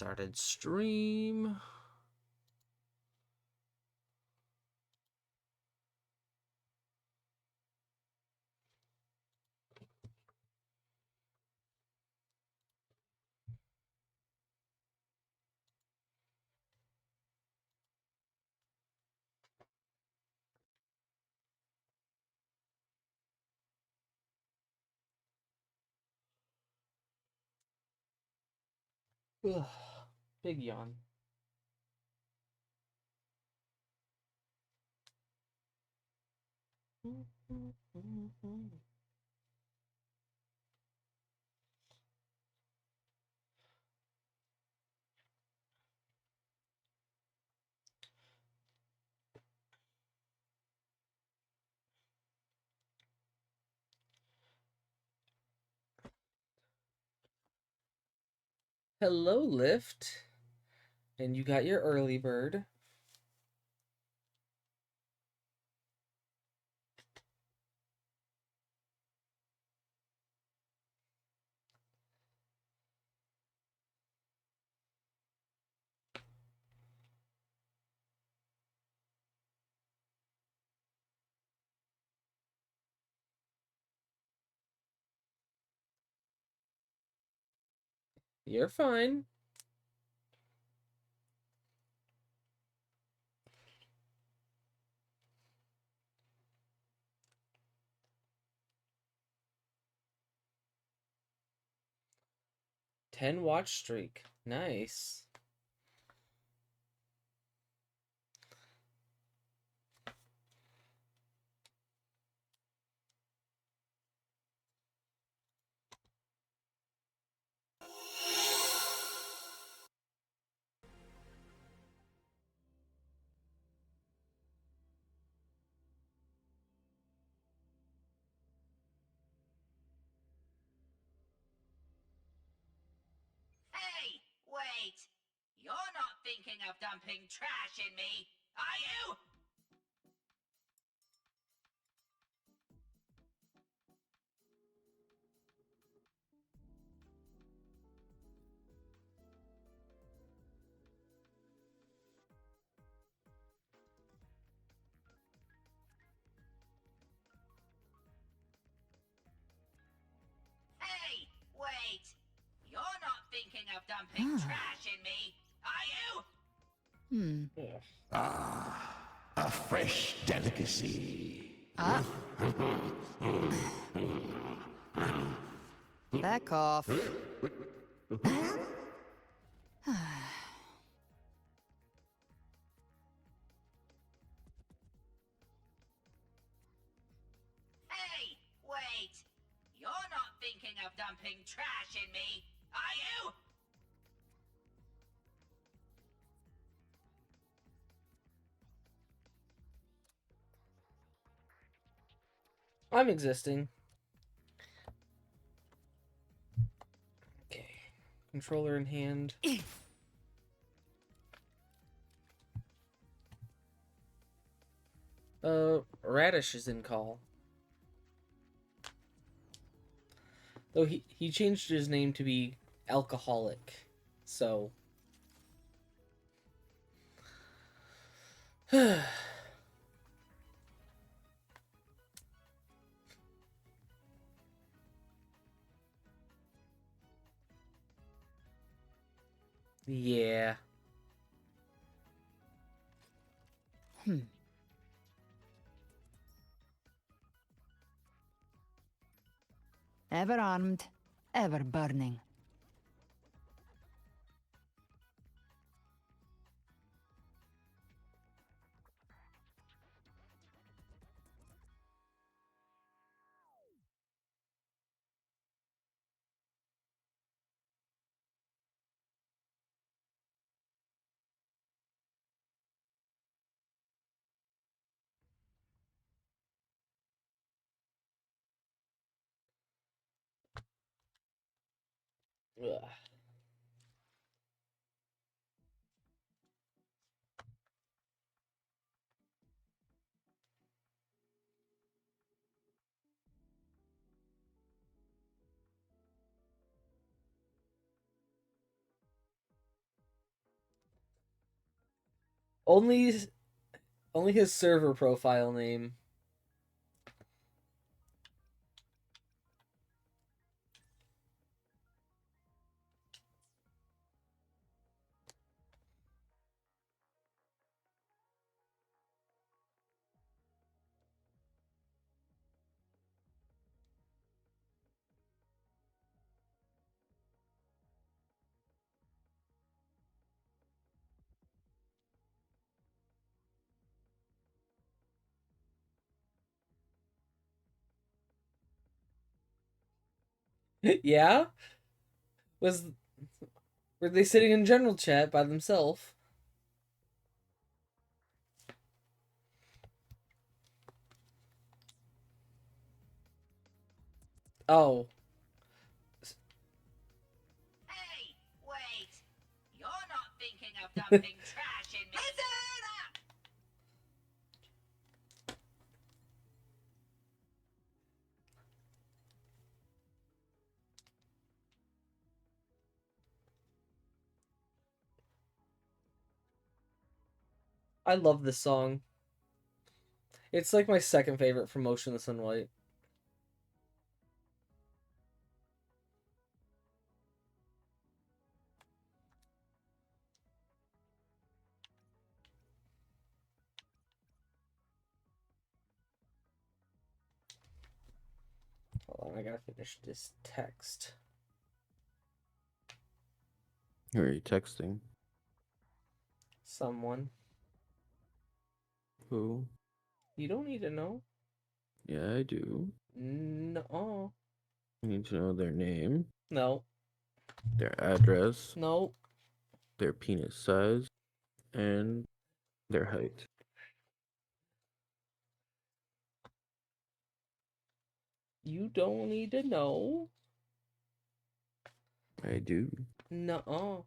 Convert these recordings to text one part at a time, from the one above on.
Started stream. Ugh, big yawn. Hello, Lyft. And you got your early bird. You're fine. Ten watch streak. Nice. Hey, wait! You're not thinking of dumping trash in me, are you? Hey, wait! You're not thinking of dumping trash in me, are you? Ugh. Ah, a fresh delicacy. Back off. Hey, wait! You're not thinking of dumping trash in me, are you? I'm existing. Okay. Controller in hand. Radish is in call. Though he changed his name to be alcoholic. So yeah. Ever armed, ever burning. Ugh. Only his server profile name. Yeah? Was Were they sitting in general chat by themselves? Oh. Hey, wait! You're not thinking of dumping trash in me. Listen up! I love this song. It's like my second favorite from Motionless in White. Hold on, I gotta finish this text. Who are you texting? Someone. Who? You don't need to know. Yeah, I do. No. I need to know their name, No. their address, No. their penis size, and their height. You don't need to know. I do. No.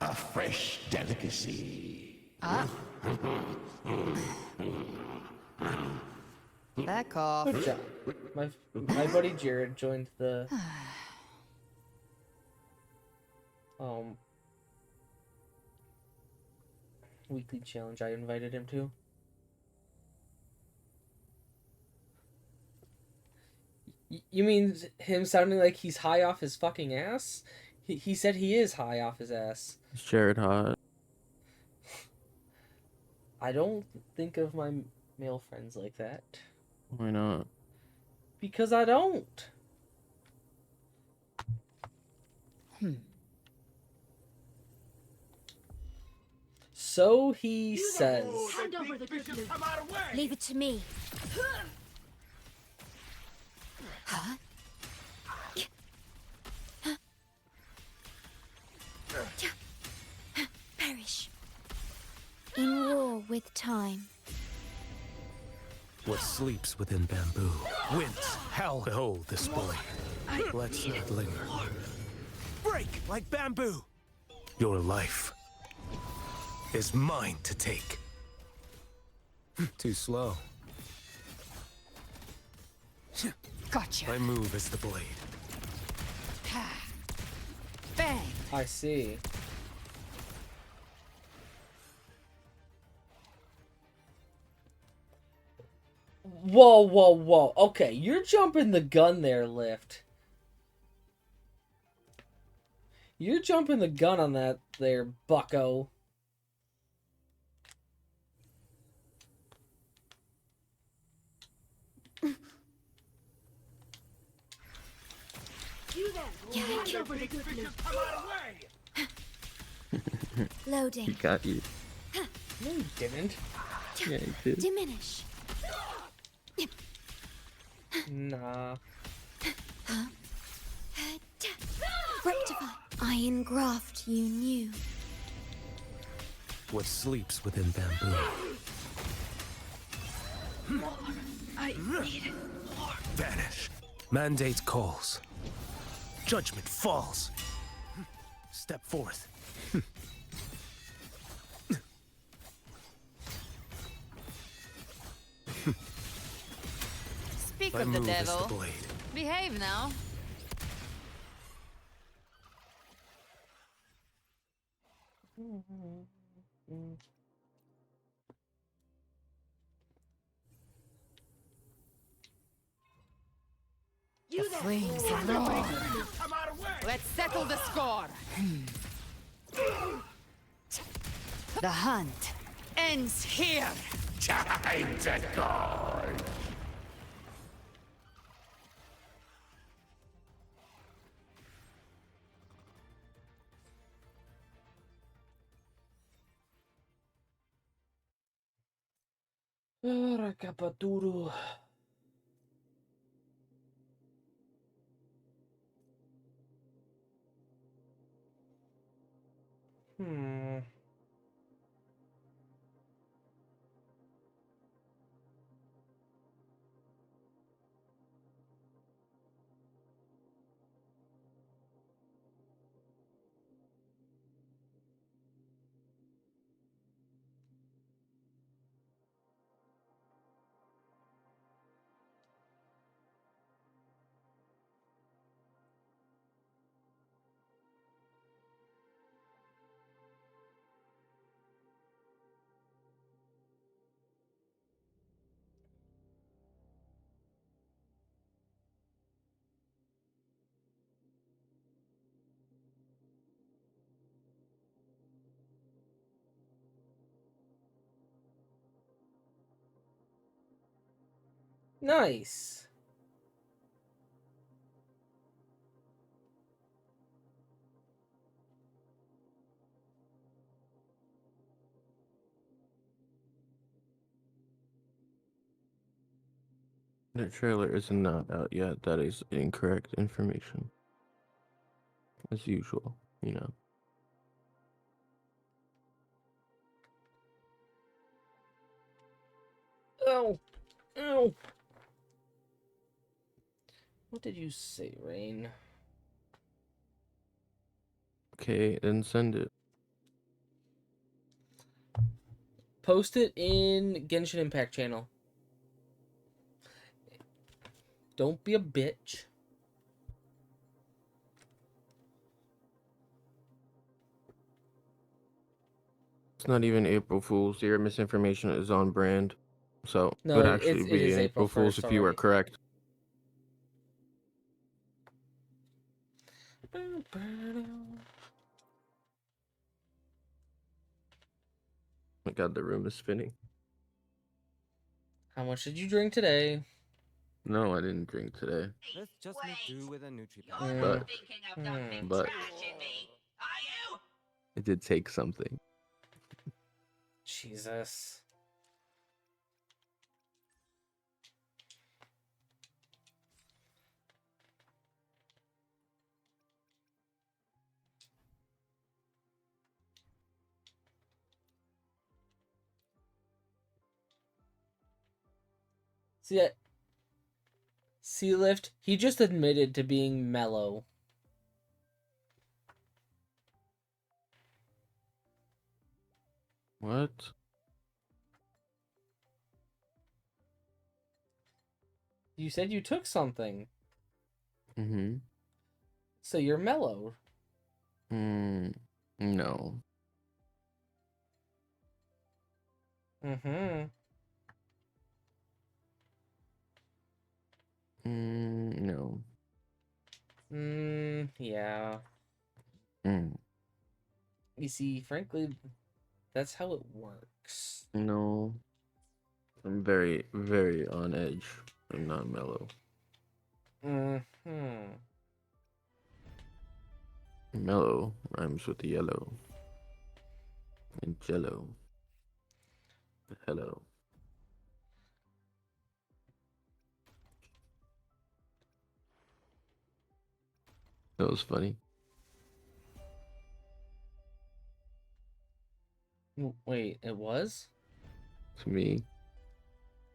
A fresh delicacy. Back off. Good job. My buddy Jared joined the weekly challenge I invited him to. You mean him sounding like he's high off his fucking ass? He said he is high off his ass. Is Jared hot? I don't think of my male friends like that. Why not? Because I don't. So he says. Hand over the good loot. Leave it to me. Huh? Perish. In war with time. What sleeps within bamboo? Winds, hell, behold this boy. Let's not linger. Break like bamboo! Your life is mine to take. Too slow. Gotcha. I move as the blade. Bang. I see. Whoa, whoa, whoa. Okay, you're jumping the gun there, Lift. You're jumping the gun on that there, bucko. Yeah, hand over the good loot. Loading. He got you. No, you didn't. Yeah, he did. Diminish. Nah. Huh? iron graft you knew. What sleeps within bamboo. I need it. Vanish. Mandate calls. Judgment falls. Step forth. Speak My of the move is the devil. blade. Behave now. The flames roar. Let's settle the score. The hunt ends here. Time to go. Rakapaturu. Hmm. Nice. The trailer is not out yet. That is incorrect information. As usual, you know. Oh. Oh. What did you say, Rain? Okay, then send it. Post it in Genshin Impact channel. Don't be a bitch. It's not even April Fool's. Your misinformation is on brand. So No, it would it actually is be an April April Fool's 1st if you were already. correct. My god, the room is spinning. How much did you drink today? No, I didn't drink today. Let's just make do with a NutriPack. You're Mm. not thinking of dumping But- trash in me, are you? It did take something. Jesus. See that? Sea Lift, he just admitted to being mellow. What? You said you took something, Mm-hmm. so you're mellow. No. Mm-hmm. No. Yeah. Mm. You see, frankly, that's how it works. No. I'm very, very on edge. I'm not mellow. Mm-hmm. Mellow rhymes with yellow. And jello. Hello. That was funny. Wait, it was? To me.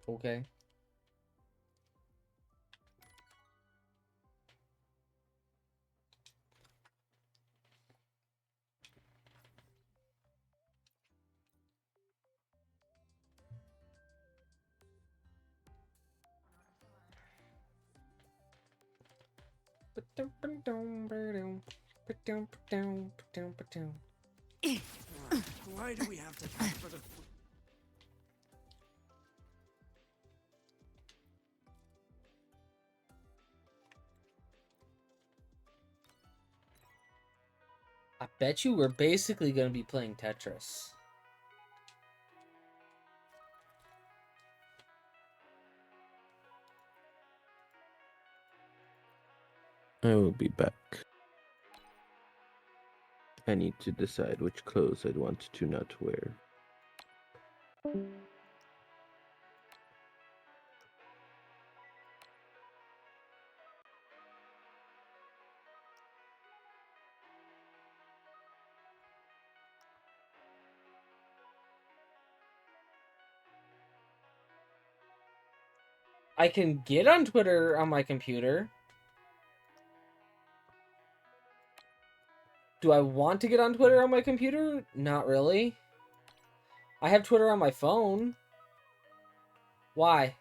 Okay. Why do we have to fight for the... I bet you we're basically gonna be playing Tetris. I will be back. I need to decide which clothes I'd want to not wear. I can get on Twitter on my computer. Do I want to get on Twitter on my computer? Not really. I have Twitter on my phone. Why?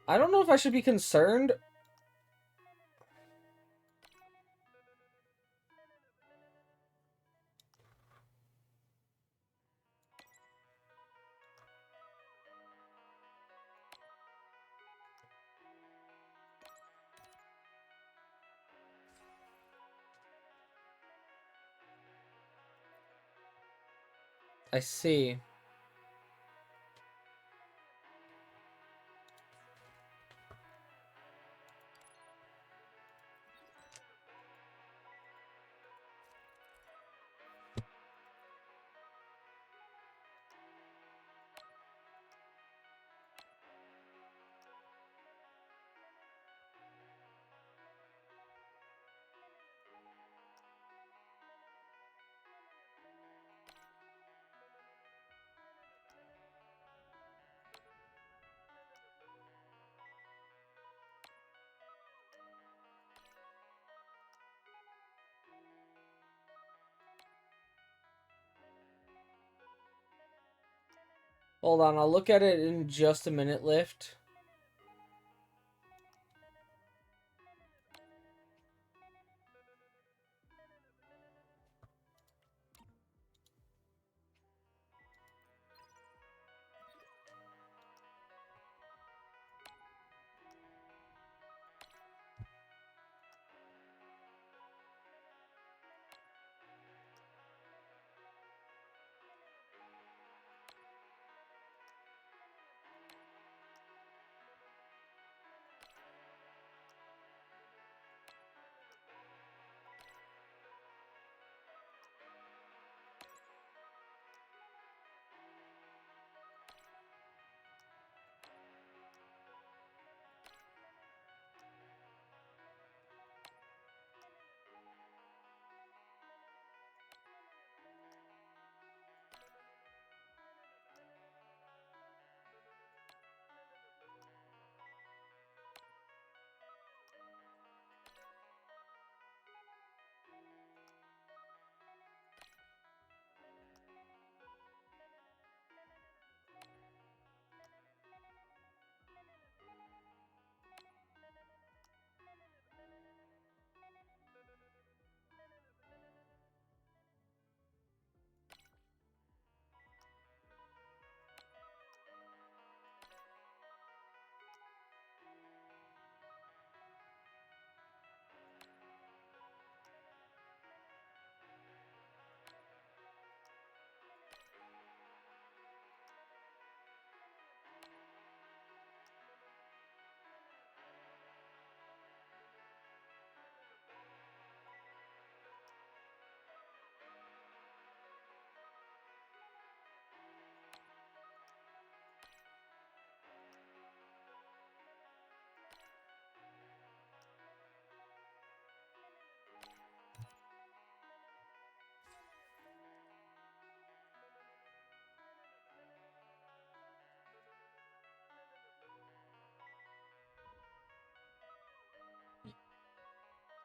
I don't know if I should be concerned. I see. Hold on, I'll look at it in just a minute, Lift.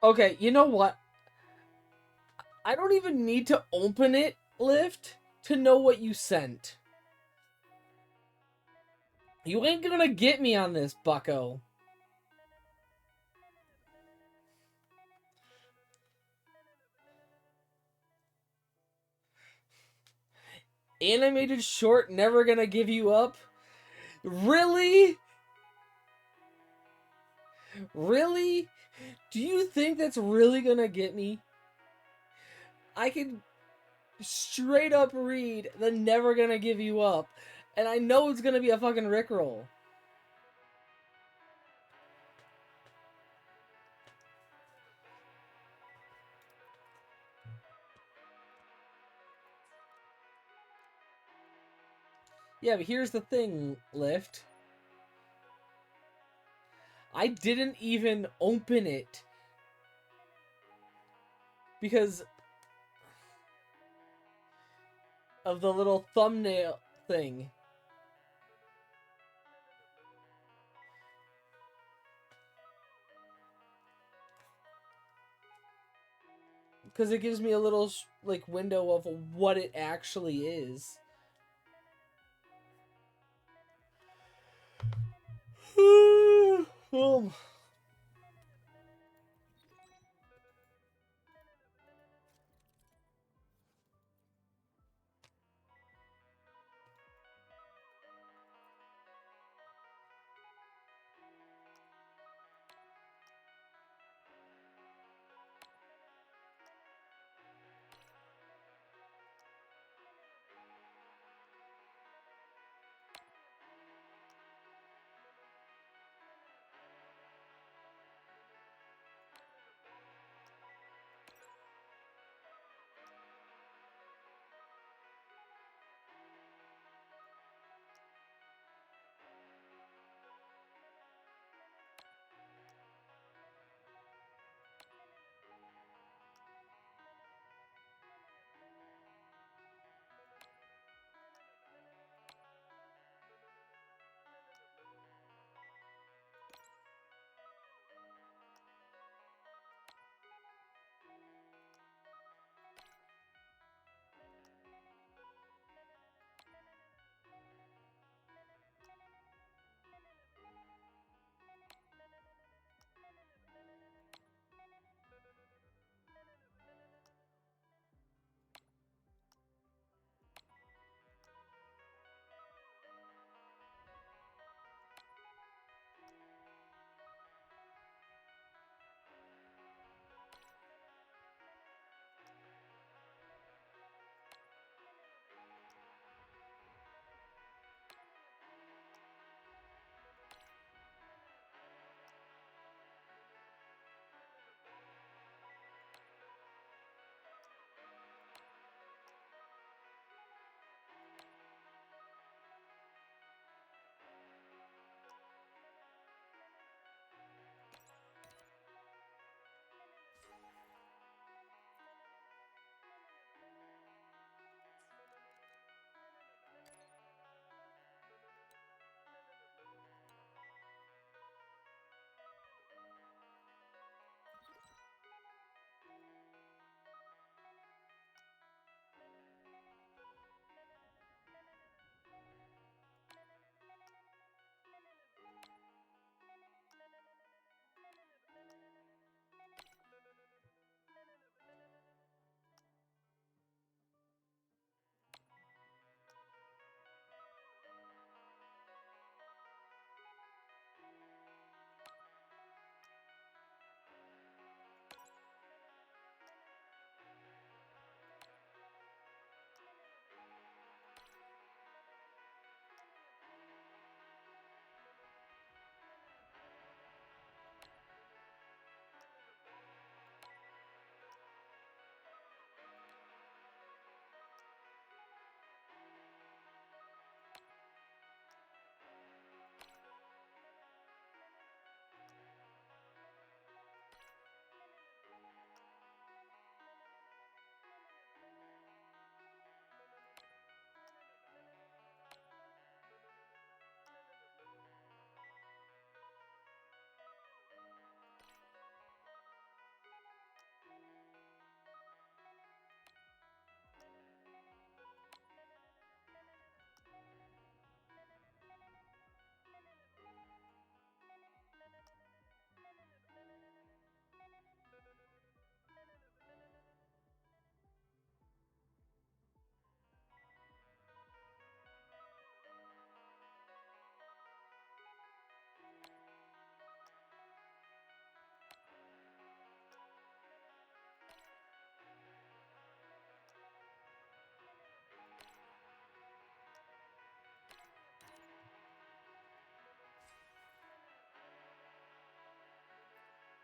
Okay, you know what? I don't even need to open it, Lift, to know what you sent. You ain't gonna get me on this, bucko. Animated short, never gonna give you up? Really? Really? Do you think that's really gonna get me? I can straight up read the never gonna give you up, and I know it's gonna be a fucking Rickroll. Yeah, but here's the thing, Lift. I didn't even open it. Because of the little thumbnail thing. Because it gives me a little, like, window of what it actually is. Oh.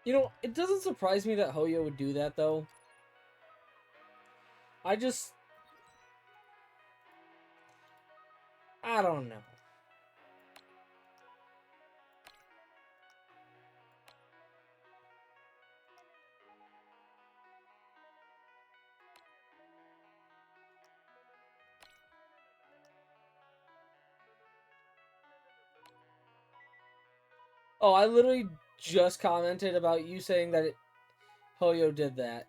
You know, it doesn't surprise me that Hoyo would do that, though. I don't know. Oh, I literally just commented about you saying that Hoyo did that.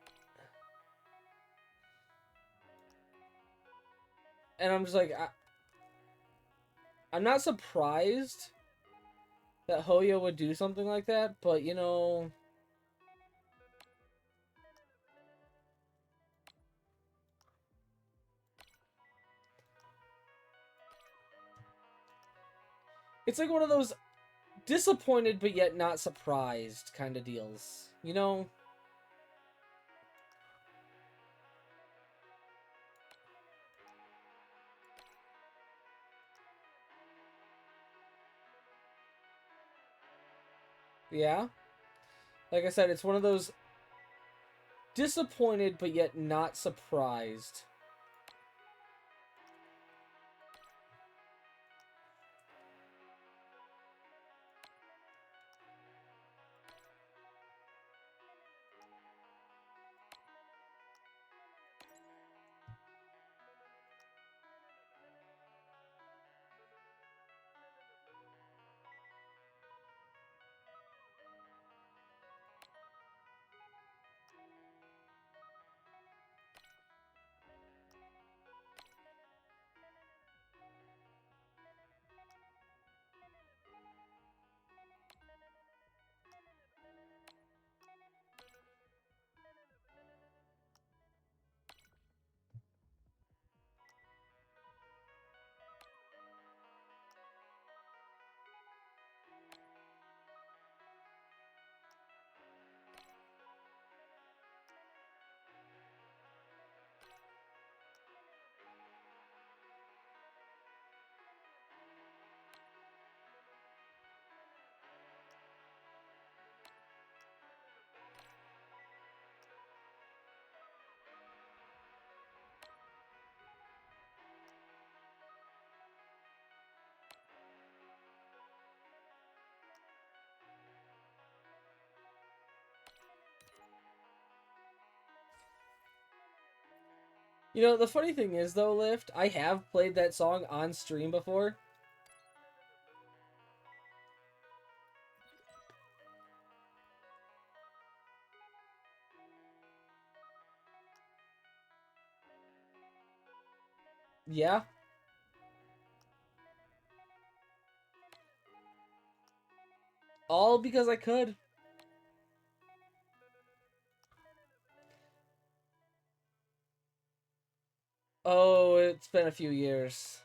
And I'm just like, I'm not surprised that Hoyo would do something like that, but you know... It's like one of those disappointed but yet not surprised kind of deals, you know? Yeah? Like I said, it's one of those disappointed but yet not surprised. You know, the funny thing is, though, Lift, I have played that song on stream before. Yeah. All because I could. Oh, it's been a few years.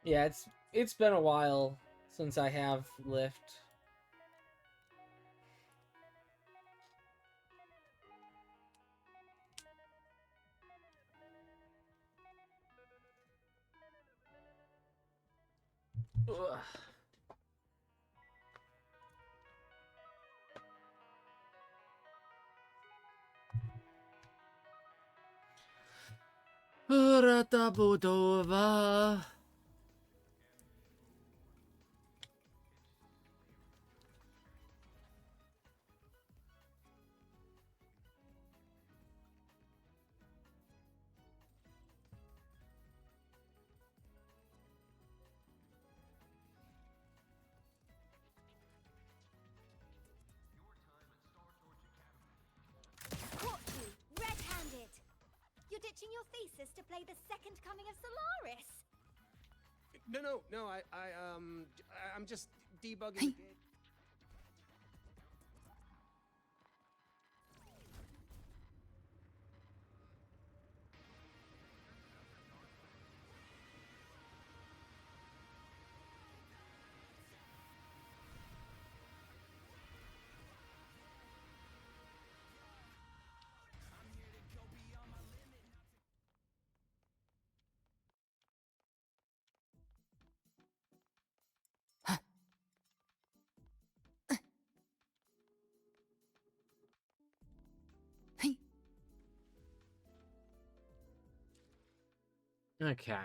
Yeah, it's been a while since I have lift. Ugh. Budova. Caught you, red-handed. You're ditching your thesis to play the second coming of Solaris. No, I'm just debugging the game. Okay.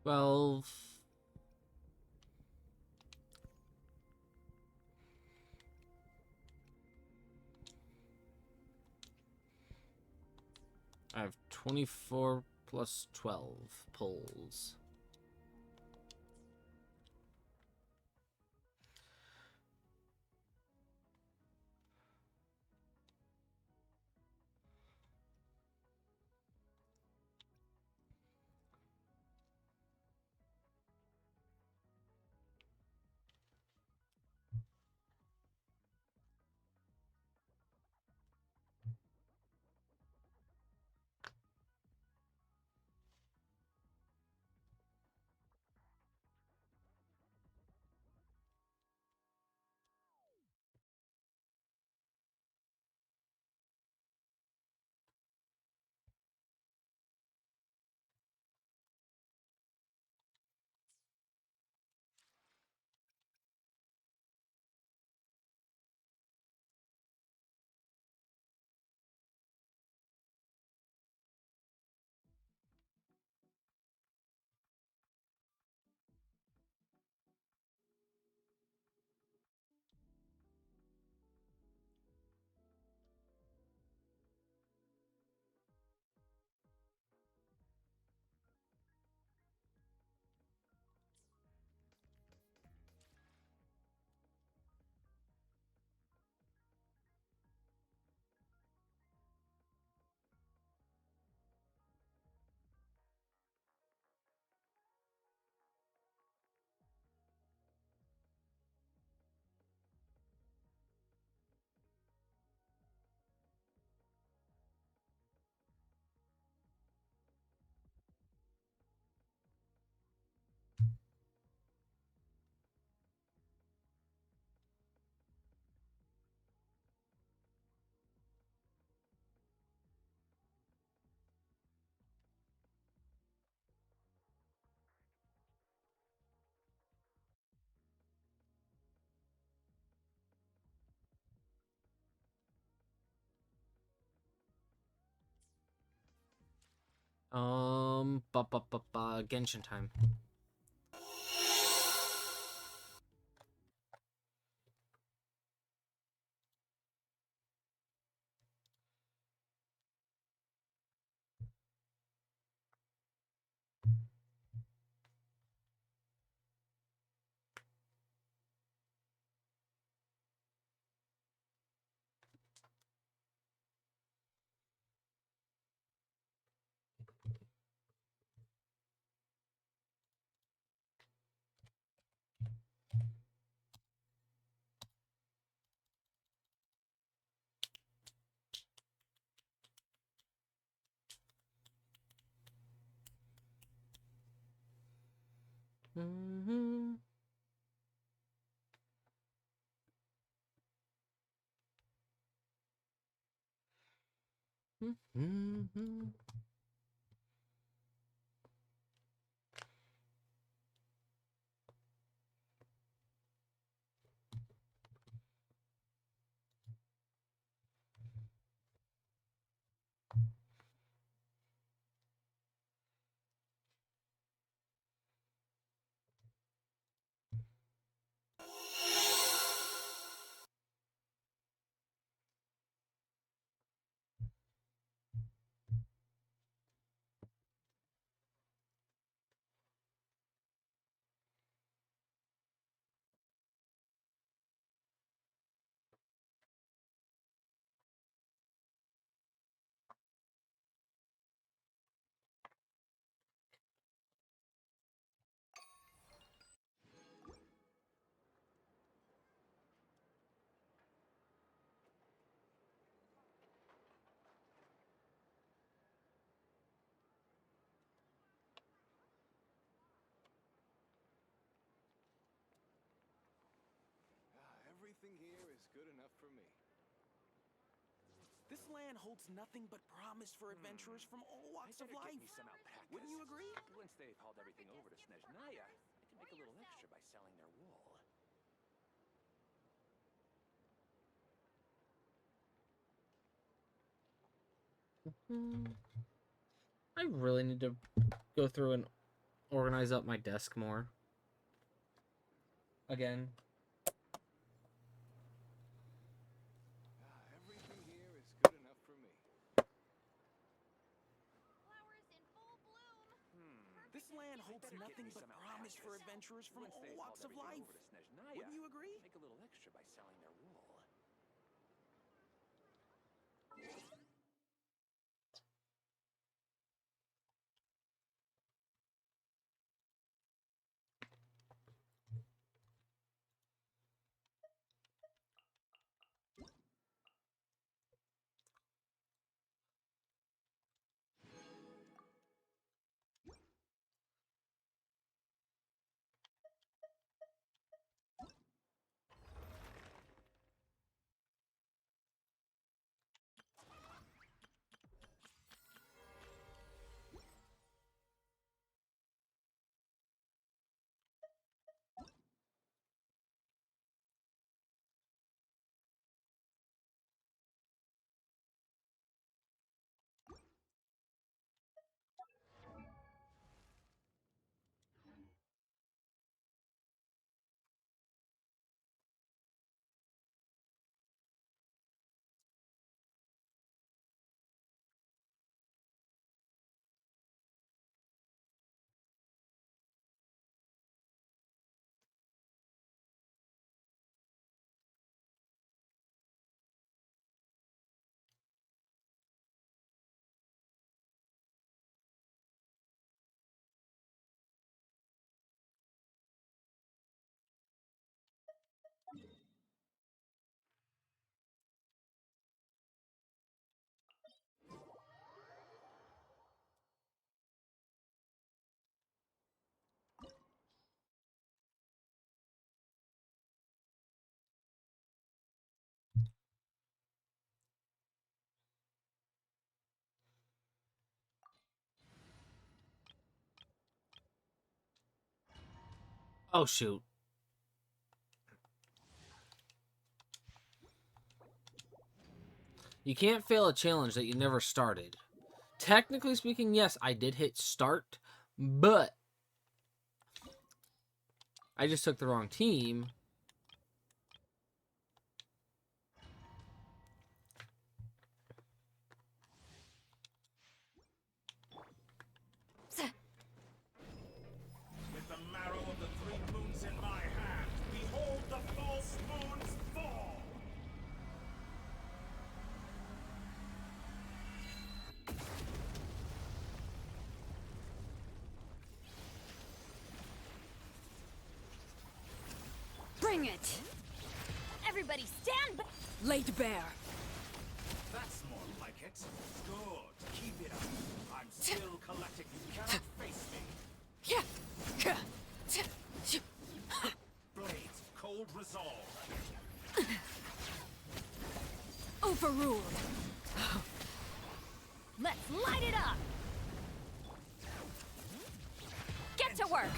Well, I have 24 plus 12 pulls. Genshin time. Mm-hmm. Mm-hmm. Everything here is good enough for me. This land holds nothing but promise for adventurers from all walks of life. Wouldn't you agree? Once they've hauled everything over to Snezhnaya, I can make a little extra by selling their wool. I really need to go through and organize up my desk more. Again. Everything here is good enough for me. Flowers in full bloom. This land holds nothing but promise for adventurers from all walks of life. Wouldn't you agree? Make a little extra by selling their wool. Oh, shoot. You can't fail a challenge that you never started. technically speaking, yes, I did hit start, but I just took the wrong team. With the marrow of the 3 moons in my hand, behold the false moon's fall! Bring it! Everybody stand back! Laid bare. That's more like it. Good. Keep it up. I'm still collecting. You cannot face me. Blades, cold resolve. Overruled. Let's light it up! Get to work!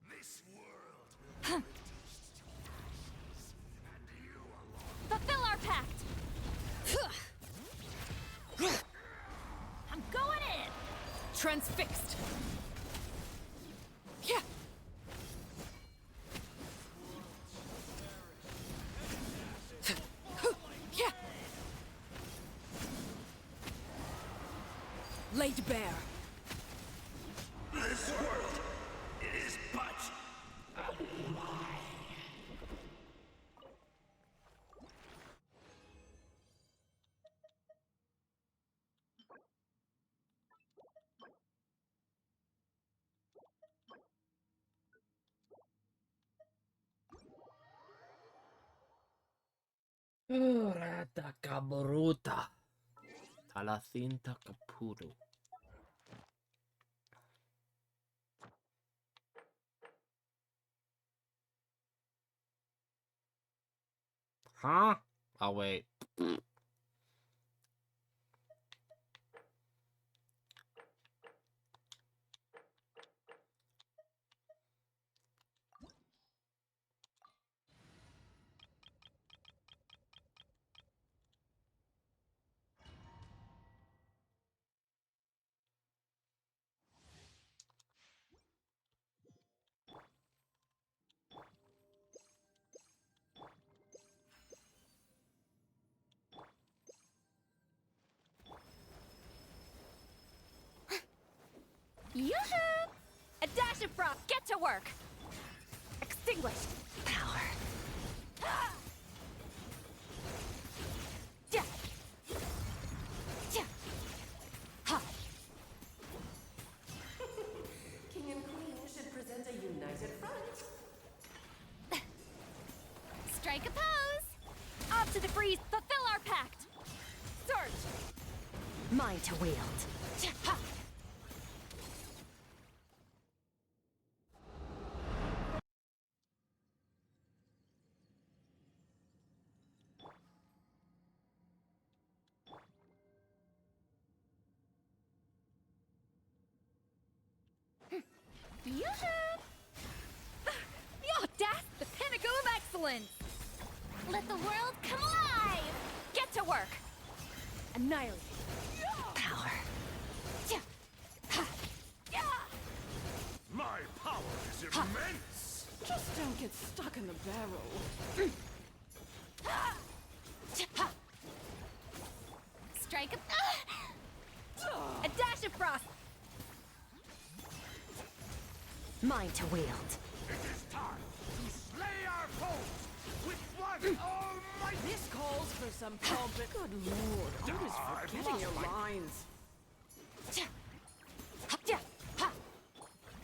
This world will be reduced to ashes, and you alone. Fulfill our pact! I'm going in! Transfixed. Yeah. Yeah. Laid bare. This world is but a lie. Rata cabruta. Talacinta capuro. Huh? Oh, wait. Yoo-hoo! A dash of froth, get to work! Extinguish! Power! Ah! Yeah. Yeah. Ha. King and Queen should present a united front. Strike a pose! Off to the freeze, fulfill our pact! Mine to wield. Yoo-hoo! The audace, the pinnacle of excellence! Let the world come alive! Get to work! Annihilate. Power. My power is immense! Just don't get stuck in the barrel. Strike a dash of frost! Mine to wield. It is time to slay our foes with one almighty... This calls for some pulpit. Good lord, always forgetting your lines.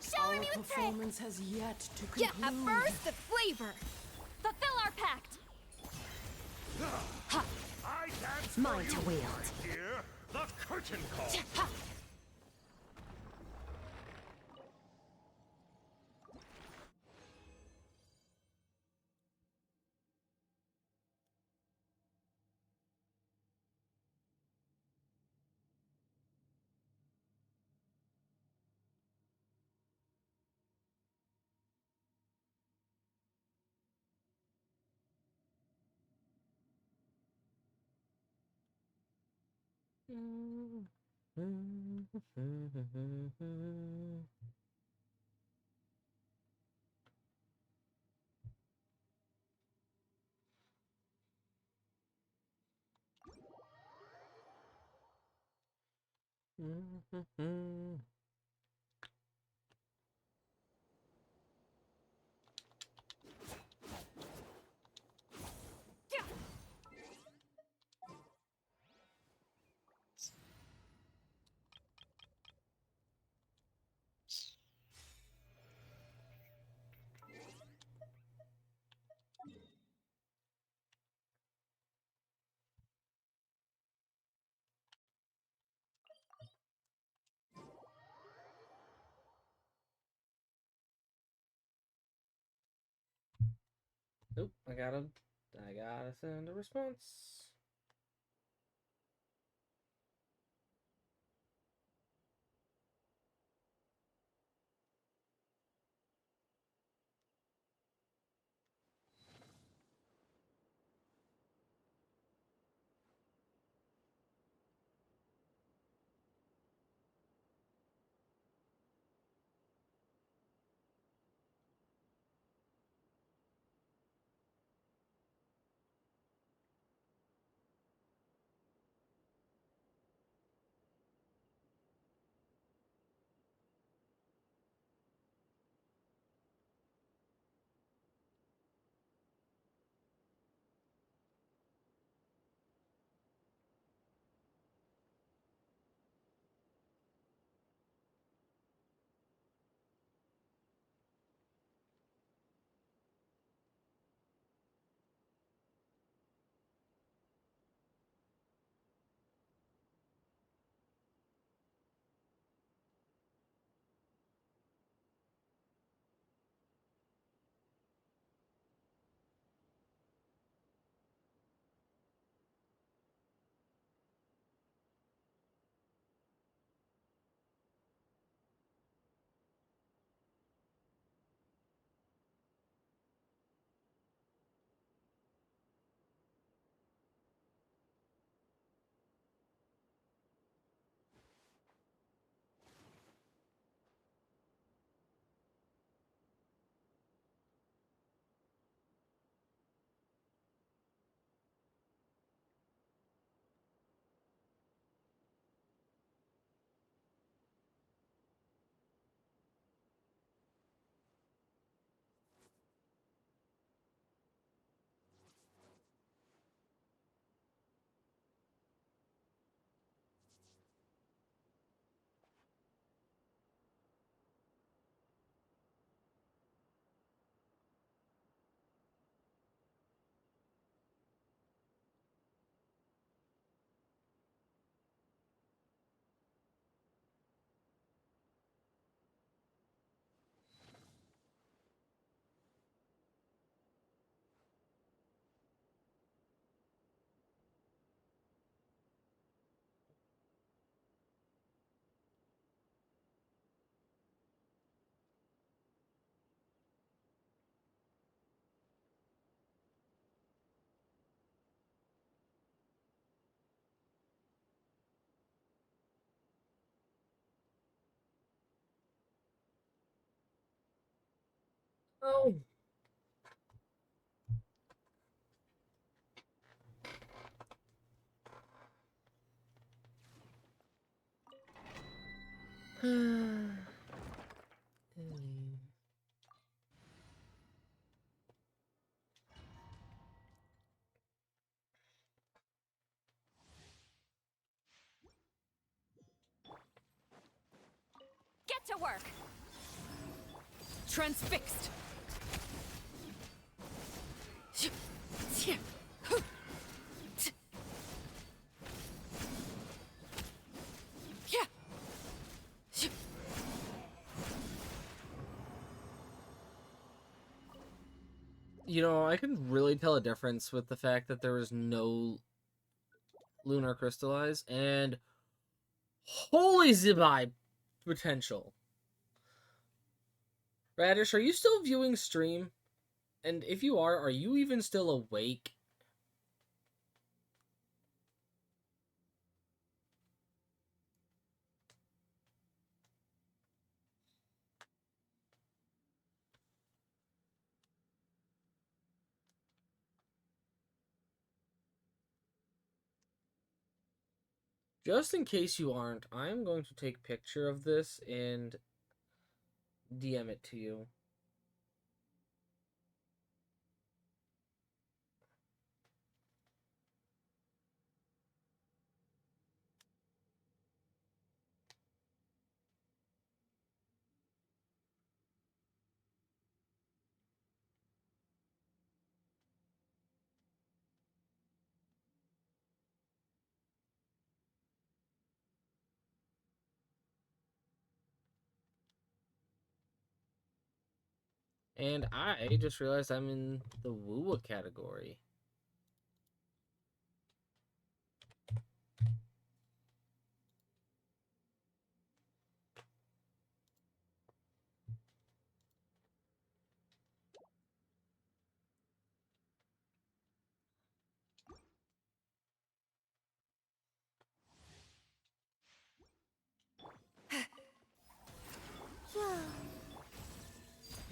Shower Our me with trick! performance has yet to Yeah, conclude. at first, the flavor! Fulfill our pact! I dance Mine for to you, wield. my dear. The curtain call. Nope, I gotta send a response. Oh. Get to work. Transfixed. You know, I can really tell a difference with the fact that there was no lunar crystallize and holy zibai potential. Radish, are you still viewing stream? And if you are you even still awake? Just in case you aren't, I'm going to take a picture of this and DM it to you. And I just realized I'm in the Woowa category.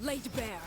Laid bare.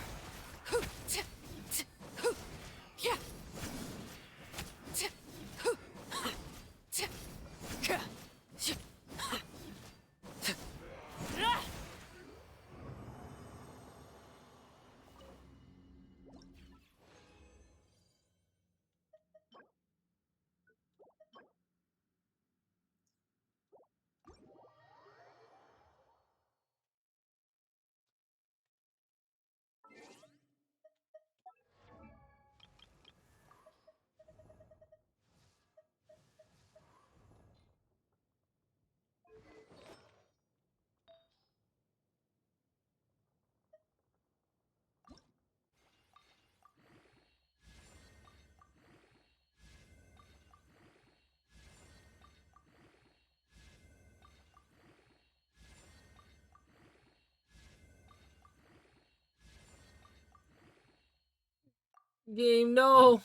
Game, no!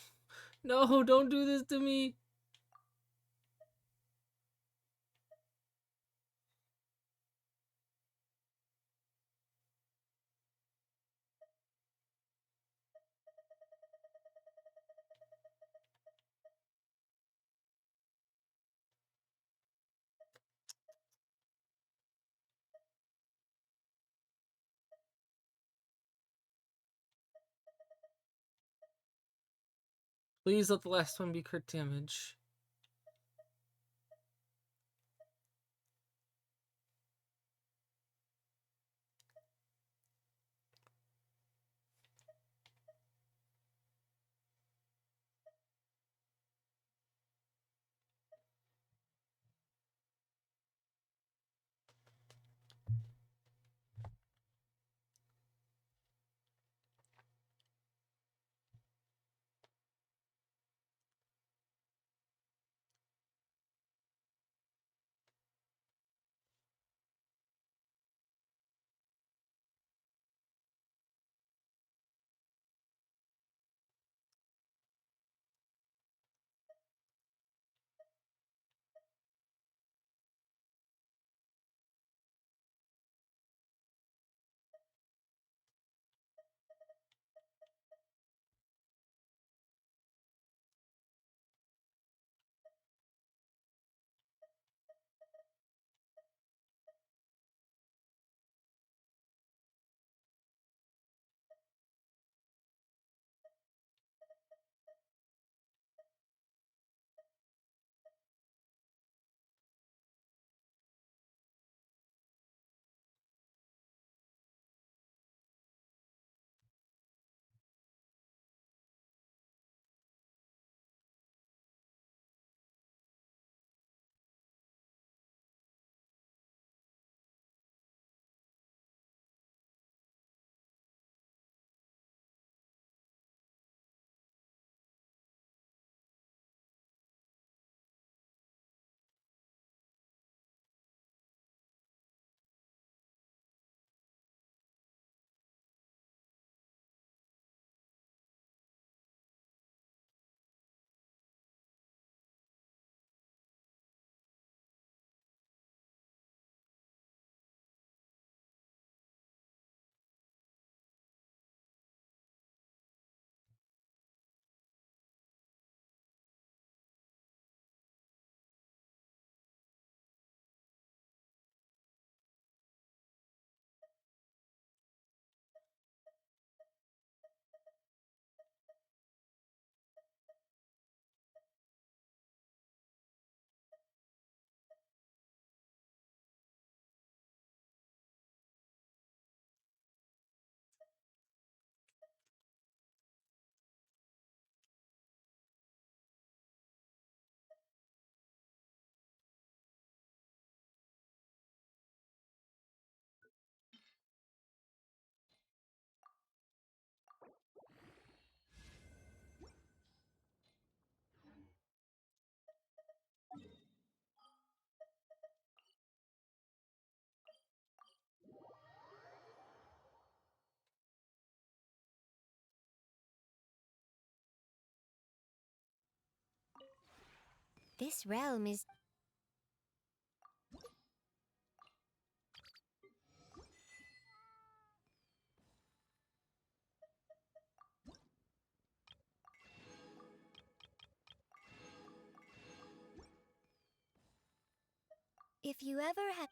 No, don't do this to me! Please let the last one be crit damage. This realm is... If you ever had...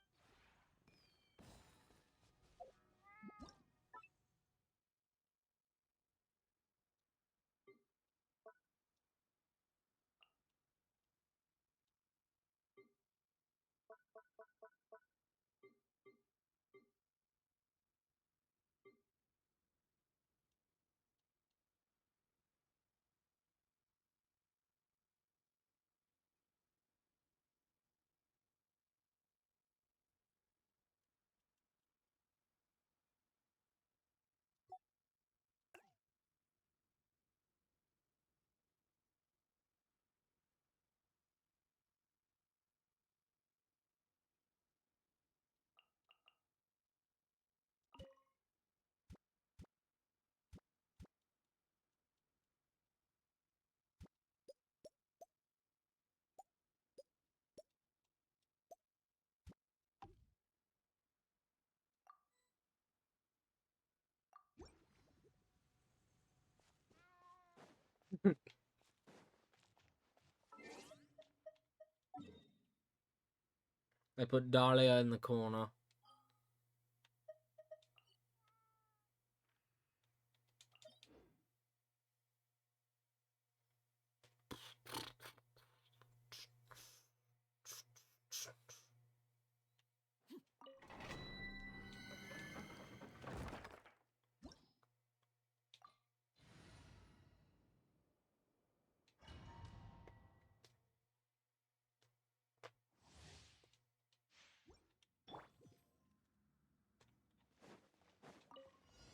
I put Dahlia in the corner.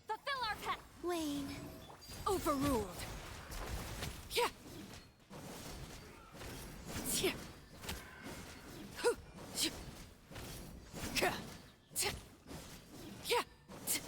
Fulfill our path! Wayne. Overruled. Yeah. Yeah. Huh. Yeah. Yeah. Yeah. Yeah. Yeah.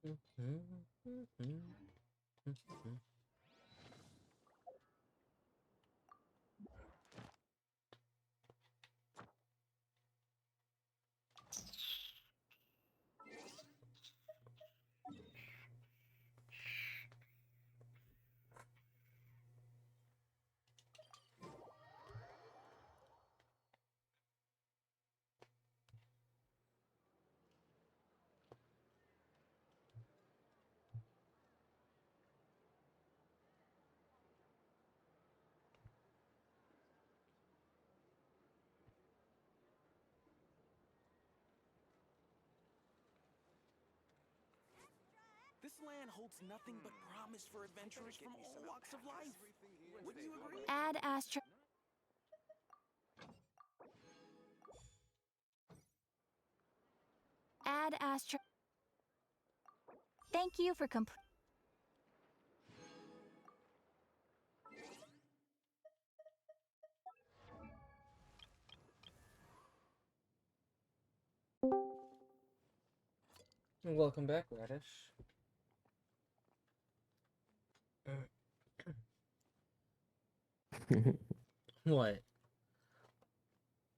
This land holds nothing but promise for adventurers from all walks of life. Wouldn't you agree? Add Astra. Add Astra. Thank you for Welcome back, Radish. What?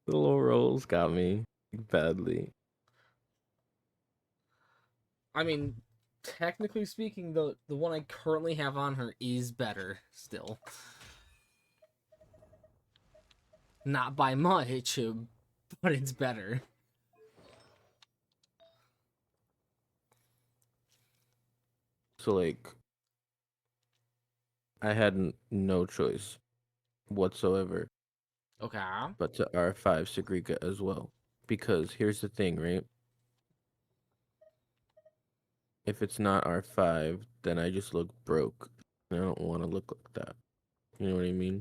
The little rolls got me badly. I mean, technically speaking, the one I currently have on her is better still. Not by much, but it's better. So like, I had no choice whatsoever. Okay. But to R5 Sagrika as well. Because here's the thing, right? If it's not R5, then I just look broke. I don't want to look like that. You know what I mean?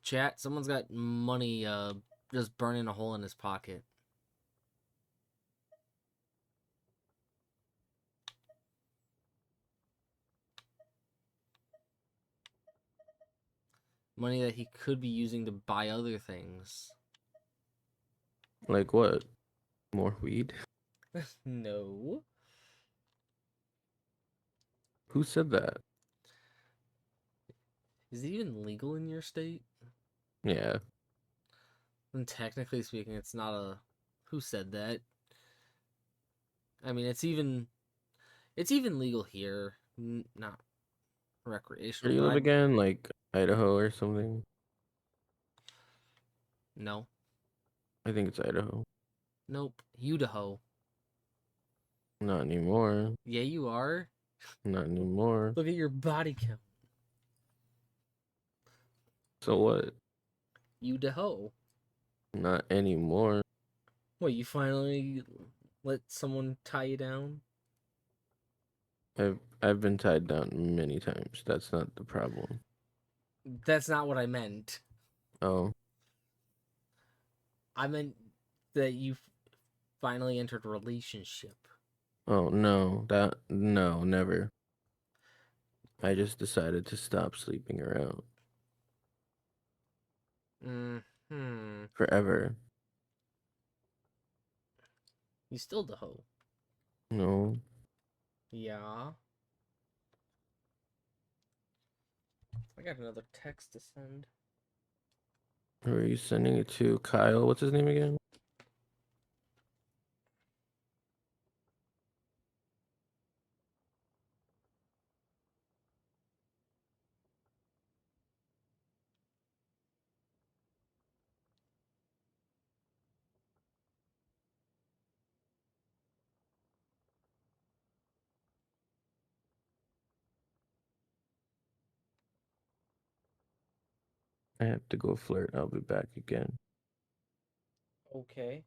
Chat, someone's got money just burning a hole in his pocket. Money that he could be using to buy other things. Like what? More weed? No. Who said that? Is it even legal in your state? Yeah. And technically speaking, it's not a... Who said that? I mean, it's even legal here. Not recreational. Where do you live again? Like Idaho or something? No. I think it's Idaho. Nope. Idaho. Not anymore. Yeah, you are. Not anymore. Look at your body count. So what? Idaho. Not anymore. What, you finally let someone tie you down? I've been tied down many times. That's not the problem. That's not what I meant. Oh. I meant that you finally entered a relationship. Oh, no. No, never. I just decided to stop sleeping around. Forever. You still the hoe. No. Yeah. I got another text to send. Who are you sending it to? Kyle? What's his name again? I have to go flirt. I'll be back again. Okay.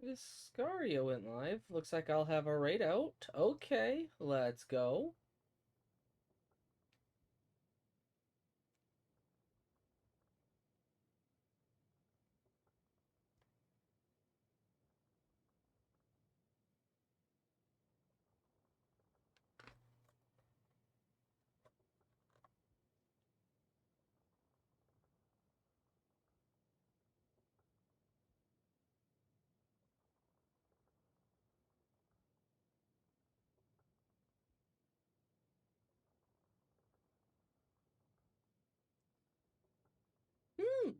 Viscaria went live. Looks like I'll have a raid out. Okay, let's go. Hmm.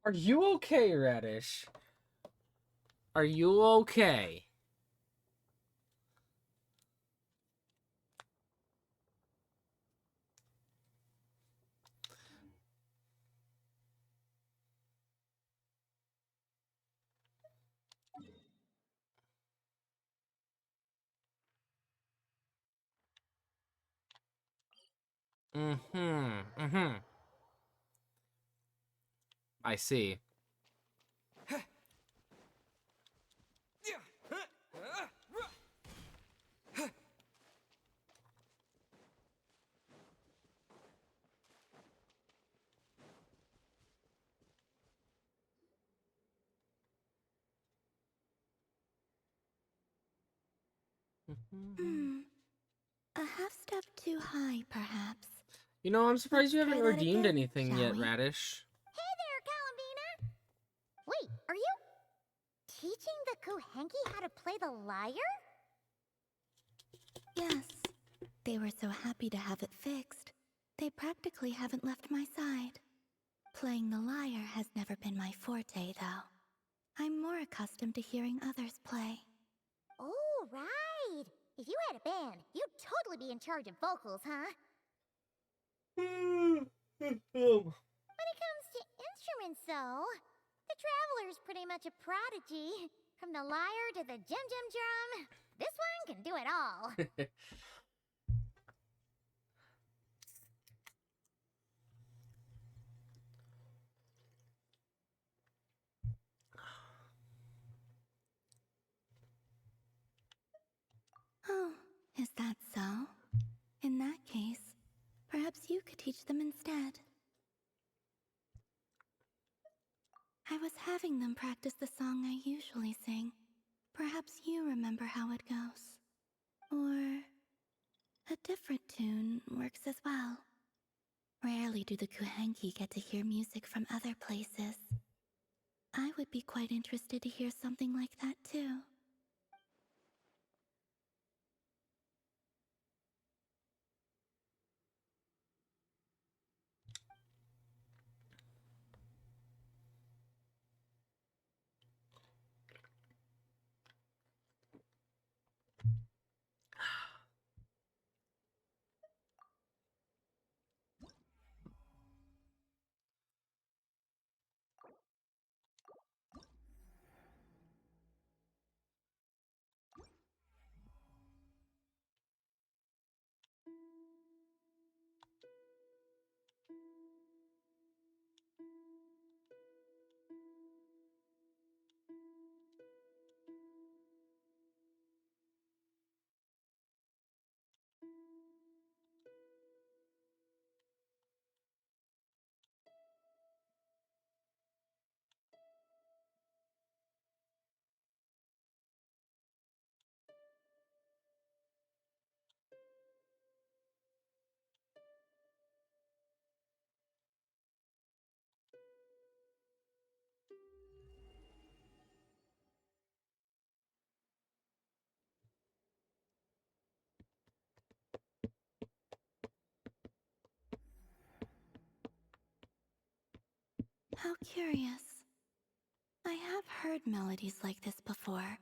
Are you okay, Radish? Are you okay? I see. A half step too high, perhaps. You know, I'm surprised you haven't try that redeemed again, anything shall yet, we? Radish. Hey there, Columbina! Wait, are you teaching the Kuhenki how to play the lyre? Yes. They were so happy to have it fixed. They practically haven't left my side. Playing the lyre has never been my forte, though. I'm more accustomed to hearing others play. Oh, right! If you had a band, you'd totally be in charge of vocals, huh? When it comes to instruments, though, the Traveler's pretty much a prodigy. From the lyre to the jim-jim drum, this one can do it all. Oh, is that so? In that case, perhaps you could teach them instead. I was having them practice the song I usually sing. Perhaps you remember how it goes. Or a different tune works as well. Rarely do the Kuhenki get to hear music from other places. I would be quite interested to hear something like that too. How curious. I have heard melodies like this before,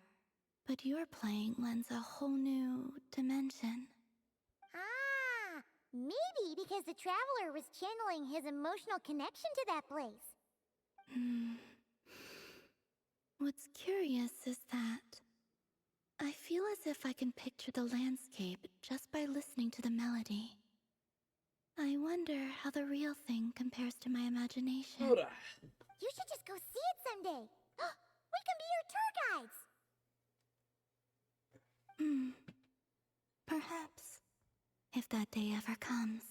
but your playing lends a whole new dimension. Ah, maybe because the Traveler was channeling his emotional connection to that place. What's curious is that I feel as if I can picture the landscape just by listening to the melody. I wonder how the real thing compares to my imagination. You should just go see it someday. We can be your tour guides. Perhaps, if that day ever comes.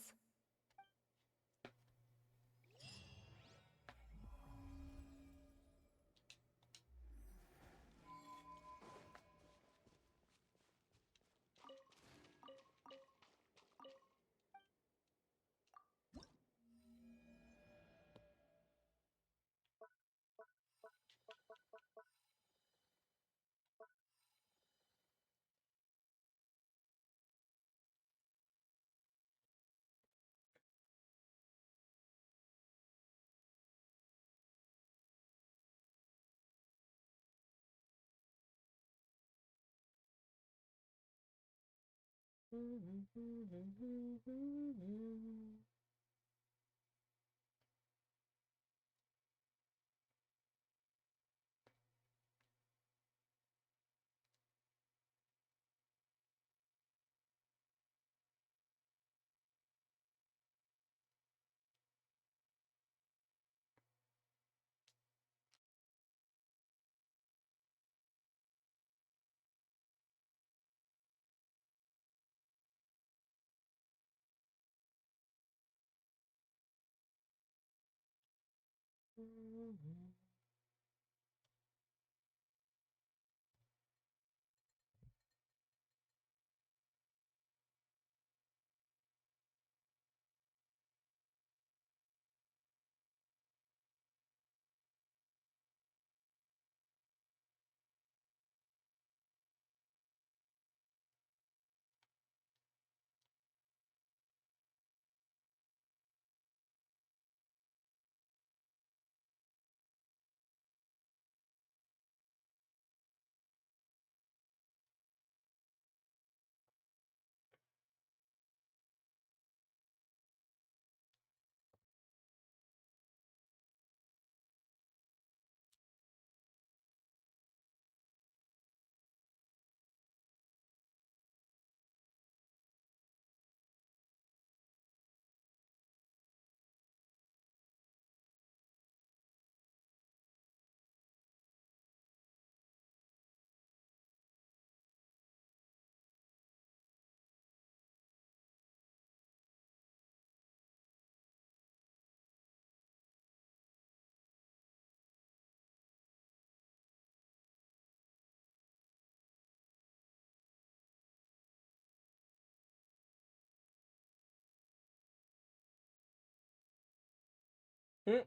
Hmm.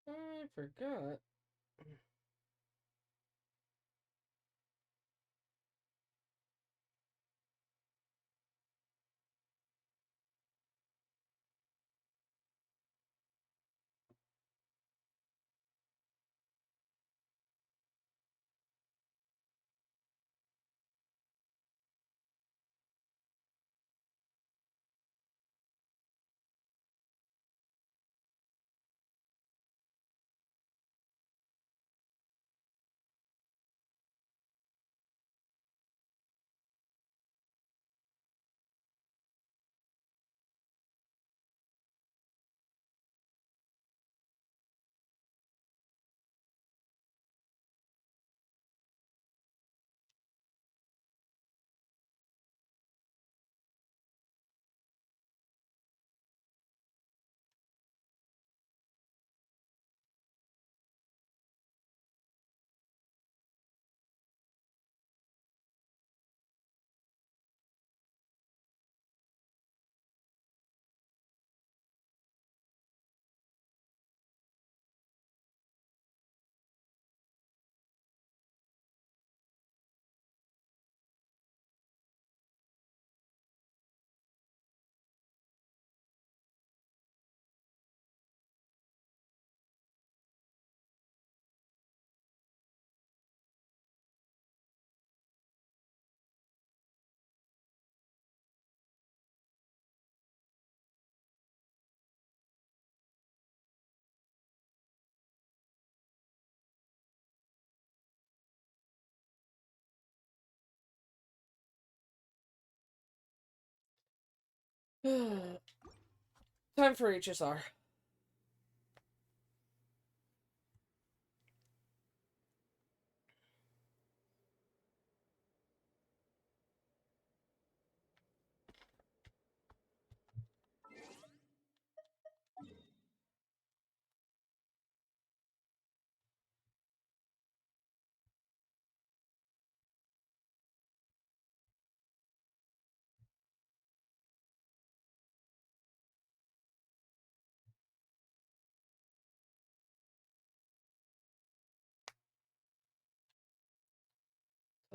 I forgot. Time for HSR.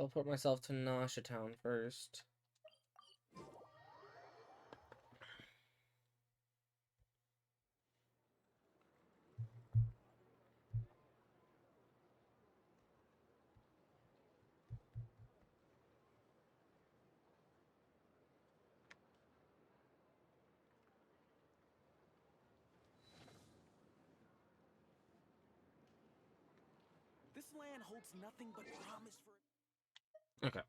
I'll put myself to Nasha Town first. This land holds nothing but promise for... Okay.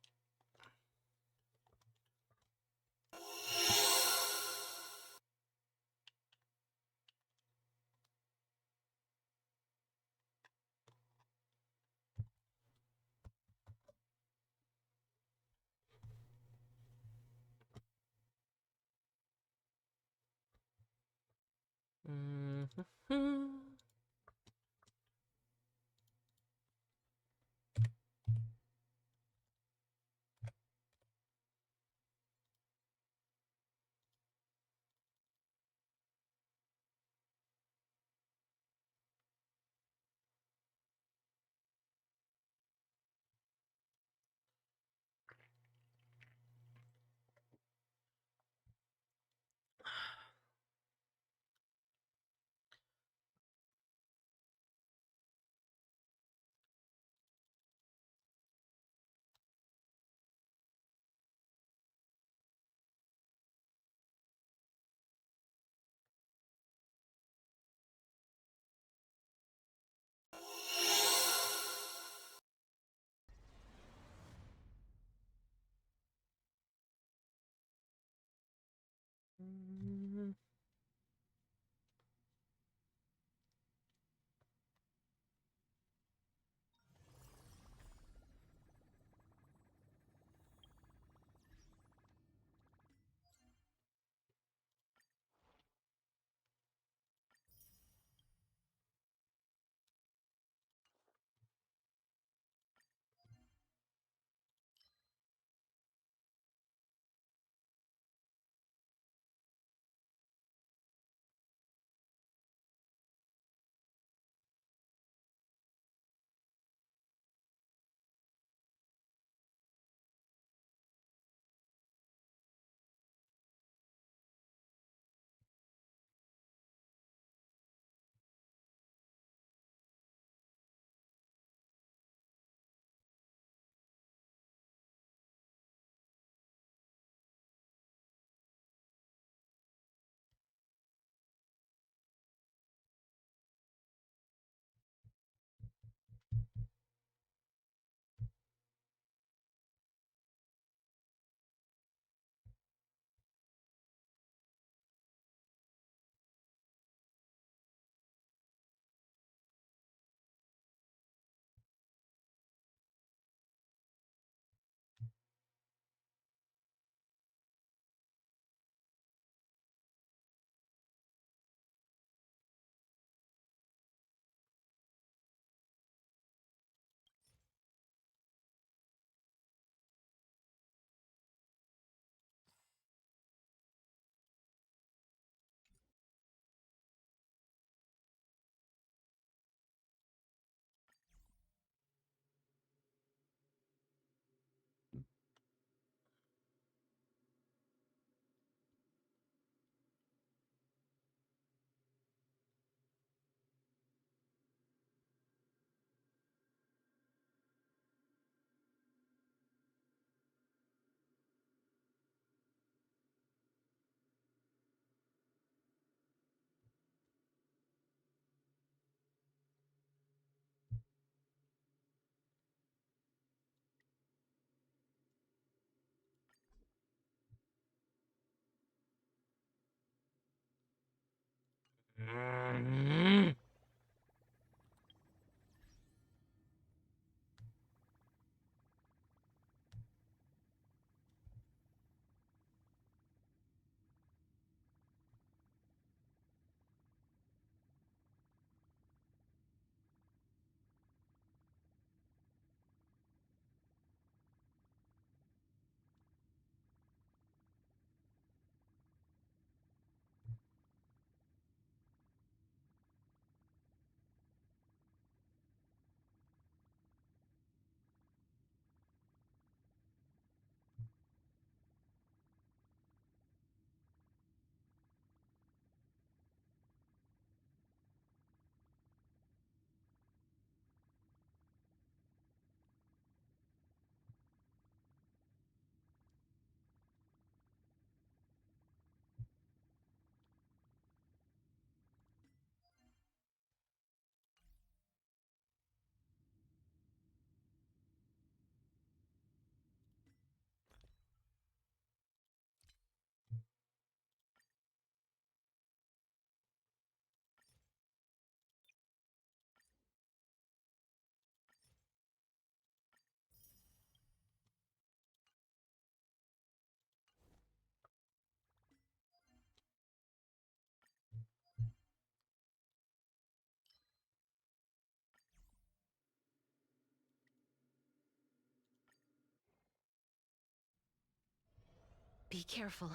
Be careful.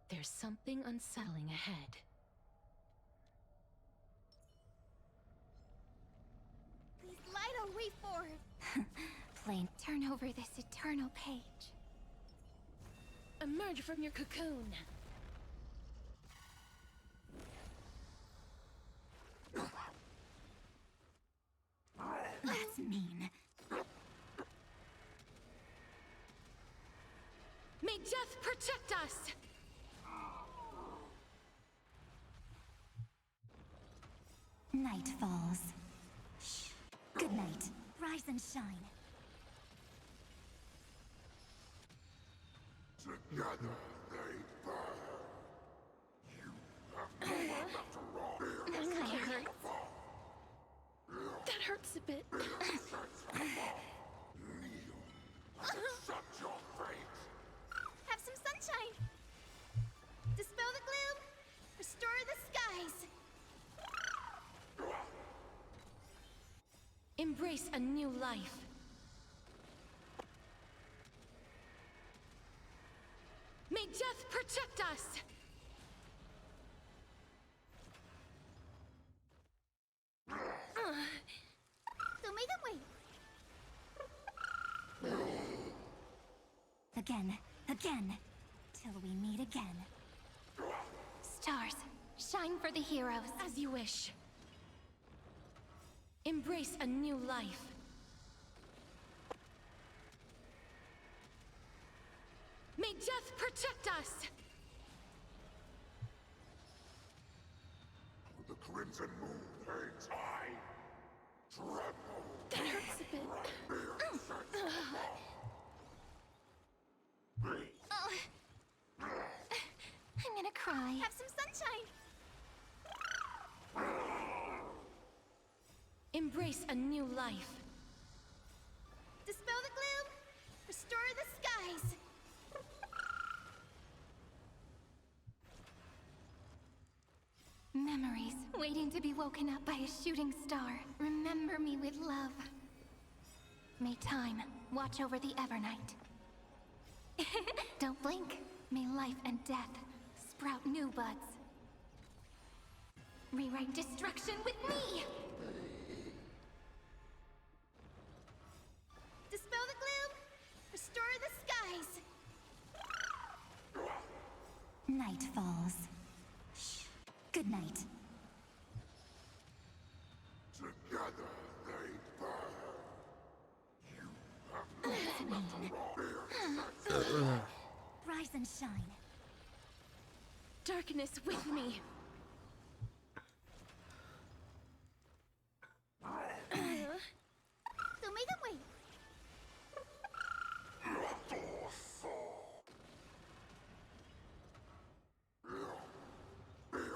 There's something unsettling ahead. Please light a way forward. Plain, turn over this eternal page. Emerge from your cocoon. That's mean. May death protect us! Night falls. Shh. Good night. Rise and shine. Together they burn. You have no one left to wrong. That hurts. That hurts a bit. Accept your fate. Have some sunshine. Dispel the gloom. Restore the skies. Embrace a new life. May death protect us! So make them wait. Again, again, till we meet again. Stars, shine for the heroes. As you wish. Embrace a new life. May death protect us! The crimson moon hangs high. Tremble. That hurts a bit. I'm gonna cry. Have some sunshine. Embrace a new life. Dispel the gloom. Restore the skies. Memories waiting to be woken up by a shooting star. Remember me with love. May time watch over the Evernight. Don't blink. May life and death sprout new buds. Rewrite destruction with me! Dispel the gloom. Restore the skies. Night falls. Shh. Good night. Together they burn. You have no one left to wrong. Rise and shine. Darkness with me. So make them wait.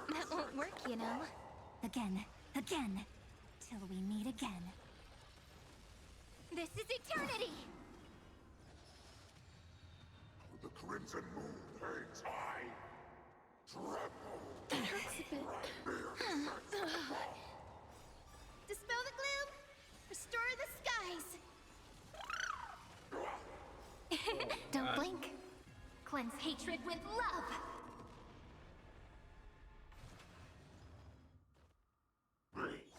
That won't work, you know. Again, again, till we meet again. This is eternity. The crimson moon hangs high. Tremble. That hurts a bit. Dispel the gloom. Restore the skies. Don't blink. Cleanse hatred with love.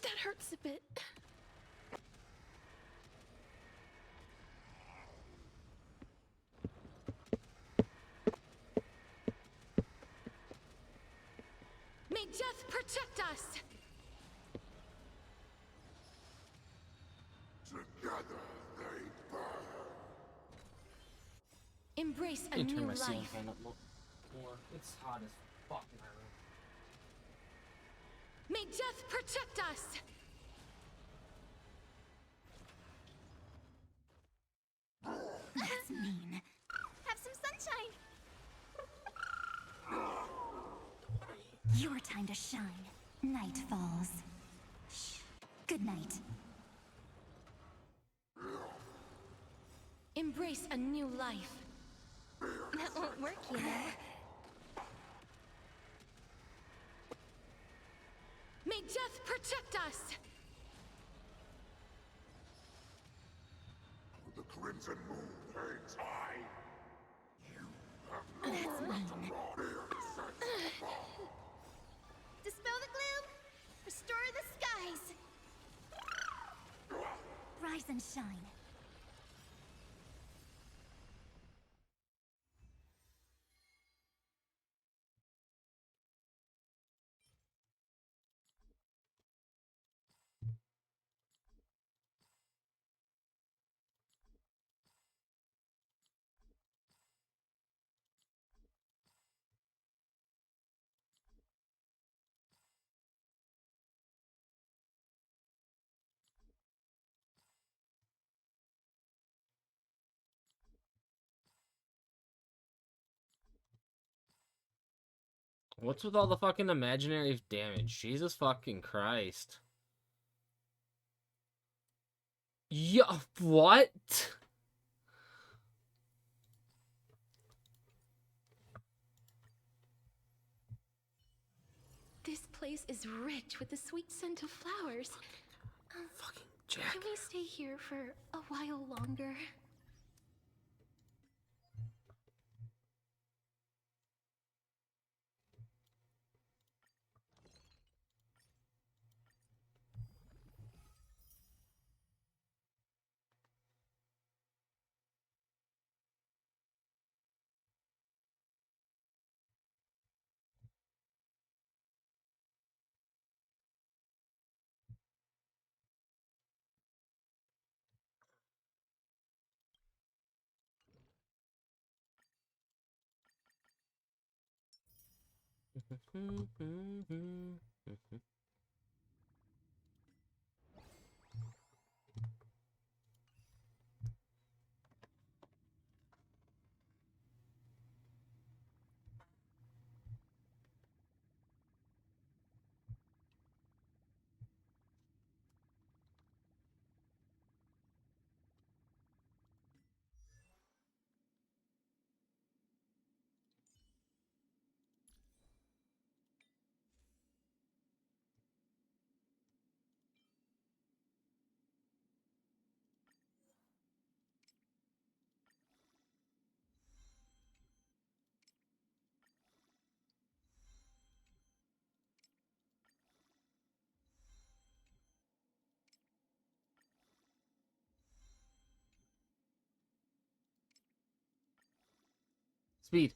That hurts a bit. May death protect us! Together they burn. Embrace a Let me new turn my ceiling life. fan up more. It's hot as fuck in my room. May death protect us! That's mean. Have some sunshine. Your time to shine. Night falls. Shh. Good night. Embrace a new life. That won't work, you know. May death protect us! The crimson moon hangs high. You have That's mean. Dispel the gloom! Restore the skies! Rise and shine. What's with all the fucking imaginary damage? Jesus fucking Christ. Yeah, what? This place is rich with the sweet scent of flowers. Fucking Jack. Can we stay here for a while longer? Speed.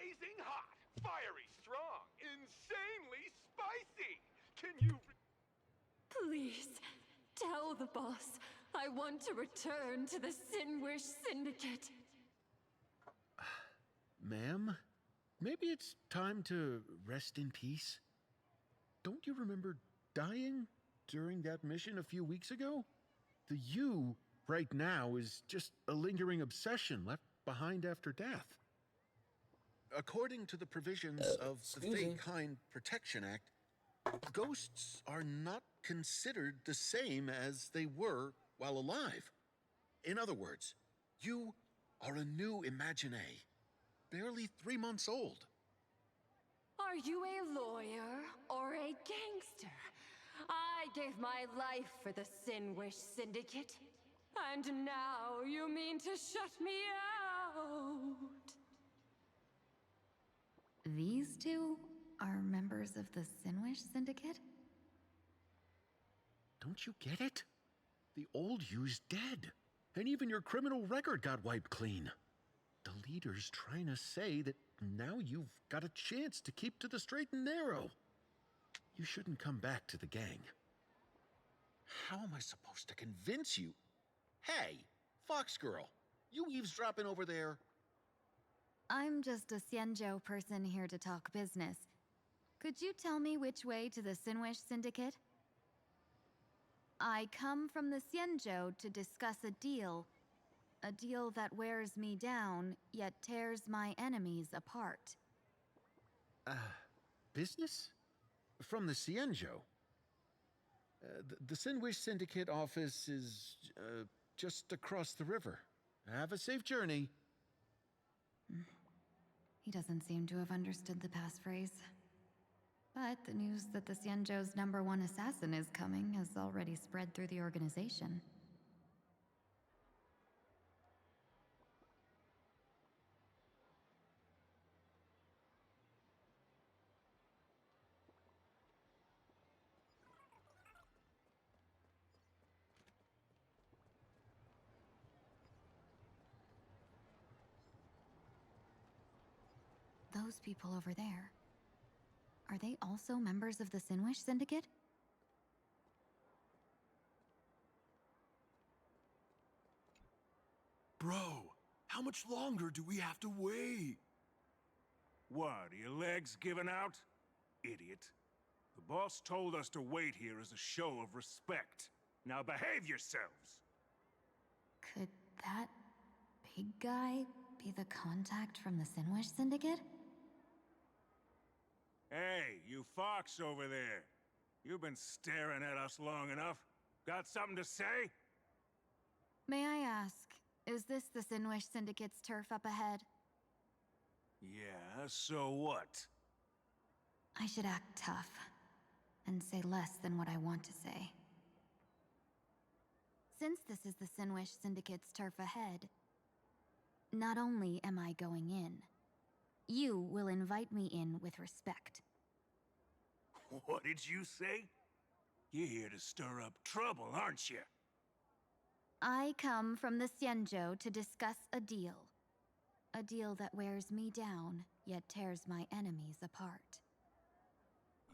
Blazing hot, fiery strong, insanely spicy. Can you... Please, tell the boss I want to return to the Sinwish Syndicate. Ma'am, maybe it's time to rest in peace? Don't you remember dying during that mission a few weeks ago? The you right now is just a lingering obsession left behind after death. According to the provisions of the Fate-Kind Protection Act, ghosts are not considered the same as they were while alive. In other words, you are a new Imagine, barely 3 months old. Are you a lawyer or a gangster? I gave my life for the Sinwish Syndicate. And now you mean to shut me out? These two are members of the Sinwish Syndicate? Don't you get it? The old you's dead, and even your criminal record got wiped clean. The leader's trying to say that now you've got a chance to keep to the straight and narrow. You shouldn't come back to the gang. How am I supposed to convince you? Hey, Fox Girl, you eavesdropping over there? I'm just a Xianzhou person here to talk business. Could you tell me which way to the Sinwish Syndicate? I come from the Xianzhou to discuss a deal. A deal that wears me down, yet tears my enemies apart. Business? From the Xianzhou? The Sinwish Syndicate office is just across the river. Have a safe journey. He doesn't seem to have understood the passphrase. But the news that the Xianzhou's #1 assassin is coming has already spread through the organization. Those people over there. Are they also members of the Sinwish Syndicate? Bro, how much longer do we have to wait? What, are your legs giving out? Idiot. The boss told us to wait here as a show of respect. Now behave yourselves! Could that big guy be the contact from the Sinwish Syndicate? Hey, you fox over there. You've been staring at us long enough. Got something to say? May I ask, is this the Sinwish Syndicate's turf up ahead? Yeah, so what? I should act tough, and say less than what I want to say. Since this is the Sinwish Syndicate's turf ahead, not only am I going in, you will invite me in with respect. What did you say? You're here to stir up trouble, aren't you? I come from the Xianzhou to discuss a deal. A deal that wears me down, yet tears my enemies apart.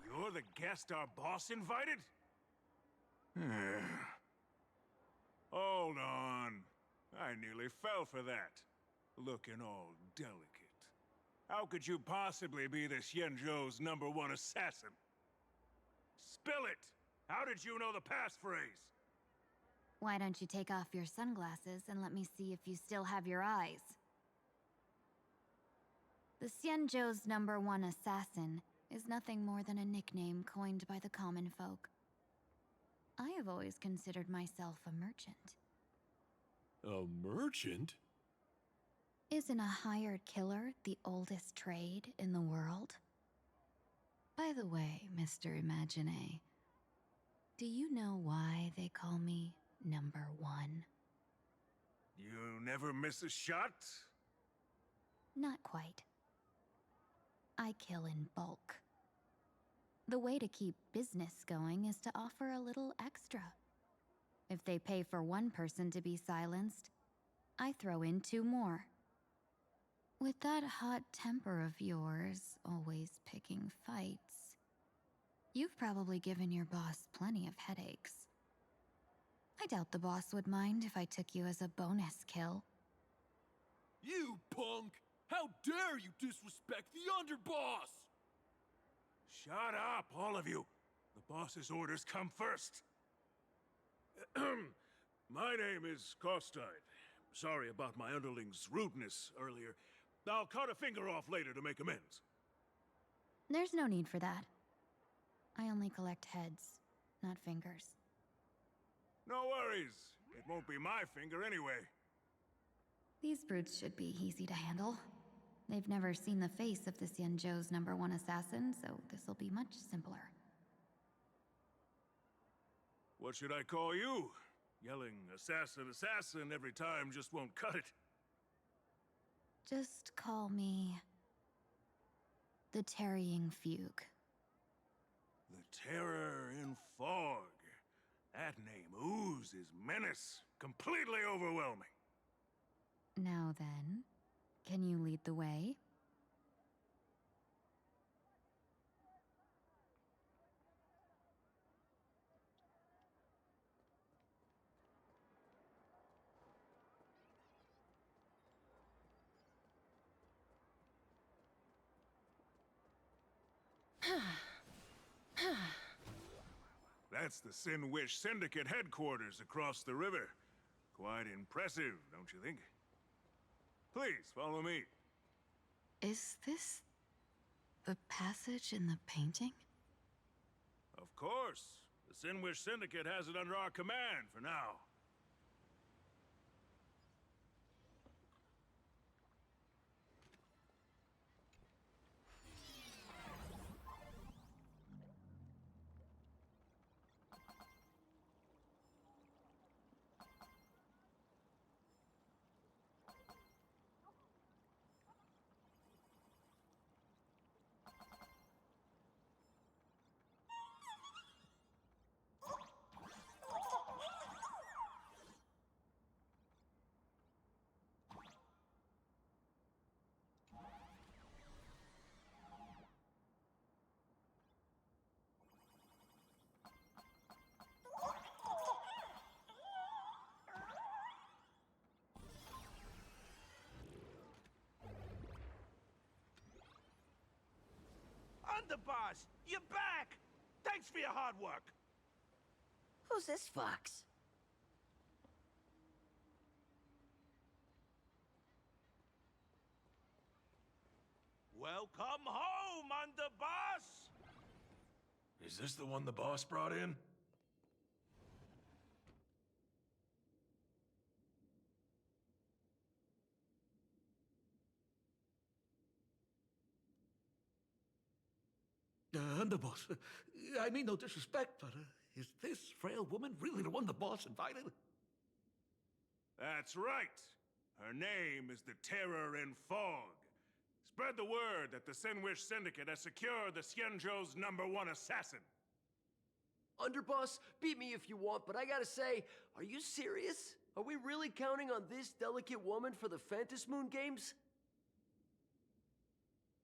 You're the guest our boss invited? Hold on. I nearly fell for that. Looking all delicate. How could you possibly be the Xianzhou's #1 assassin? Spill it! How did you know the passphrase? Why don't you take off your sunglasses and let me see if you still have your eyes? The Xianzhou's #1 assassin is nothing more than a nickname coined by the common folk. I have always considered myself a merchant. A merchant? Isn't a hired killer the oldest trade in the world? By the way, Mr. Imagine, do you know why they call me #1? You never miss a shot? Not quite. I kill in bulk. The way to keep business going is to offer a little extra. If they pay for one person to be silenced, I throw in 2 more. With that hot temper of yours, always picking fights, you've probably given your boss plenty of headaches. I doubt the boss would mind if I took you as a bonus kill. You punk! How dare you disrespect the underboss! Shut up, all of you! The boss's orders come first. My name is Kostide. Sorry about my underling's rudeness earlier. I'll cut a finger off later to make amends. There's no need for that. I only collect heads, not fingers. No worries. It won't be my finger anyway. These brutes should be easy to handle. They've never seen the face of this Yanzhou's #1 assassin, so this'll be much simpler. What should I call you? Yelling assassin, assassin every time just won't cut it. Just call me... the Tarrying Fugue. The Terror in Fog. That name oozes menace. Completely overwhelming. Now then, can you lead the way? That's the Sin Wish Syndicate headquarters across the river. Quite impressive, don't you think? Please, follow me. Is this the passage in the painting? Of course. The Sin Wish Syndicate has it under our command for now. Underboss, you're back! Thanks for your hard work! Who's this fox? Welcome home, Underboss! Is this the one the boss brought in? Underboss, I mean no disrespect, but is this frail woman really the one the boss invited? That's right. Her name is the Terror in Fog. Spread the word that the Sin Wish Syndicate has secured the Xianzhou's #1 assassin. Underboss, beat me if you want, but I gotta say, are you serious? Are we really counting on this delicate woman for the Phantas Moon Games?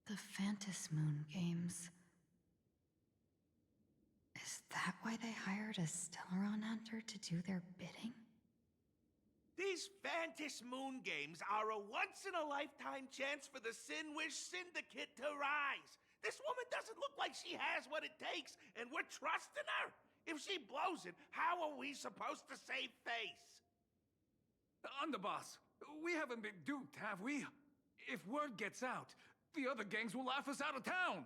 The Phantas Moon Games. Is that why they hired a Stellaron hunter to do their bidding? These Phantas Moon Games are a once-in-a-lifetime chance for the Sin Wish Syndicate to rise. This woman doesn't look like she has what it takes, and we're trusting her. If she blows it, how are we supposed to save face? Underboss, we haven't been duped, have we? If word gets out, the other gangs will laugh us out of town.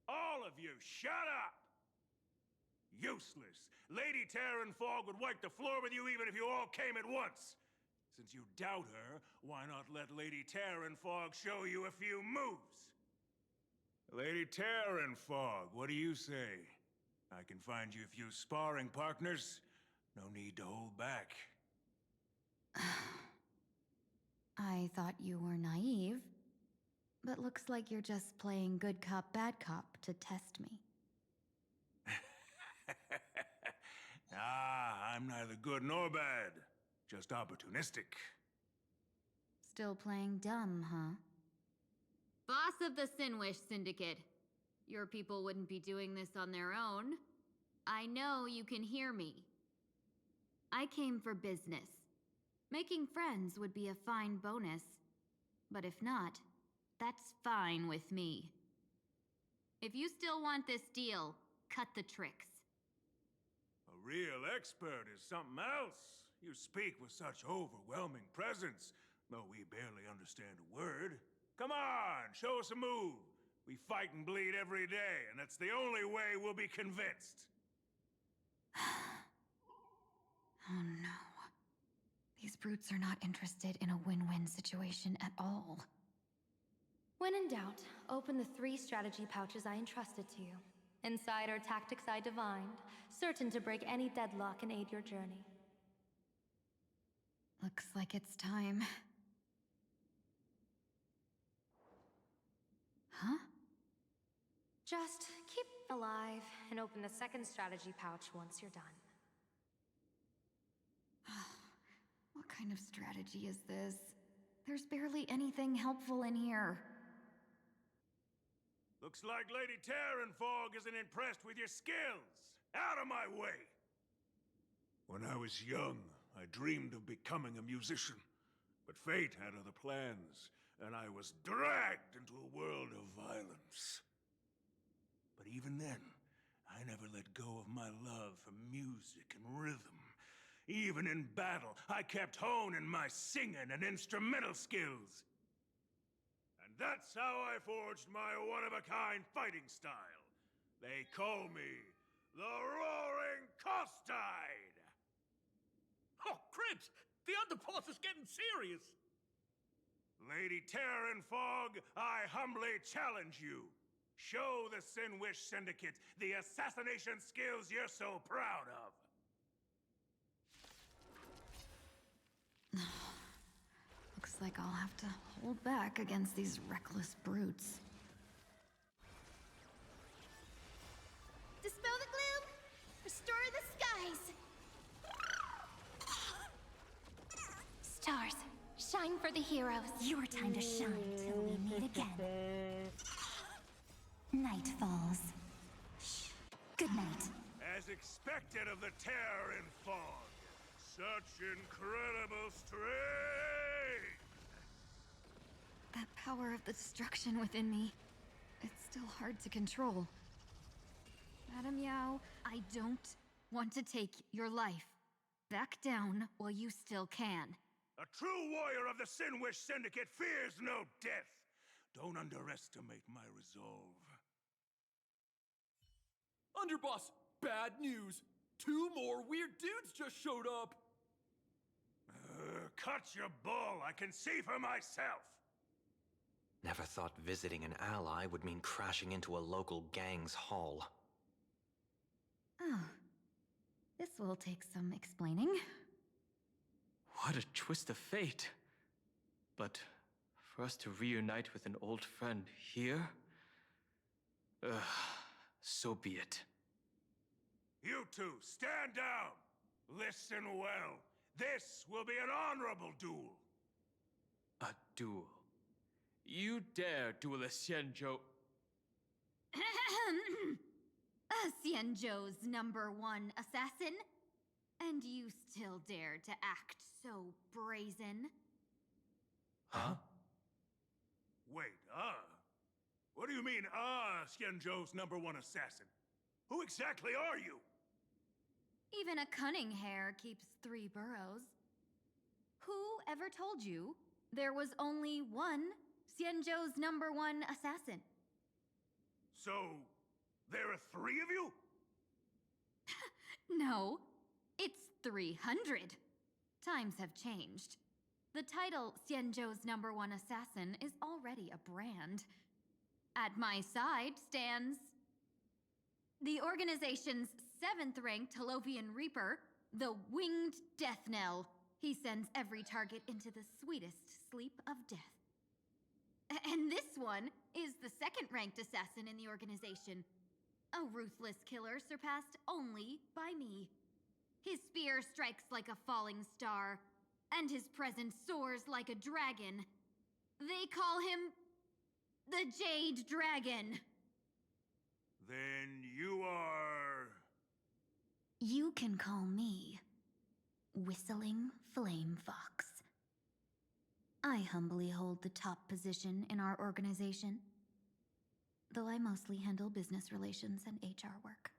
All of you, shut up! Useless. Lady Terran Fog would wipe the floor with you even if you all came at once. Since you doubt her, why not let Lady Terran Fog show you a few moves? Lady Terran Fog, what do you say? I can find you a few sparring partners. No need to hold back. I thought you were naive, but looks like you're just playing good cop, bad cop to test me. I'm neither good nor bad. Just opportunistic. Still playing dumb, huh? Boss of the Sin Wish Syndicate. Your people wouldn't be doing this on their own. I know you can hear me. I came for business. Making friends would be a fine bonus, but if not, that's fine with me. If you still want this deal, cut the tricks. A real expert is something else. You speak with such overwhelming presence, though we barely understand a word. Come on, show us a move. We fight and bleed every day, and that's the only way we'll be convinced. Oh no. These brutes are not interested in a win-win situation at all. When in doubt, open the 3 strategy pouches I entrusted to you. Inside are tactics I divined, certain to break any deadlock and aid your journey. Looks like it's time. Huh? Just keep alive and open the 2nd strategy pouch once you're done. What kind of strategy is this? There's barely anything helpful in here. Looks like Lady Terranfog isn't impressed with your skills. Out of my way! When I was young, I dreamed of becoming a musician. But fate had other plans, and I was dragged into a world of violence. But even then, I never let go of my love for music and rhythm. Even in battle, I kept honing my singing and instrumental skills. And that's how I forged my one-of-a-kind fighting style. They call me the Roaring Costide! Oh, Cribs! The underboss is getting serious! Lady Terranfog, I humbly challenge you. Show the Sinwish Syndicate the assassination skills you're so proud of. Looks like I'll have to hold back against these reckless brutes. Dispel the gloom! Restore the skies! Stars, shine for the heroes. Your time to shine till we meet again. Night falls. Shh. Good night. As expected of the Terranfog, such incredible strength! That power of the destruction within me, it's still hard to control. Madam Yao, I don't want to take your life. Back down while you still can. A true warrior of the Sinwish Syndicate fears no death. Don't underestimate my resolve. Underboss, bad news. 2 more weird dudes just showed up. Cut your bull. I can see for myself. Never thought visiting an ally would mean crashing into a local gang's hall. Oh. This will take some explaining. What a twist of fate. But for us to reunite with an old friend here? So be it. You two, stand down! Listen well. This will be an honorable duel. A duel? You dare duel a Xianzhou? Xianzhou's #1 assassin? And you still dare to act so brazen? Huh? Wait, What do you mean, Xianzhou's #1 assassin? Who exactly are you? Even a cunning hare keeps 3 burrows. Who ever told you there was only one Xianzhou's #1 assassin? So, there are 3 of you? No, it's 300. Times have changed. The title Xianzhou's #1 assassin is already a brand. At my side stands the organization's 7th-ranked Holovian Reaper, the Winged Death Knell. He sends every target into the sweetest sleep of death. And this one is the 2nd-ranked assassin in the organization. A ruthless killer surpassed only by me. His spear strikes like a falling star, and his presence soars like a dragon. They call him the Jade Dragon. Then you are... You can call me Whistling Flame Fox. I humbly hold the top position in our organization, though I mostly handle business relations and HR work.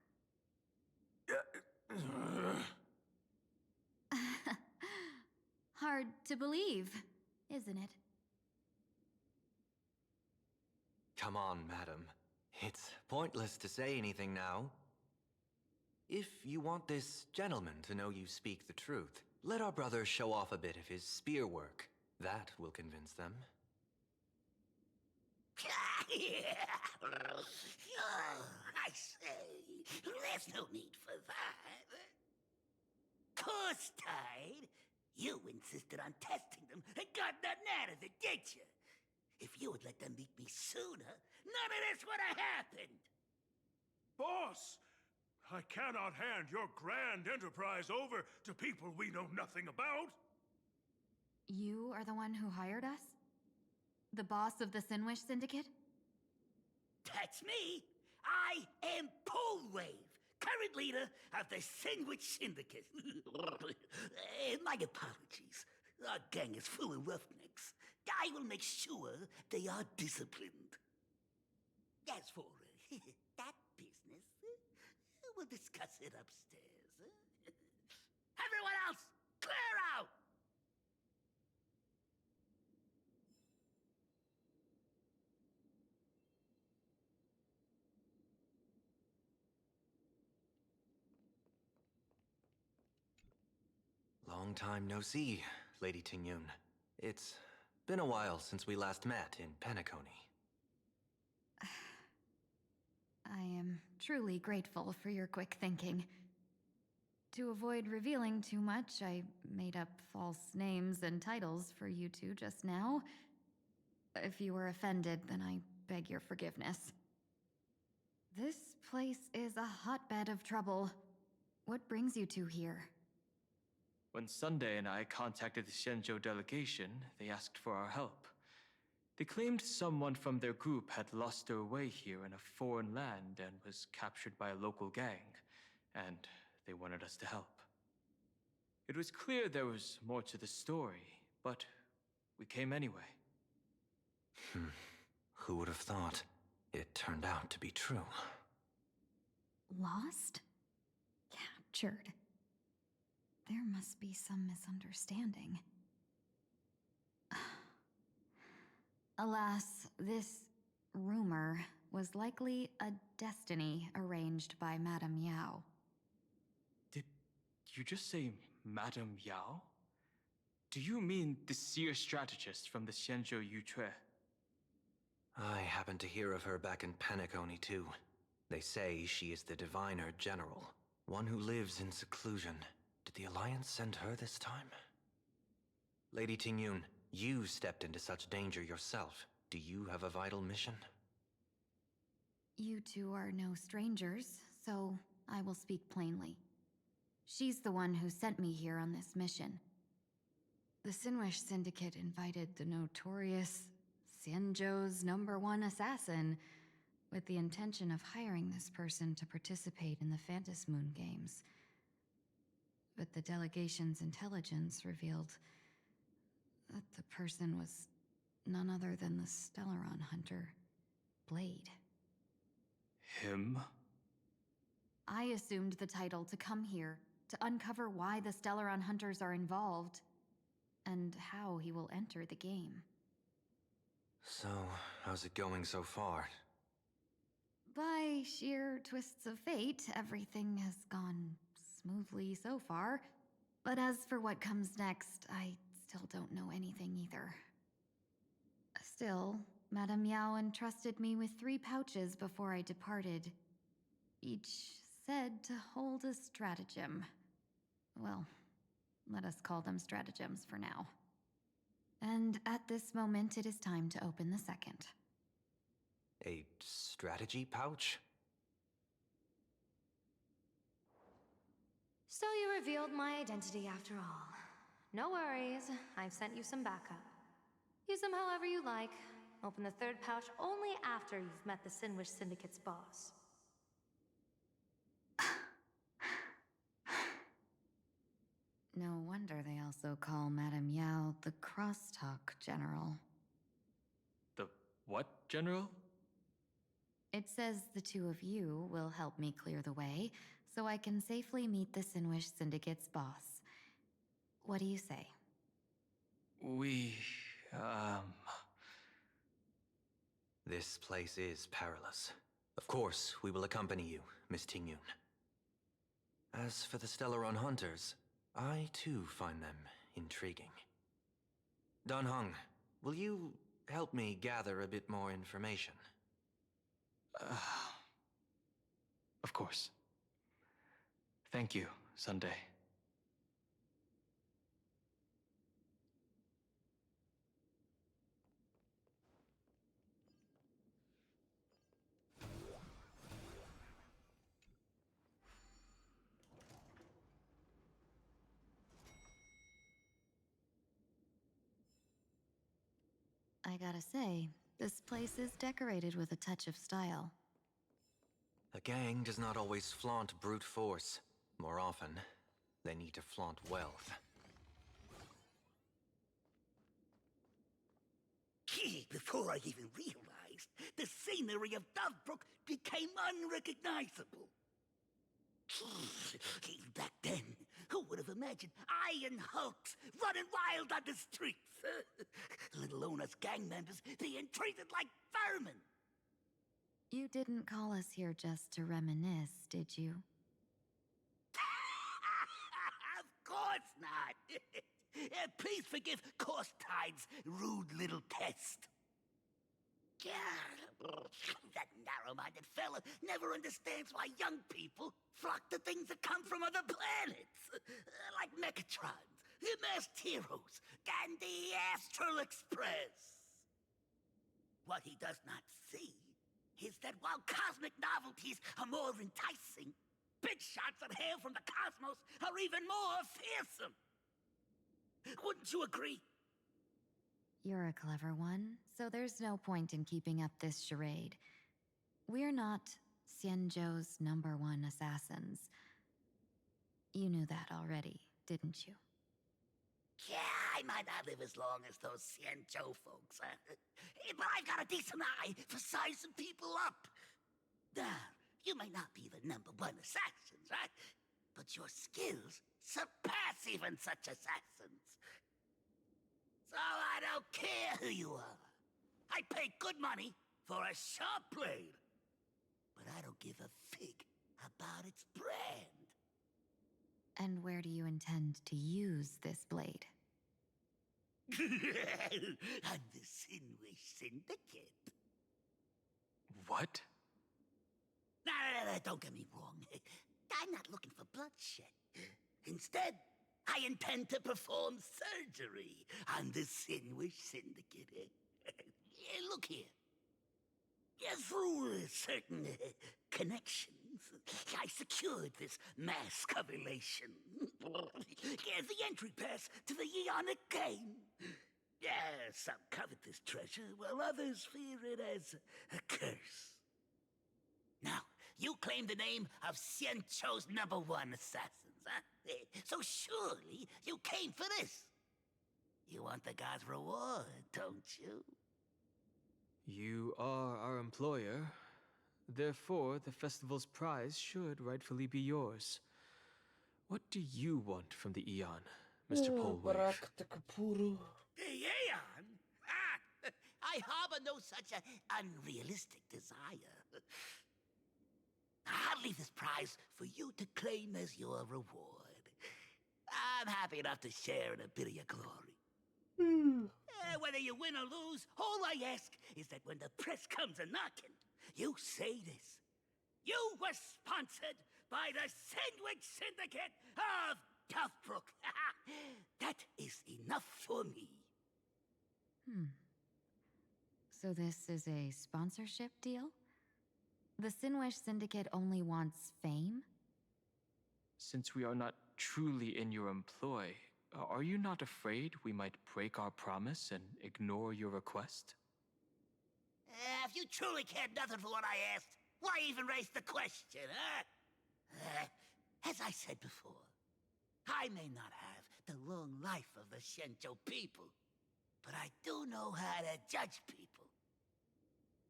Hard to believe, isn't it? Come on, madam. It's pointless to say anything now. If you want this gentleman to know you speak the truth, let our brother show off a bit of his spear work. That will convince them. I say, there's no need for that. Course tied. You insisted on testing them and got nothing out of it, did you? If you had let them meet me sooner, none of this would have happened. Boss! I cannot hand your grand enterprise over to people we know nothing about. You are the one who hired us? The boss of the Sinwish Syndicate? That's me. I am Polwave, current leader of the Sinwich Syndicate. My apologies. Our gang is full of roughnecks. I will make sure they are disciplined. As for that business, we'll discuss it upstairs. Everyone else, clear out! Long time no see, Lady Tingyun. It's been a while since we last met in Penacony. I am truly grateful for your quick thinking. To avoid revealing too much, I made up false names and titles for you two just now. If you were offended, then I beg your forgiveness. This place is a hotbed of trouble. What brings you two here? When Sunday and I contacted the Xianzhou delegation, they asked for our help. They claimed someone from their group had lost their way here in a foreign land and was captured by a local gang, and they wanted us to help. It was clear there was more to the story, but we came anyway. Who would have thought? It turned out to be true. Lost? Captured. There must be some misunderstanding. Alas, this rumor was likely a destiny arranged by Madame Yao. Did you just say Madame Yao? Do you mean the seer strategist from the Xianzhou Yutue? I happened to hear of her back in Penacony too. They say she is the Diviner General, one who lives in seclusion. Did the Alliance send her this time? Lady Tingyun, you stepped into such danger yourself. Do you have a vital mission? You two are no strangers, so I will speak plainly. She's the one who sent me here on this mission. The Sinwish Syndicate invited the notorious Xianzhou's #1 assassin with the intention of hiring this person to participate in the Phantom Moon Games. But the delegation's intelligence revealed that the person was none other than the Stellaron hunter, Blade. Him? I assumed the title to come here to uncover why the Stellaron hunters are involved and how he will enter the game. So, how's it going so far? By sheer twists of fate, everything has gone smoothly so far. But as for what comes next, I still don't know anything either. Still, Madame Yao entrusted me with 3 pouches before I departed. Each said to hold a stratagem. Well, let us call them stratagems for now. And at this moment, it is time to open the second. A strategy pouch? So you revealed my identity after all. No worries, I've sent you some backup. Use them however you like. Open the 3rd pouch only after you've met the Sinwish Syndicate's boss. No wonder they also call Madame Yao the Crosstalk General. The what, General? It says the two of you will help me clear the way, so I can safely meet the Sinwish Syndicate's boss. What do you say? This place is perilous. Of course, we will accompany you, Miss Tingyun. As for the Stellaron Hunters, I too find them intriguing. Dan Heng, will you help me gather a bit more information? Of course. Thank you, Sunday. I gotta say, this place is decorated with a touch of style. A gang does not always flaunt brute force. More often, they need to flaunt wealth. Gee, before I even realized, the scenery of Dovebrook became unrecognizable. Back then, who would have imagined Iron Hulks running wild on the streets? Little known as gang members being treated like vermin. You didn't call us here just to reminisce, did you? Of course not. Please forgive Corstide's rude little test. That narrow-minded fella never understands why young people flock to things that come from other planets. Like Mechatrons, Masked Heroes, and the Astral Express. What he does not see is that while cosmic novelties are more enticing, big shots that hail from the cosmos are even more fearsome. Wouldn't you agree? You're a clever one, so there's no point in keeping up this charade. We're not Xianzhou's #1 assassins. You knew that already, didn't you? Yeah, I might not live as long as those Xianzhou folks, but I've got a decent eye for sizing people up. Now, you may not be the #1 assassins, right? But your skills surpass even such assassins. So I don't care who you are. I pay good money for a sharp blade. But I don't give a fig about its brand. And where do you intend to use this blade? On the Sinwish Syndicate. What? No, don't get me wrong. I'm not looking for bloodshed. Instead, I intend to perform surgery on the Sinwish Syndicate. Look here. Through certain connections, I secured this mass covulation. The entry pass to the Eonic game. Some covet this treasure, while others fear it as a curse. Now, you claim the name of Xianzhou's #1 assassins, huh? So surely you came for this. You want the god's reward, don't you? You are our employer. Therefore, the festival's prize should rightfully be yours. What do you want from the Eon, Mr. Polwave? Aeon? I harbor no such an unrealistic desire. I'll leave this prize for you to claim as your reward. I'm happy enough to share in a bit of your glory. Whether you win or lose, all I ask is that when the press comes a-knocking, you say this. You were sponsored by the Sandwich Syndicate of Dovebrook. That is enough for me. So this is a sponsorship deal? The Sinwish Syndicate only wants fame? Since we are not truly in your employ, are you not afraid we might break our promise and ignore your request? If you truly cared nothing for what I asked, why even raise the question, huh? As I said before, I may not have the long life of the Shenzhou people, but I do know how to judge people.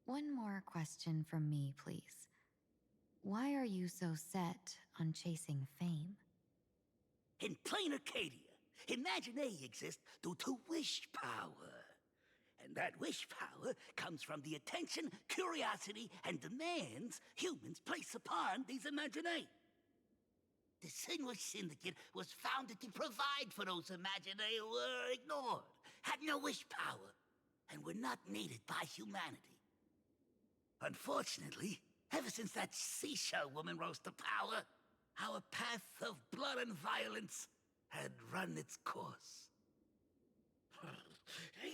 One more question from me, please. Why are you so set on chasing fame? In plain Arcadia, Imaginea exists due to wish power. And that wish power comes from the attention, curiosity, and demands humans place upon these Imaginea. The Sinwish Syndicate was founded to provide for those Imaginea who were ignored, had no wish power, and were not needed by humanity. Unfortunately, ever since that seashell woman rose to power, our path of blood and violence had run its course.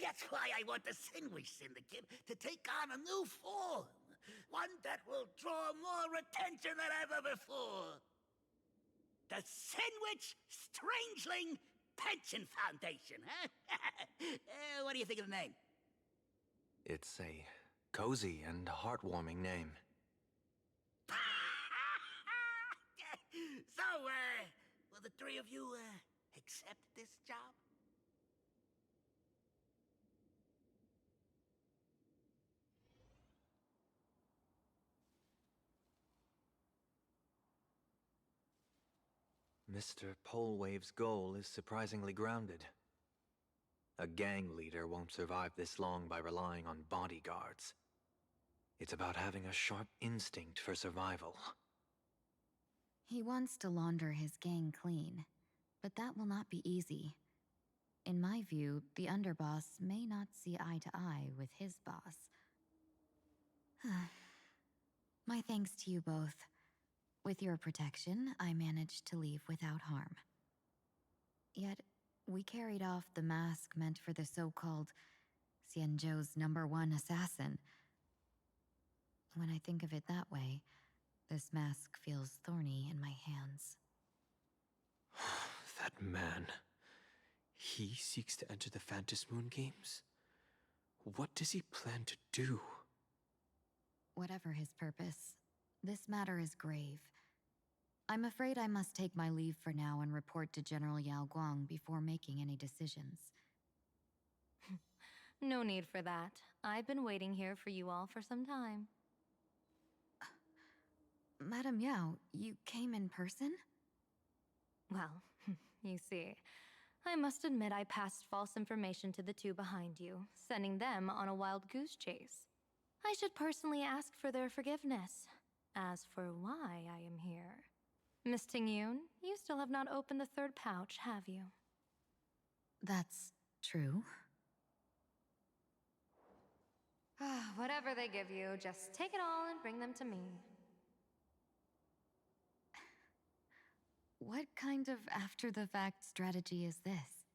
That's why I want the Sinwish Syndicate to take on a new form. One that will draw more attention than ever before. The Sinwich Strangeling Pension Foundation, huh? What do you think of the name? It's a cozy and heartwarming name. So, will the three of you, accept this job? Mr. Polewave's goal is surprisingly grounded. A gang leader won't survive this long by relying on bodyguards. It's about having a sharp instinct for survival. He wants to launder his gang clean, but that will not be easy. In my view, the underboss may not see eye to eye with his boss. My thanks to you both. With your protection, I managed to leave without harm. Yet, we carried off the mask meant for the so-called Xianzhou's #1 assassin. When I think of it that way, this mask feels thorny in my hands. That man. He seeks to enter the Phantom Moon Games? What does he plan to do? Whatever his purpose, this matter is grave. I'm afraid I must take my leave for now and report to General Yao Guang before making any decisions. No need for that. I've been waiting here for you all for some time. Madam Yao, you came in person? Well, you see, I must admit I passed false information to the two behind you, sending them on a wild goose chase. I should personally ask for their forgiveness. As for why I am here, Miss Tingyun, you still have not opened the third pouch, have you? That's true. Whatever they give you, just take it all and bring them to me. What kind of after-the-fact strategy is this?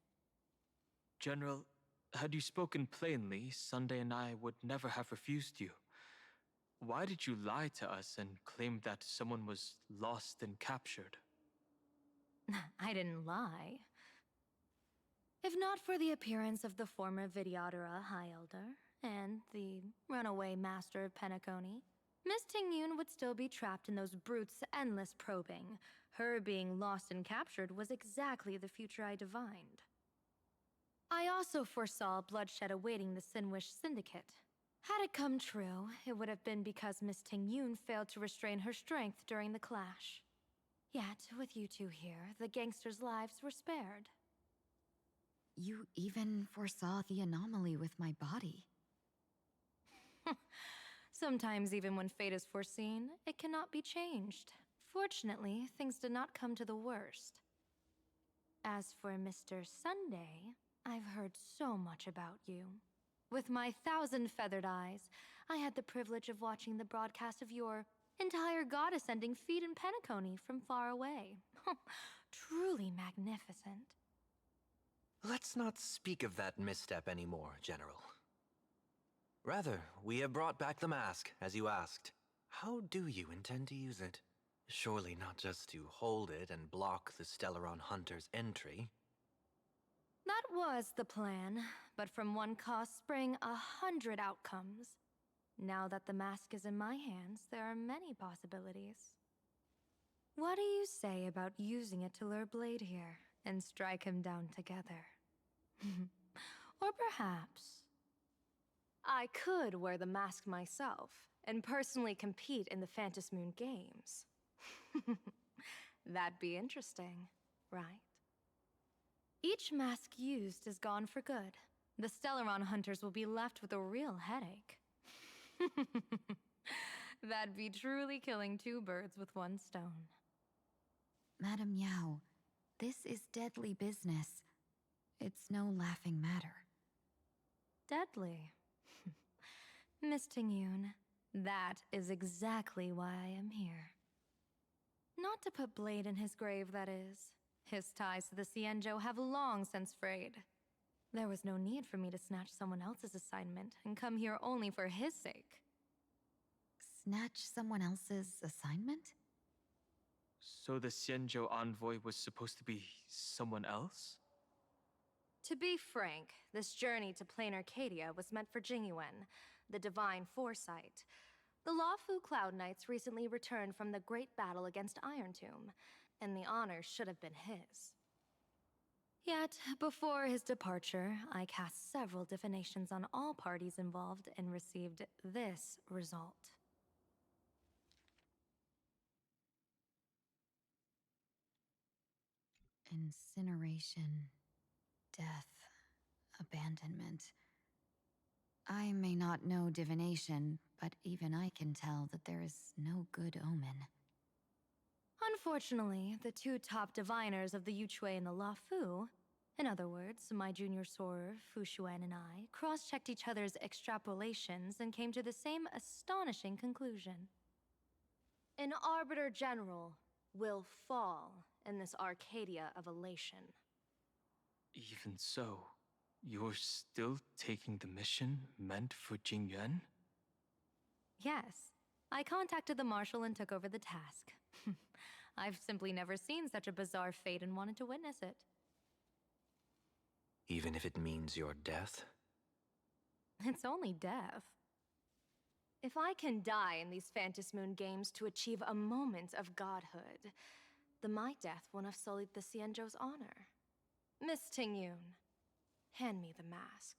General, had you spoken plainly, Sunday and I would never have refused you. Why did you lie to us and claim that someone was lost and captured? I didn't lie. If not for the appearance of the former Vidyadhara High Elder and the runaway Master of Penacony, Miss Tingyun would still be trapped in those brutes' endless probing. Her being lost and captured was exactly the future I divined. I also foresaw bloodshed awaiting the Sinwish Syndicate. Had it come true, it would have been because Miss Tingyun failed to restrain her strength during the clash. Yet, with you two here, the gangsters' lives were spared. You even foresaw the anomaly with my body. Sometimes, even when fate is foreseen, it cannot be changed. Fortunately, things did not come to the worst. As for Mr. Sunday, I've heard so much about you. With my 1,000 feathered eyes, I had the privilege of watching the broadcast of your entire god-ascending feat in Penacony from far away. Truly magnificent. Let's not speak of that misstep anymore, General. Rather, we have brought back the mask, as you asked. How do you intend to use it? Surely not just to hold it and block the Stellaron Hunter's entry. That was the plan, but from one cost spring 100 outcomes. Now that the mask is in my hands, there are many possibilities. What do you say about using it to lure Blade here? and strike him down together. Or perhaps I could wear the mask myself and personally compete in the Phantasmoon Games. That'd be interesting, right? Each mask used is gone for good. The Stellaron hunters will be left with a real headache. That'd be truly killing two birds with one stone. Madam Yao, this is deadly business. It's no laughing matter. Deadly. Miss Tingyun, that is exactly why I am here. Not to put Blade in his grave, that is. His ties to the Xianzhou have long since frayed. There was no need for me to snatch someone else's assignment and come here only for his sake. Snatch someone else's assignment? So the Xianzhou envoy was supposed to be someone else? To be frank, this journey to Plain Arcadia was meant for Jingyuan, the Divine Foresight. The Luofu Cloud Knights recently returned from the great battle against Iron Tomb, and the honor should have been his. Yet, before his departure, I cast several divinations on all parties involved and received this result. Incineration, death, abandonment. I may not know divination, but even I can tell that there is no good omen. Unfortunately, the two top diviners of the Yuchui and the Luofu, in other words, my junior soror, Fu Xuan, and I, cross-checked each other's extrapolations and came to the same astonishing conclusion. An Arbiter General will fall in this Arcadia of Elation. Even so, you're still taking the mission meant for Jingyuan? Yes, I contacted the Marshal and took over the task. I've simply never seen such a bizarre fate and wanted to witness it. Even if it means your death? It's only death. If I can die in these Phantasmoon Games to achieve a moment of godhood, then my death won't have sullied the Xianzhou's honor. Miss Tingyun, hand me the mask.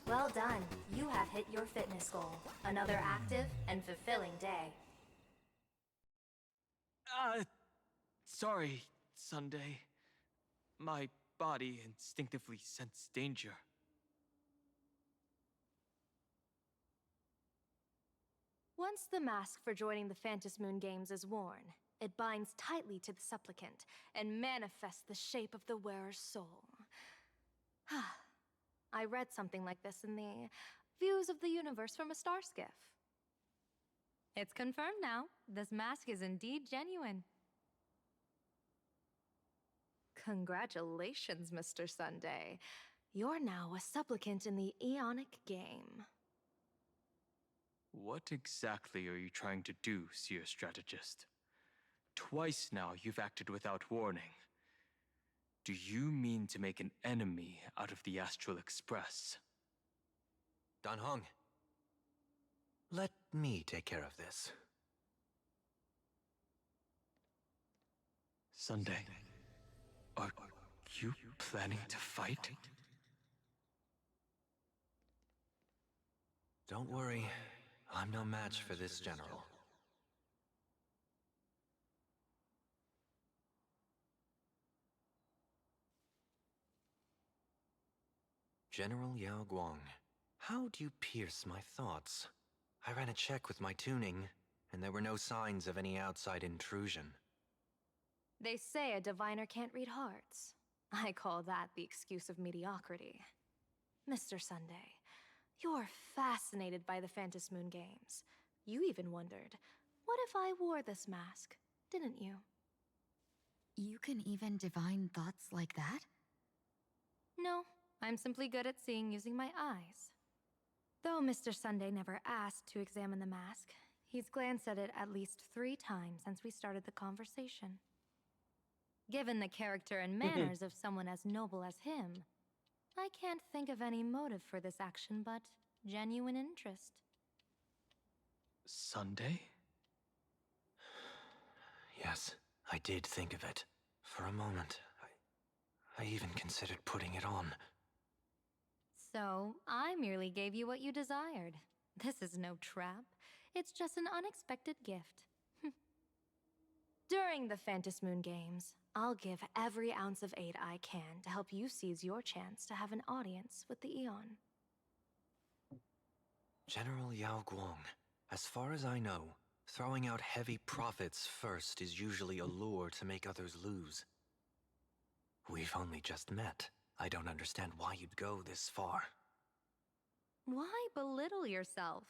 Well done. You have hit your fitness goal. Another active and fulfilling day. Sorry, Sunday. My body instinctively sensed danger. Once the mask for joining the Phantasmoon Games is worn, it binds tightly to the supplicant and manifests the shape of the wearer's soul. I read something like this in the Views of the Universe from a Star Skiff. It's confirmed now. This mask is indeed genuine. Congratulations, Mr. Sunday. You're now a supplicant in the Aeonic game. What exactly are you trying to do, Seer Strategist? Twice now you've acted without warning. Do you mean to make an enemy out of the Astral Express? Dan Heng, let me take care of this. Sunday, are you planning to fight? Don't worry, I'm no match for this general. General Yao Guang, how do you pierce my thoughts? I ran a check with my tuning, and there were no signs of any outside intrusion. They say a diviner can't read hearts. I call that the excuse of mediocrity. Mr. Sunday, you're fascinated by the Phantasmoon Games. You even wondered, what if I wore this mask, didn't you? You can even divine thoughts like that? No, I'm simply good at seeing using my eyes. Though Mr. Sunday never asked to examine the mask, he's glanced at it at least 3 times since we started the conversation. Given the character and manners of someone as noble as him, I can't think of any motive for this action but genuine interest. Sunday? Yes, I did think of it. For a moment, I even considered putting it on. So, I merely gave you what you desired. This is no trap. It's just an unexpected gift. During the Phantasmoon Games, I'll give every ounce of aid I can to help you seize your chance to have an audience with the Aeon. General Yao Guang, as far as I know, throwing out heavy profits first is usually a lure to make others lose. We've only just met. I don't understand why you'd go this far. Why belittle yourself?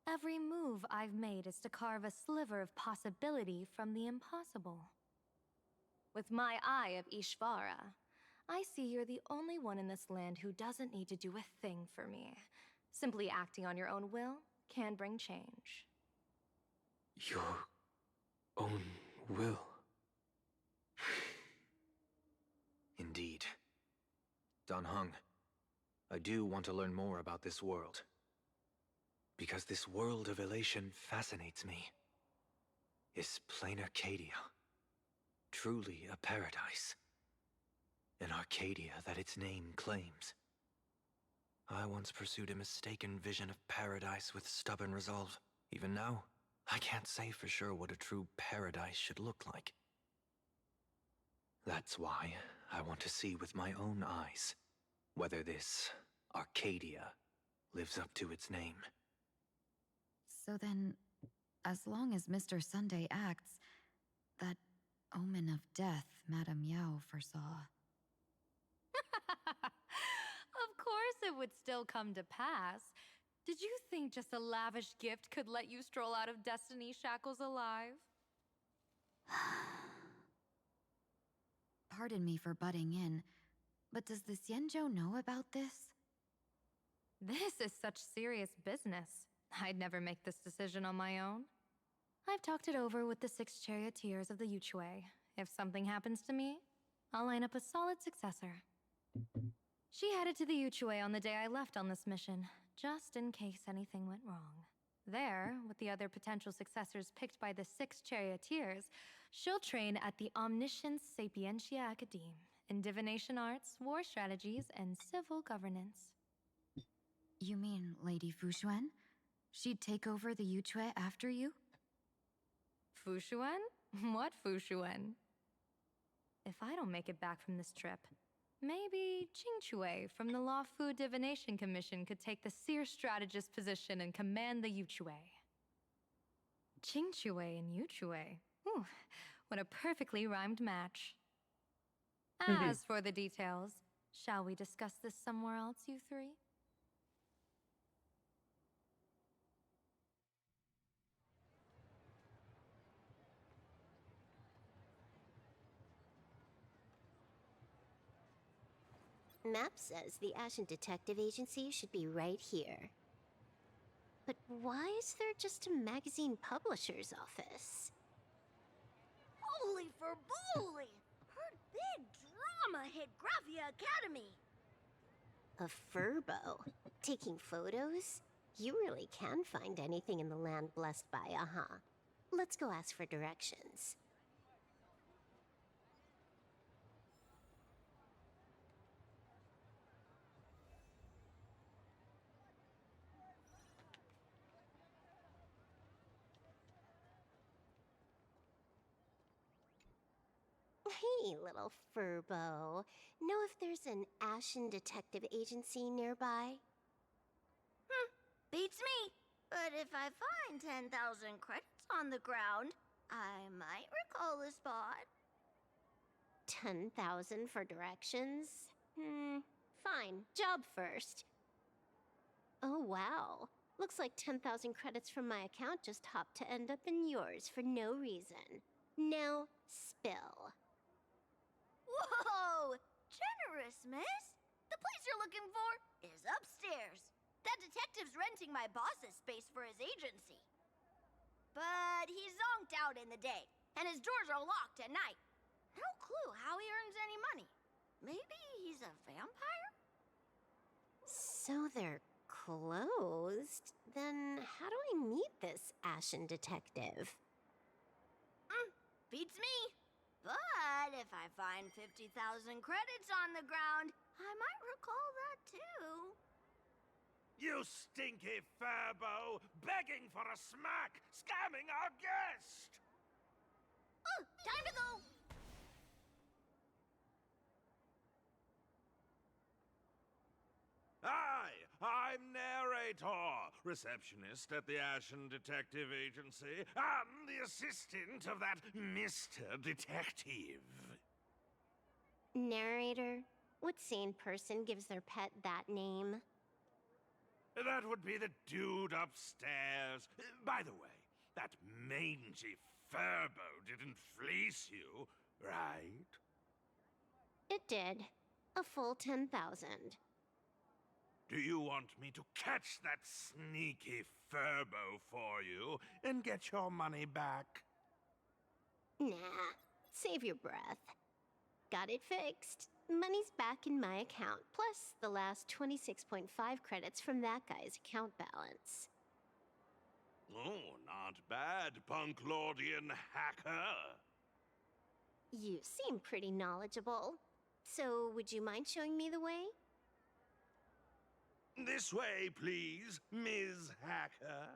Every move I've made is to carve a sliver of possibility from the impossible. With my eye of Ishvara, I see you're the only one in this land who doesn't need to do a thing for me. Simply acting on your own will can bring change. Your own will? Indeed. Dan Heng, I do want to learn more about this world. Because this world of elation fascinates me. Is Plain Arcadia truly a paradise? An Arcadia that its name claims? I once pursued a mistaken vision of paradise with stubborn resolve. Even now, I can't say for sure what a true paradise should look like. That's why I want to see with my own eyes whether this Arcadia lives up to its name. So then, as long as Mr. Sunday acts, that omen of death Madame Yao foresaw. Of course it would still come to pass. Did you think just a lavish gift could let you stroll out of Destiny's shackles alive? Pardon me for butting in, but does the Xianzhou know about this? This is such serious business. I'd never make this decision on my own. I've talked it over with the 6 charioteers of the Yuchue. If something happens to me, I'll line up a solid successor. She headed to the Yuchue on the day I left on this mission, just in case anything went wrong. There, with the other potential successors picked by the 6 charioteers, she'll train at the Omniscience Sapientia Academe in divination arts, war strategies, and civil governance. You mean Lady Fushuan? She'd take over the Yuchue after you? Fushuan? What Fushuan? If I don't make it back from this trip, maybe Qingchue from the Law Fu Divination Commission could take the seer strategist position and command the Yuchue. Qingchue and Yuchue. Ooh, what a perfectly rhymed match. As for the details, shall we discuss this somewhere else, you 3? Map says the Ashen Detective Agency should be right here. But why is there just a magazine publisher's office? Holy for bully! Her big drama hit Graphia Academy! A Furbo? Taking photos? You really can find anything in the land blessed by Aha. Let's go ask for directions. Hey, little Furbo. Know if there's an Ashen Detective Agency nearby? Beats me. But if I find 10,000 credits on the ground, I might recall the spot. 10,000 for directions? Fine. Job first. Oh, wow. Looks like 10,000 credits from my account just hopped to end up in yours for no reason. Now, spill. Whoa! Generous, miss! The place you're looking for is upstairs. That detective's renting my boss's space for his agency. But he's zonked out in the day, and his doors are locked at night. No clue how he earns any money. Maybe he's a vampire? So they're closed? Then how do I meet this Ashen detective? Beats me. But if I find 50,000 credits on the ground, I might recall that too. You stinky furbo, begging for a smack, scamming our guest! Oh, time to go! I'm narrator, receptionist at the Ashen Detective Agency. I'm the assistant of that Mr. Detective. Narrator? What sane person gives their pet that name? That would be the dude upstairs. By the way, that mangy furbo didn't fleece you, right? It did. A full 10,000. Do you want me to catch that sneaky furbo for you and get your money back? Nah, save your breath. Got it fixed. Money's back in my account, plus the last 26.5 credits from that guy's account balance. Oh, not bad, Punklordian hacker. You seem pretty knowledgeable. So, would you mind showing me the way? This way, please, Ms. Hacker.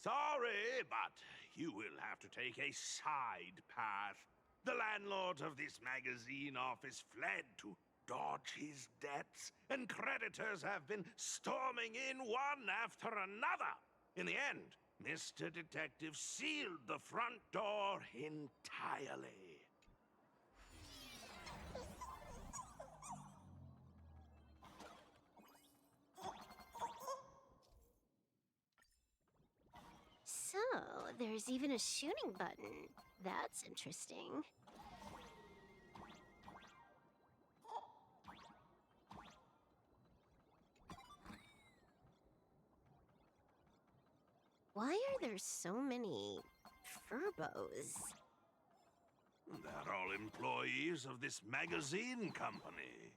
Sorry, but you will have to take a side path. The landlord of this magazine office fled to dodge his debts, and creditors have been storming in one after another. In the end, Mr. Detective sealed the front door entirely. So, there's even a shooting button. That's interesting. Why are there so many furbos? They're all employees of this magazine company.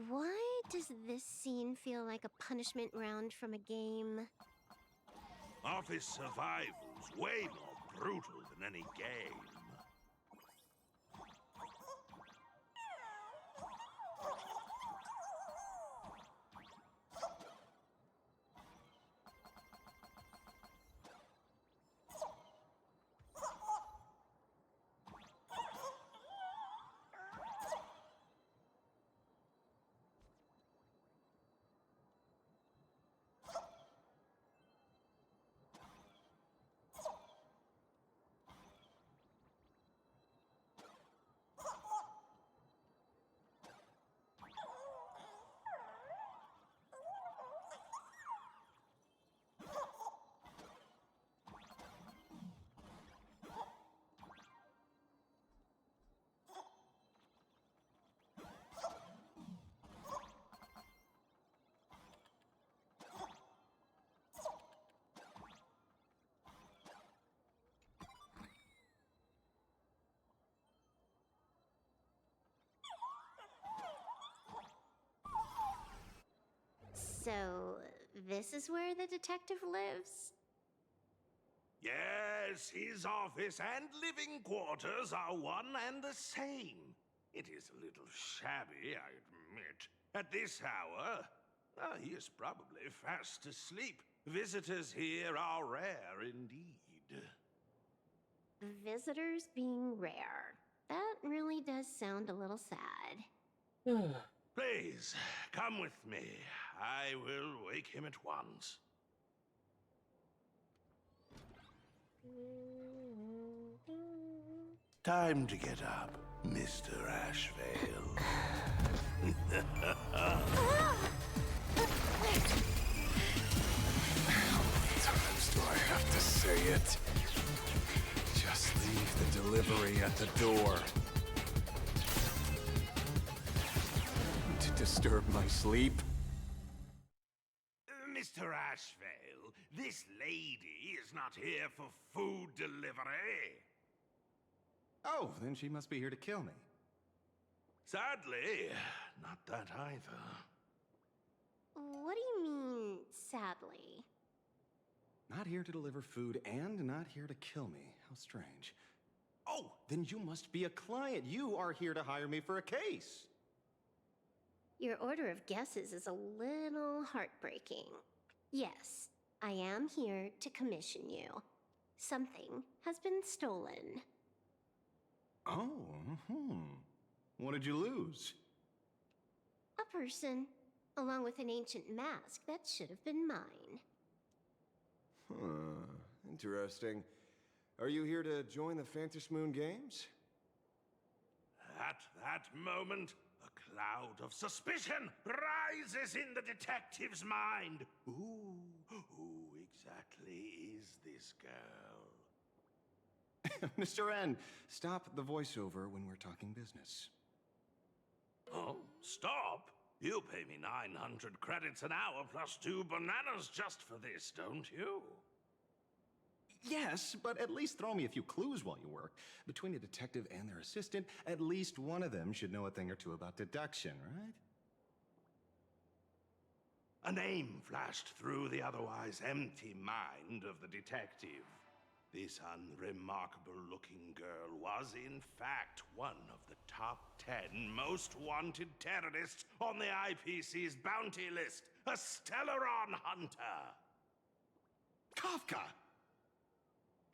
Why does this scene feel like a punishment round from a game? Office survival's way more brutal than any game. So, this is where the detective lives? Yes, his office and living quarters are one and the same. It is a little shabby, I admit. At this hour, he is probably fast asleep. Visitors here are rare indeed. Visitors being rare. That really does sound a little sad. Please, come with me. I will wake him at once. Time to get up, Mr. Ashvale. How many times do I have to say it? Just leave the delivery at the door. To disturb my sleep? Mr. Ashvale, this lady is not here for food delivery. Oh, then she must be here to kill me. Sadly, not that either. What do you mean, sadly? Not here to deliver food and not here to kill me. How strange. Oh, then you must be a client. You are here to hire me for a case. Your order of guesses is a little heartbreaking. Yes, I am here to commission you. Something has been stolen. Oh, What did you lose? A person, along with an ancient mask that should have been mine. Interesting. Are you here to join the Phantasmoon Games? At that moment, a cloud of suspicion rises in the detective's mind. Who exactly is this girl? Mr. N, stop the voiceover when we're talking business. Oh, stop? You pay me 900 credits an hour plus 2 bananas just for this, don't you? Yes, but at least throw me a few clues while you work. Between a detective and their assistant, at least one of them should know a thing or two about deduction, right? A name flashed through the otherwise empty mind of the detective. This unremarkable-looking girl was, in fact, one of the top 10 most wanted terrorists on the IPC's bounty list, a Stellaron hunter. Kafka!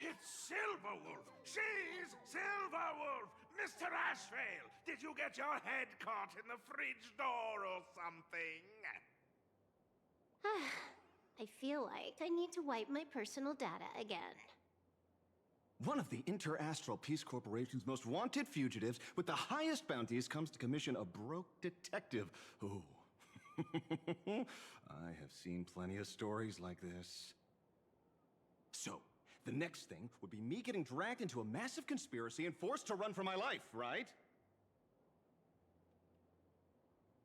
It's Silverwolf! She's Silverwolf! Mr. Ashvale, did you get your head caught in the fridge door or something? I feel like I need to wipe my personal data again. One of the Interastral Peace Corporation's most wanted fugitives with the highest bounties comes to commission a broke detective. Oh. I have seen plenty of stories like this. So, the next thing would be me getting dragged into a massive conspiracy and forced to run for my life, right?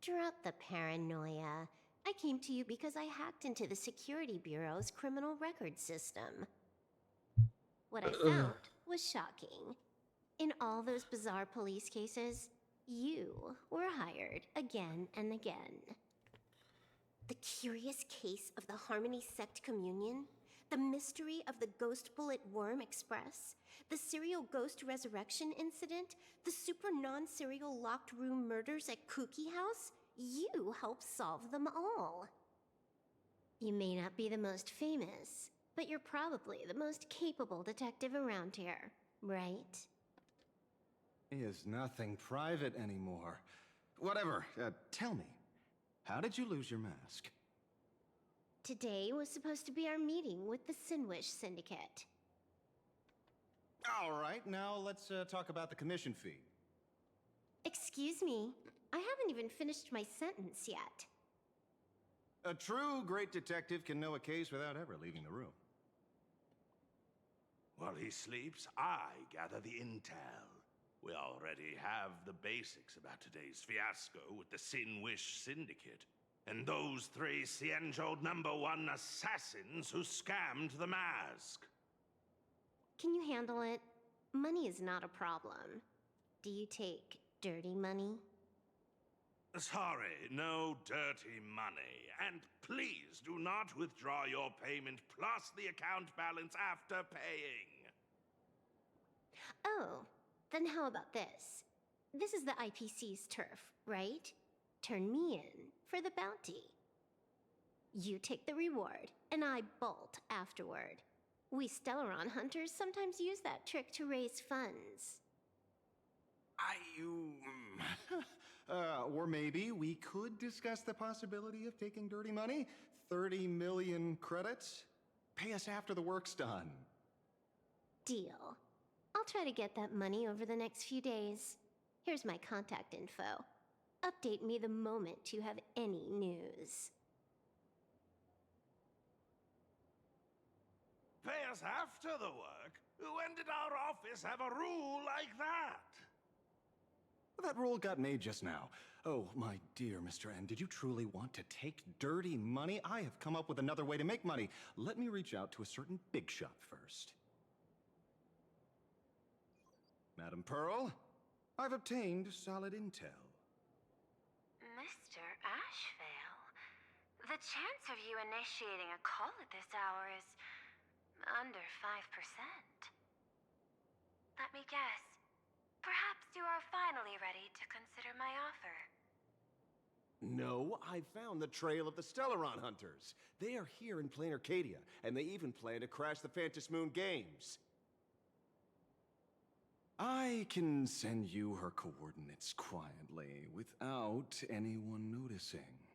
Drop the paranoia. I came to you because I hacked into the Security Bureau's criminal record system. What I found was shocking. In all those bizarre police cases, you were hired again and again. The curious case of the Harmony Sect Communion, the mystery of the Ghost Bullet Worm Express, the serial ghost resurrection incident, the super non-serial locked room murders at Kooky House, you helped solve them all. You may not be the most famous, but you're probably the most capable detective around here, right? Is nothing private anymore. Whatever, tell me, how did you lose your mask? Today was supposed to be our meeting with the Sinwish Syndicate. All right, now let's talk about the commission fee. Excuse me, I haven't even finished my sentence yet. A true great detective can know a case without ever leaving the room. While he sleeps, I gather the intel. We already have the basics about today's fiasco with the Sinwish Syndicate, and those 3 Xianzhou #1 assassins who scammed the mask. Can you handle it? Money is not a problem. Do you take dirty money? Sorry, no dirty money. And please do not withdraw your payment plus the account balance after paying. Oh, then how about this? This is the IPC's turf, right? Turn me in for the bounty. You take the reward, and I bolt afterward. We Stellaron hunters sometimes use that trick to raise funds. Or maybe we could discuss the possibility of taking dirty money. 30 million credits? Pay us after the work's done. Deal. I'll try to get that money over the next few days. Here's my contact info. Update me the moment you have any news. Pay us after the work? When did our office have a rule like that? That rule got made just now. Oh, my dear Mr. N, did you truly want to take dirty money? I have come up with another way to make money. Let me reach out to a certain big shot first. Madam Pearl, I've obtained solid intel. Mr. Ashvale, the chance of you initiating a call at this hour is under 5%. Let me guess. Perhaps you are finally ready to consider my offer. No, I found the trail of the Stellaron hunters. They are here in Plain Arcadia, and they even plan to crash the Phantasmoon Games. I can send you her coordinates quietly, without anyone noticing.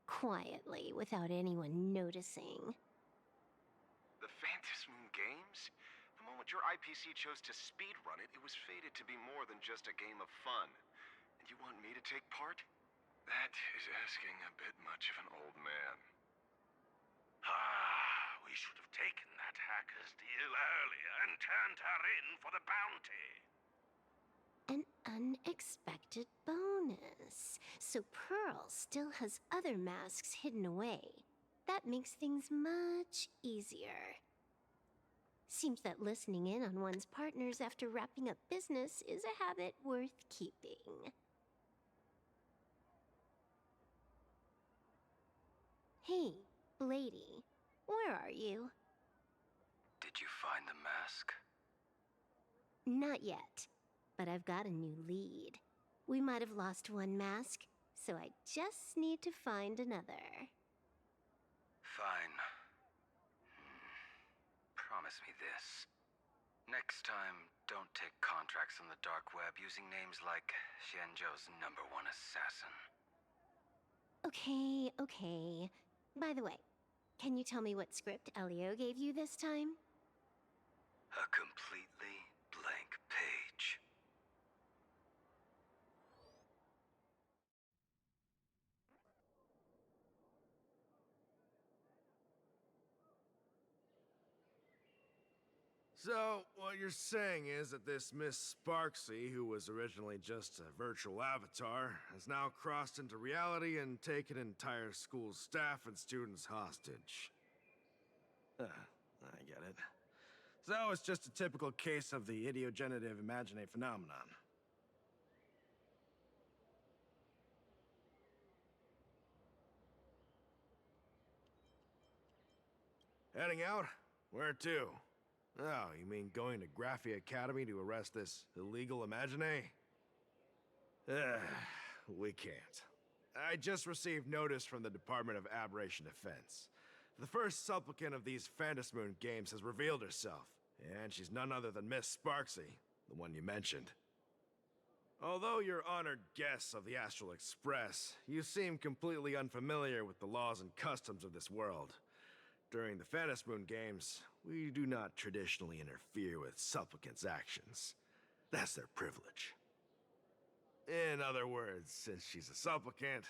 Quietly, without anyone noticing. The Phantasmoon Games? The moment your IPC chose to speedrun it, it was fated to be more than just a game of fun. And you want me to take part? That is asking a bit much of an old man. We should have taken that hacker's deal earlier and turned her in for the bounty. An unexpected bonus. So Pearl still has other masks hidden away. That makes things much easier. Seems that listening in on one's partners after wrapping up business is a habit worth keeping. Hey, Lady, where are you? Did you find the mask? Not yet, but I've got a new lead. We might have lost one mask, so I just need to find another. Fine. Promise me this. Next time, don't take contracts on the dark web using names like Xianzhou's #1 assassin. Okay. By the way, can you tell me what script Elio gave you this time? A completely blank page. So, what you're saying is that this Miss Sparksy, who was originally just a virtual avatar, has now crossed into reality and taken entire school staff and students hostage. I get it. So, it's just a typical case of the idiogenerative imagine phenomenon. Heading out? Where to? Oh, you mean going to Graphia Academy to arrest this illegal Imagine? We can't. I just received notice from the Department of Aberration Defense. The first supplicant of these Phantasmoon Games has revealed herself, and she's none other than Miss Sparksy, the one you mentioned. Although you're honored guests of the Astral Express, you seem completely unfamiliar with the laws and customs of this world. During the Phantasmoon Games, we do not traditionally interfere with supplicants' actions. That's their privilege. In other words, since she's a supplicant,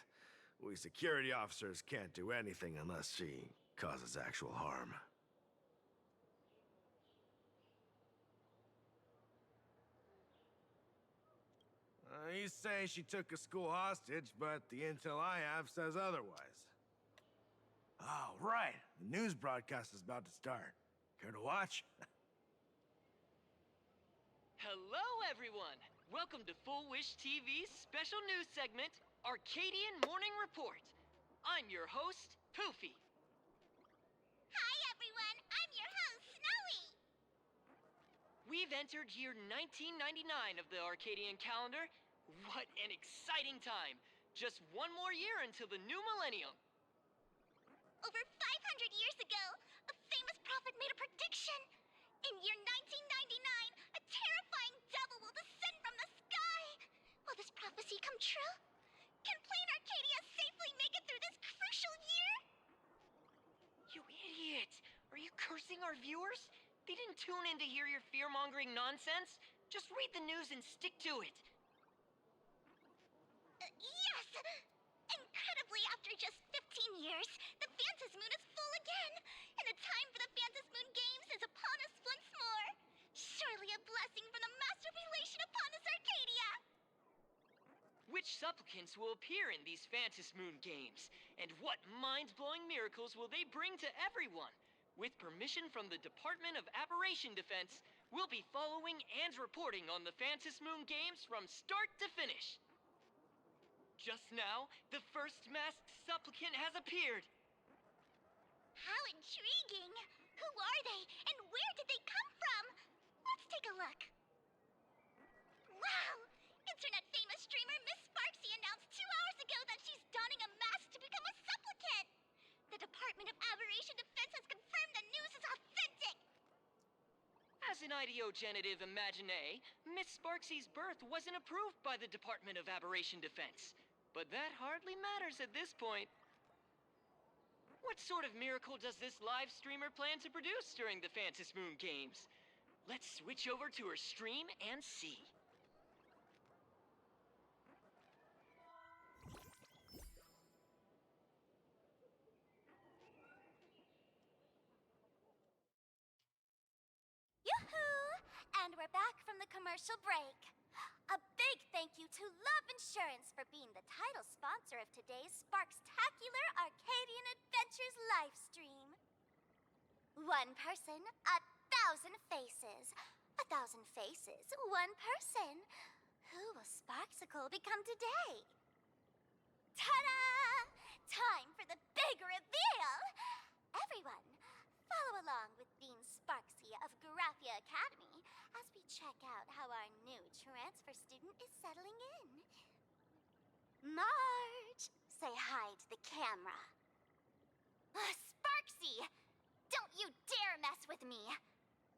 we security officers can't do anything unless she causes actual harm. You say she took a school hostage, but the intel I have says otherwise. Oh, right. The news broadcast is about to start. Care to watch? Hello, everyone! Welcome to Full Wish TV's special news segment, Arcadian Morning Report. I'm your host, Poofy. Hi, everyone. I'm your host, Snowy. We've entered year 1999 of the Arcadian calendar. What an exciting time! Just one more year until the new millennium. Over 500 years ago, a famous prophet made a prediction. In year 1999, a terrifying devil will descend from the sky. Will this prophecy come true? Can Plain Arcadia safely make it through this crucial year? You idiot! Are you cursing our viewers? They didn't tune in to hear your fear-mongering nonsense. Just read the news and stick to it. Yes! Incredibly, after just 15 years, the Phantas Moon is full again, and the time for the Phantas Moon Games is upon us once more. Surely a blessing from the master relation upon us, Arcadia! Which supplicants will appear in these Phantas Moon Games? And what mind-blowing miracles will they bring to everyone? With permission from the Department of Aberration Defense, we'll be following and reporting on the Phantas Moon Games from start to finish. Just now, the first masked supplicant has appeared. How intriguing! Who are they, and where did they come from? Let's take a look. Wow! Internet-famous streamer Miss Sparksy announced 2 hours ago that she's donning a mask to become a supplicant. The Department of Aberration Defense has confirmed the news is authentic. As an ideogenitive imagine, Miss Sparksy's birth wasn't approved by the Department of Aberration Defense. But that hardly matters at this point. What sort of miracle does this live streamer plan to produce during the Phantas Moon Games? Let's switch over to her stream and see. Yoo-hoo! And we're back from the commercial break. A big thank you to Love Insurance for being the title sponsor of today's Sparkstacular Arcadian Adventures livestream. One person, 1,000 faces. 1,000 faces, one person. Who will Sparksicle become today? Ta-da! Time for the big reveal! Everyone, follow along with Dean Sparksy of Graphia Academy as we check out how our new transfer student is settling in. Marge, say hi to the camera. Sparksy, don't you dare mess with me.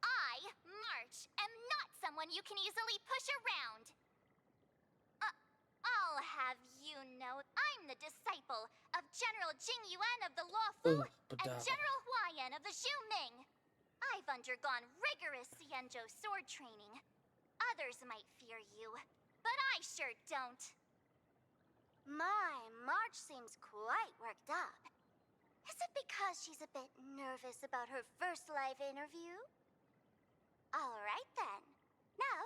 I, Marge, am not someone you can easily push around. I'll have you know, I'm the disciple of General Jing Yuan of the Law Fu and General Huayan of the Zhu Ming. I've undergone rigorous Xianzhou sword training. Others might fear you, but I sure don't. My, Marge seems quite worked up. Is it because she's a bit nervous about her first live interview? All right then. Now,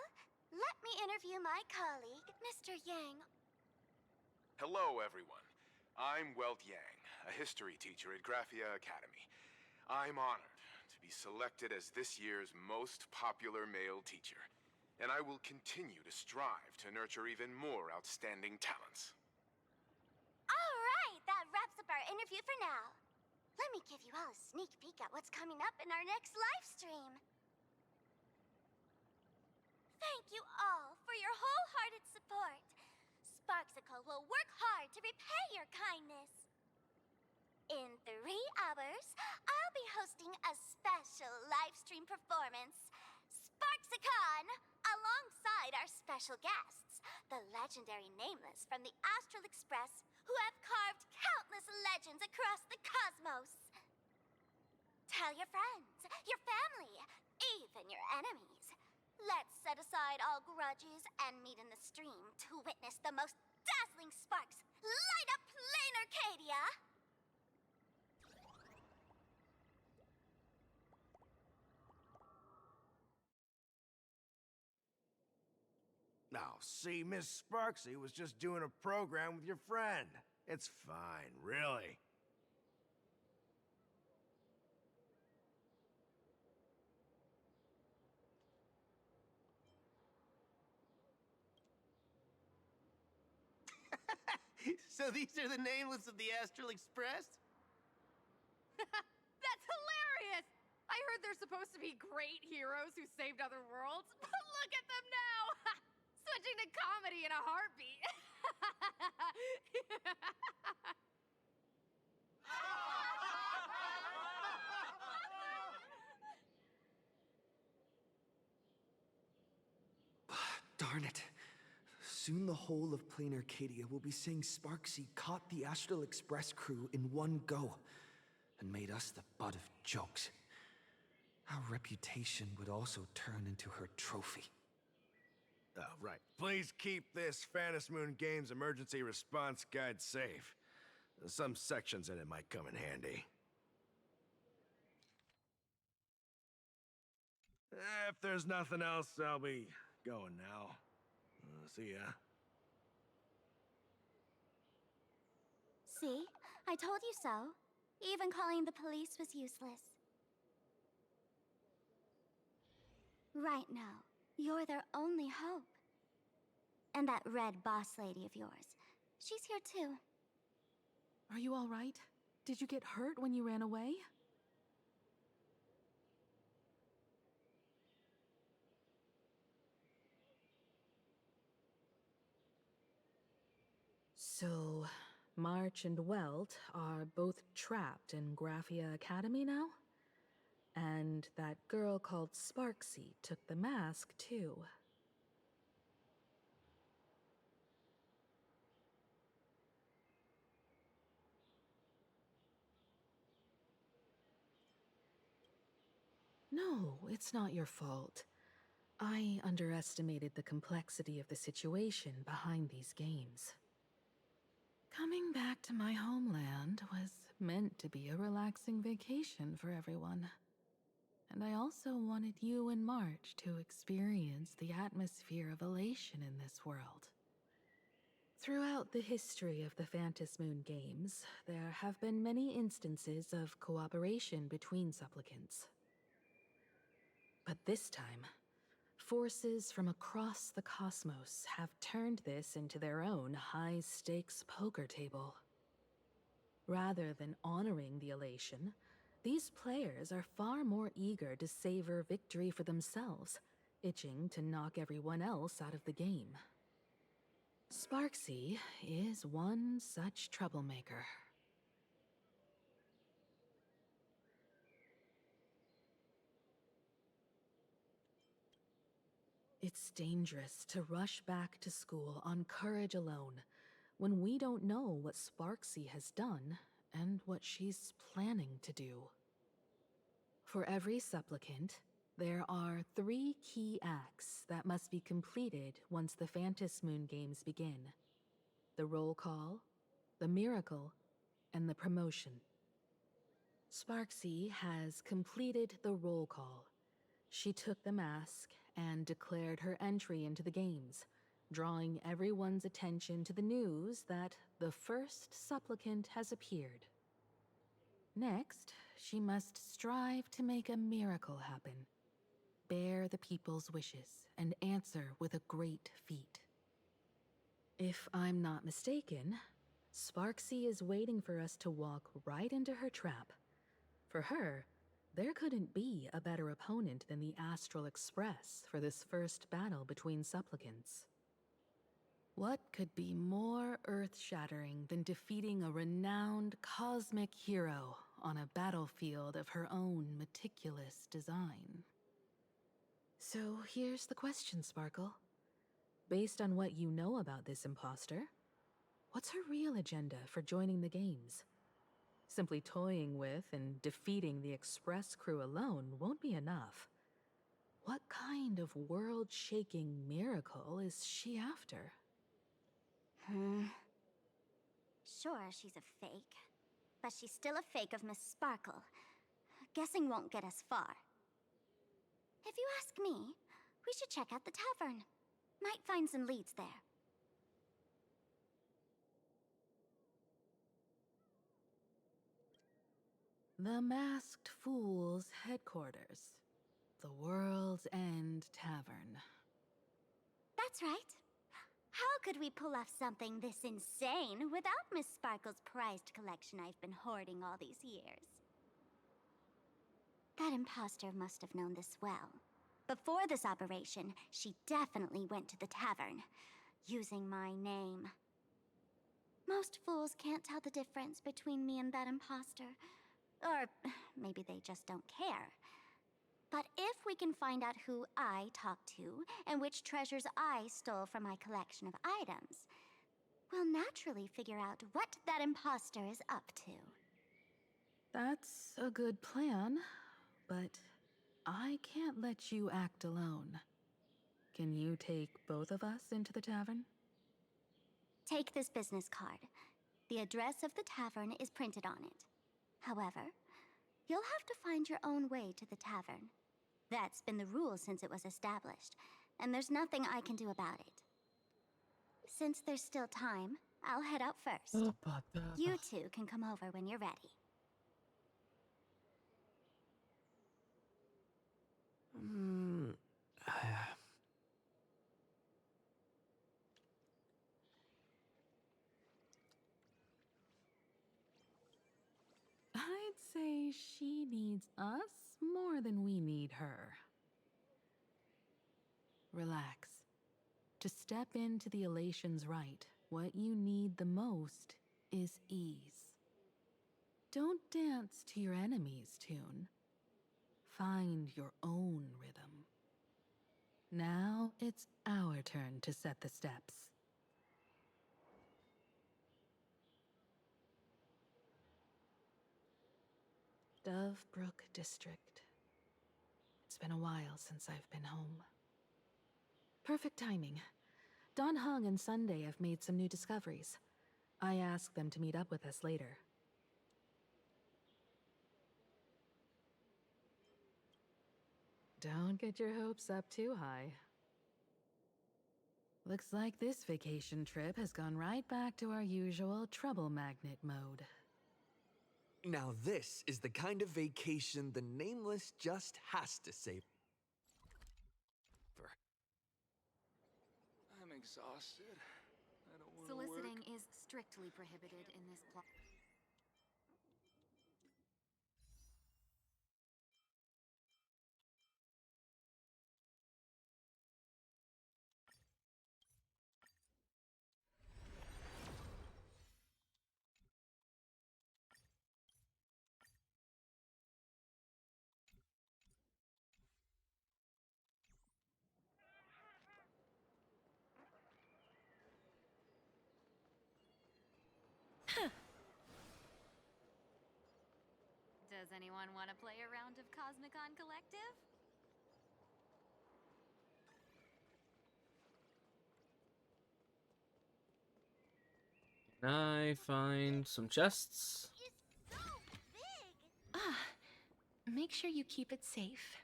let me interview my colleague, Mr. Yang. Hello, everyone. I'm Welt Yang, a history teacher at Graphia Academy. I'm honored to be selected as this year's most popular male teacher, and I will continue to strive to nurture even more outstanding talents. All right, that wraps up our interview for now. Let me give you all a sneak peek at what's coming up in our next live stream. Thank you all for your wholehearted support. Sparksicle will work hard to repay your kindness. In 3 hours, I'll be hosting a special live stream performance, Sparksicon, alongside our special guests, the legendary Nameless from the Astral Express, who have carved countless legends across the cosmos. Tell your friends, your family, even your enemies. Let's set aside all grudges and meet in the stream to witness the most dazzling sparks light up Plain Arcadia! Now, see, Miss Sparksy was just doing a program with your friend. It's fine, really. So these are the nameless of the Astral Express? That's hilarious! I heard they're supposed to be great heroes who saved other worlds, but look at them now! Switching to comedy in a heartbeat. Darn it. Soon the whole of Plain Arcadia will be saying Sparksy caught the Astral Express crew in one go and made us the butt of jokes. Our reputation would also turn into her trophy. Oh, right. Please keep this Fantasy Moon Games emergency response guide safe. Some sections in it might come in handy. If there's nothing else, I'll be going now. See ya. See? I told you so. Even calling the police was useless. Right now, you're their only hope. And that red boss lady of yours. She's here too. Are you all right? Did you get hurt when you ran away? So, March and Welt are both trapped in Graphia Academy now? And that girl called Sparksy took the mask, too. No, it's not your fault. I underestimated the complexity of the situation behind these games. Coming back to my homeland was meant to be a relaxing vacation for everyone. And I also wanted you and March to experience the atmosphere of elation in this world. Throughout the history of the Phantasmoon Games, there have been many instances of cooperation between supplicants. But this time, forces from across the cosmos have turned this into their own high-stakes poker table. Rather than honoring the elation, these players are far more eager to savor victory for themselves, itching to knock everyone else out of the game. Sparksy is one such troublemaker. It's dangerous to rush back to school on courage alone when we don't know what Sparksy has done and what she's planning to do. For every supplicant, there are 3 key acts that must be completed once the Phantasmoon Games begin. The roll call, the miracle, and the promotion. Sparksy has completed the roll call. She took the mask and declared her entry into the games, drawing everyone's attention to the news that the first supplicant has appeared. Next, she must strive to make a miracle happen, bear the people's wishes, and answer with a great feat. If I'm not mistaken, Sparksy is waiting for us to walk right into her trap. For her, there couldn't be a better opponent than the Astral Express for this first battle between supplicants. What could be more earth-shattering than defeating a renowned cosmic hero on a battlefield of her own meticulous design? So here's the question, Sparkle. Based on what you know about this imposter, what's her real agenda for joining the games? Simply toying with and defeating the Express crew alone won't be enough. What kind of world-shaking miracle is she after? Sure, she's a fake. But she's still a fake of Miss Sparkle. Guessing won't get us far. If you ask me, we should check out the tavern. Might find some leads there. The Masked Fool's headquarters. The World's End Tavern. That's right. How could we pull off something this insane without Miss Sparkle's prized collection I've been hoarding all these years? That imposter must have known this well. Before this operation, she definitely went to the tavern, using my name. Most fools can't tell the difference between me and that imposter. Or maybe they just don't care. But if we can find out who I talked to, and which treasures I stole from my collection of items, we'll naturally figure out what that imposter is up to. That's a good plan, but I can't let you act alone. Can you take both of us into the tavern? Take this business card. The address of the tavern is printed on it. However, you'll have to find your own way to the tavern. That's been the rule since it was established, and there's nothing I can do about it. Since there's still time, I'll head out first. You two can come over when you're ready. I'd say she needs us more than we need her. Relax. To step into the Elation's right, what you need the most is ease. Don't dance to your enemy's tune. Find your own rhythm. Now it's our turn to set the steps. Dovebrook District. It's been a while since I've been home. Perfect timing. Dan Heng and Sunday have made some new discoveries. I asked them to meet up with us later. Don't get your hopes up too high. Looks like this vacation trip has gone right back to our usual trouble magnet mode. Now this is the kind of vacation the Nameless just has to save. I'm exhausted. I don't want to Soliciting work. is strictly prohibited in this plot. Does anyone want to play a round of Cosmicon Collective? Can I find some chests? Make sure you keep it safe.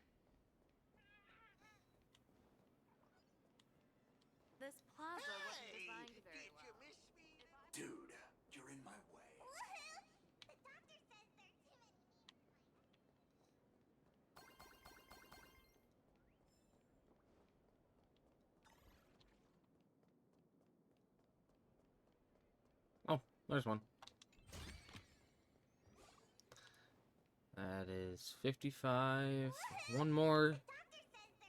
This plaza wasn't designed very well. Dude, you're in my way. Oh, there's one. That is 55. One more,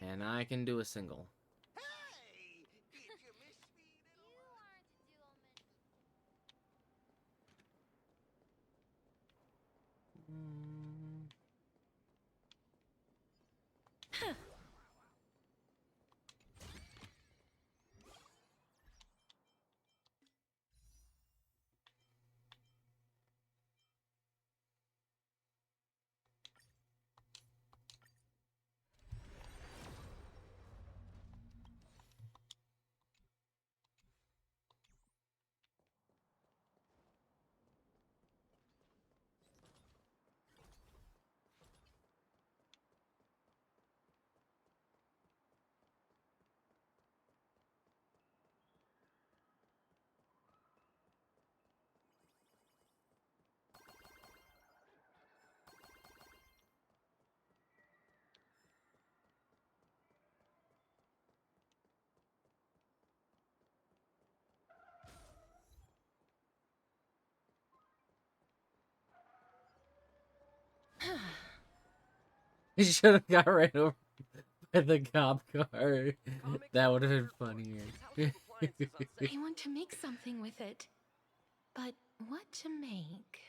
and I can do a single. He should have got ran over by the cop car. That would have been funnier. I want to make something with it. But what to make?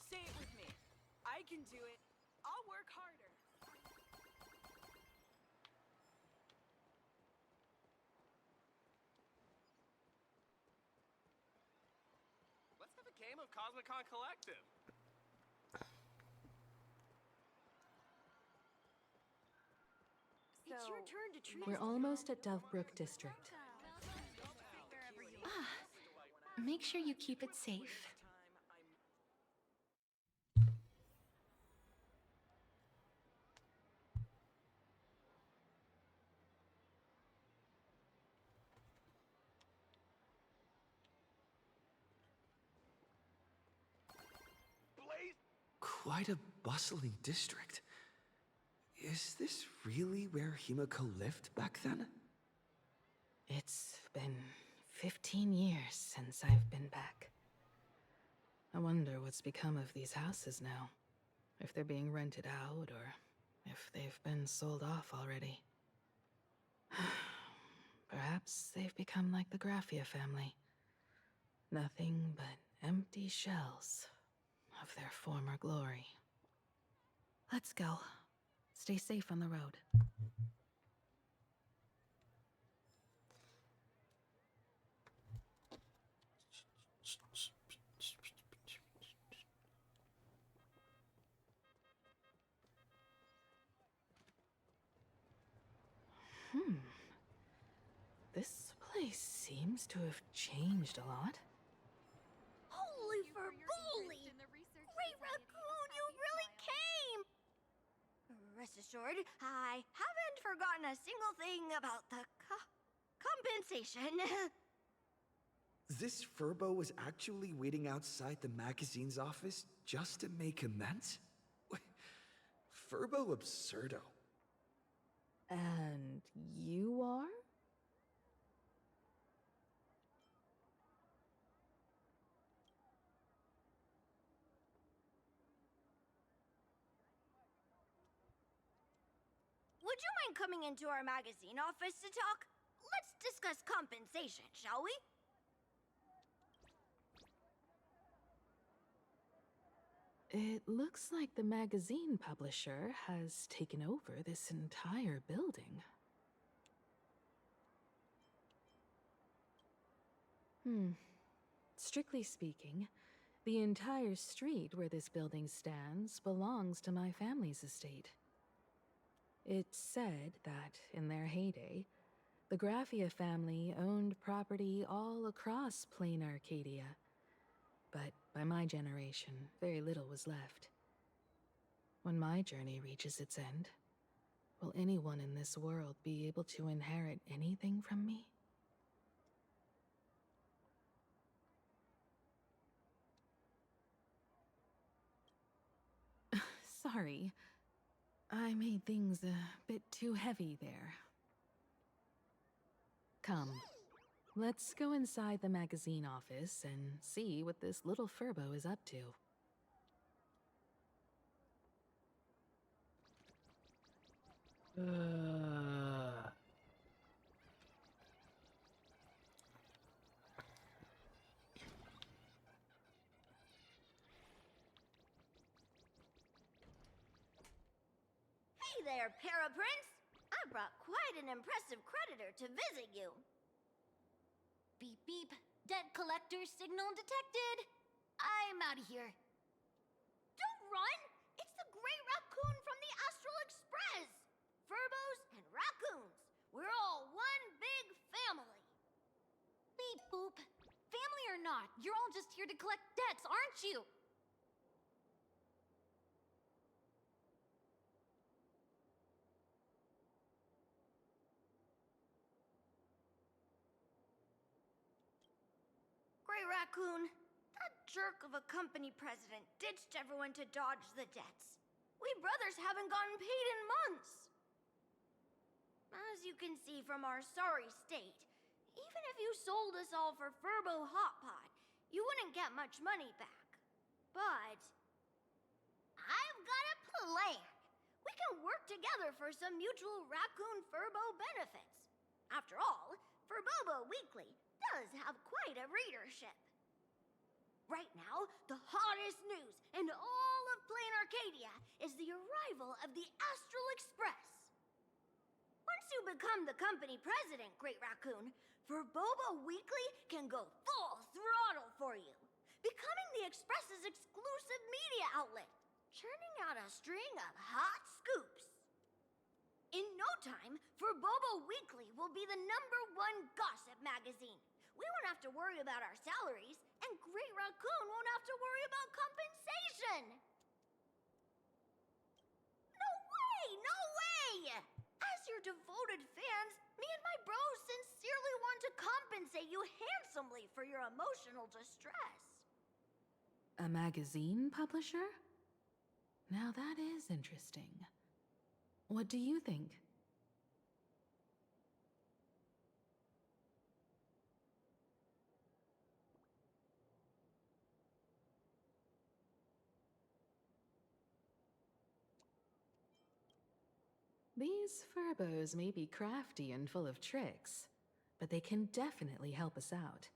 Say it with me. I can do it. I'll work harder. Let's have a game of Cosmicon Collective. It's your turn to treat. We're almost at Dovebrook District. Make sure you keep it safe. Quite a bustling district. Is this really where Himiko lived back then? It's been 15 years since I've been back. I wonder what's become of these houses now. If they're being rented out or if they've been sold off already. Perhaps they've become like the Graphia family. Nothing but empty shells of their former glory. Let's go. Stay safe on the road. This place seems to have changed a lot. Holy Ferbuli! Great Raccoon, you really came! Rest assured, I haven't forgotten a single thing about the compensation. This Furbo was actually waiting outside the magazine's office just to make amends? Furbo absurdo. And you are? Would you mind coming into our magazine office to talk? Let's discuss compensation, shall we? It looks like the magazine publisher has taken over this entire building. Strictly speaking, the entire street where this building stands belongs to my family's estate. It's said that, in their heyday, the Graphia family owned property all across Plain Arcadia. But by my generation, very little was left. When my journey reaches its end, will anyone in this world be able to inherit anything from me? Sorry. I made things a bit too heavy there. Come, let's go inside the magazine office and see what this little Furbo is up to. Hey there, Paraprince! I brought quite an impressive creditor to visit you. Beep beep. Debt collector signal detected. I'm out of here. Don't run! It's the Grey Raccoon from the Astral Express! Furbos and raccoons. We're all one big family. Beep boop. Family or not, you're all just here to collect debts, aren't you? Grey Raccoon, that jerk of a company president ditched everyone to dodge the debts. We brothers haven't gotten paid in months. As you can see from our sorry state, even if you sold us all for Furbo Hot Pot, you wouldn't get much money back. But I've got a plan. We can work together for some mutual raccoon Furbo benefits. After all, Furbobo Weekly does have quite a readership. Right now, the hottest news in all of Plain Arcadia is the arrival of the Astral Express. Once you become the company president, Great Raccoon, Furbobo Weekly can go full throttle for you, becoming the Express's exclusive media outlet, churning out a string of hot scoops. In no time, Furbobo Weekly will be the #1 gossip magazine. We won't have to worry about our salaries, and Great Raccoon won't have to worry about compensation. No way! No way! As your devoted fans, me and my bros sincerely want to compensate you handsomely for your emotional distress. A magazine publisher? Now that is interesting. What do you think? These Furbos may be crafty and full of tricks, but they can definitely help us out.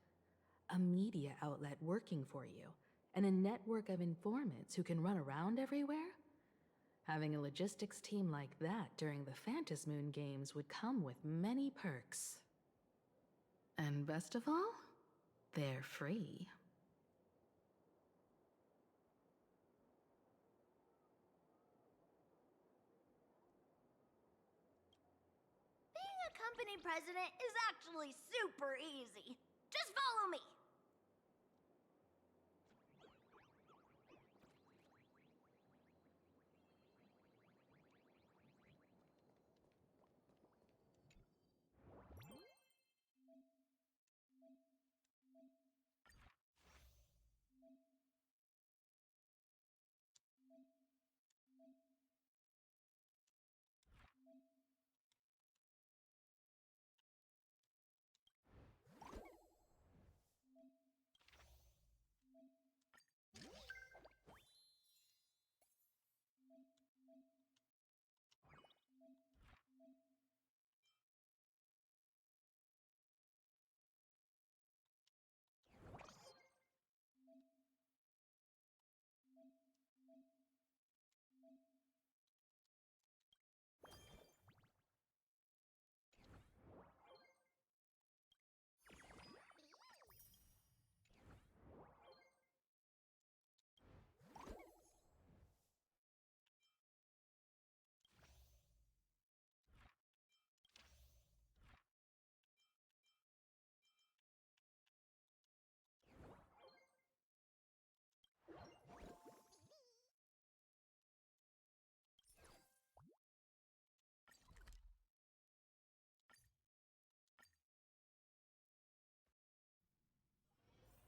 A media outlet working for you, and a network of informants who can run around everywhere? Having a logistics team like that during the Phantasmoon Games would come with many perks. And best of all, they're free. Being a company president is actually super easy. Just follow me.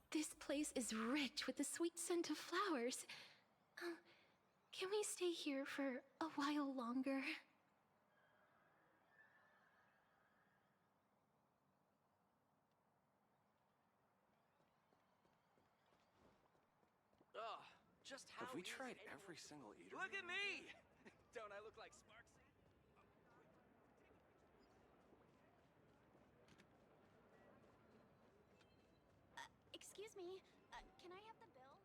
This place is rich with the sweet scent of flowers. Can we stay here for a while longer? Ugh, just how Have we is tried anyone- every single eater? Look at me! Don't I look like Sparksy? Excuse me, can I have the bill?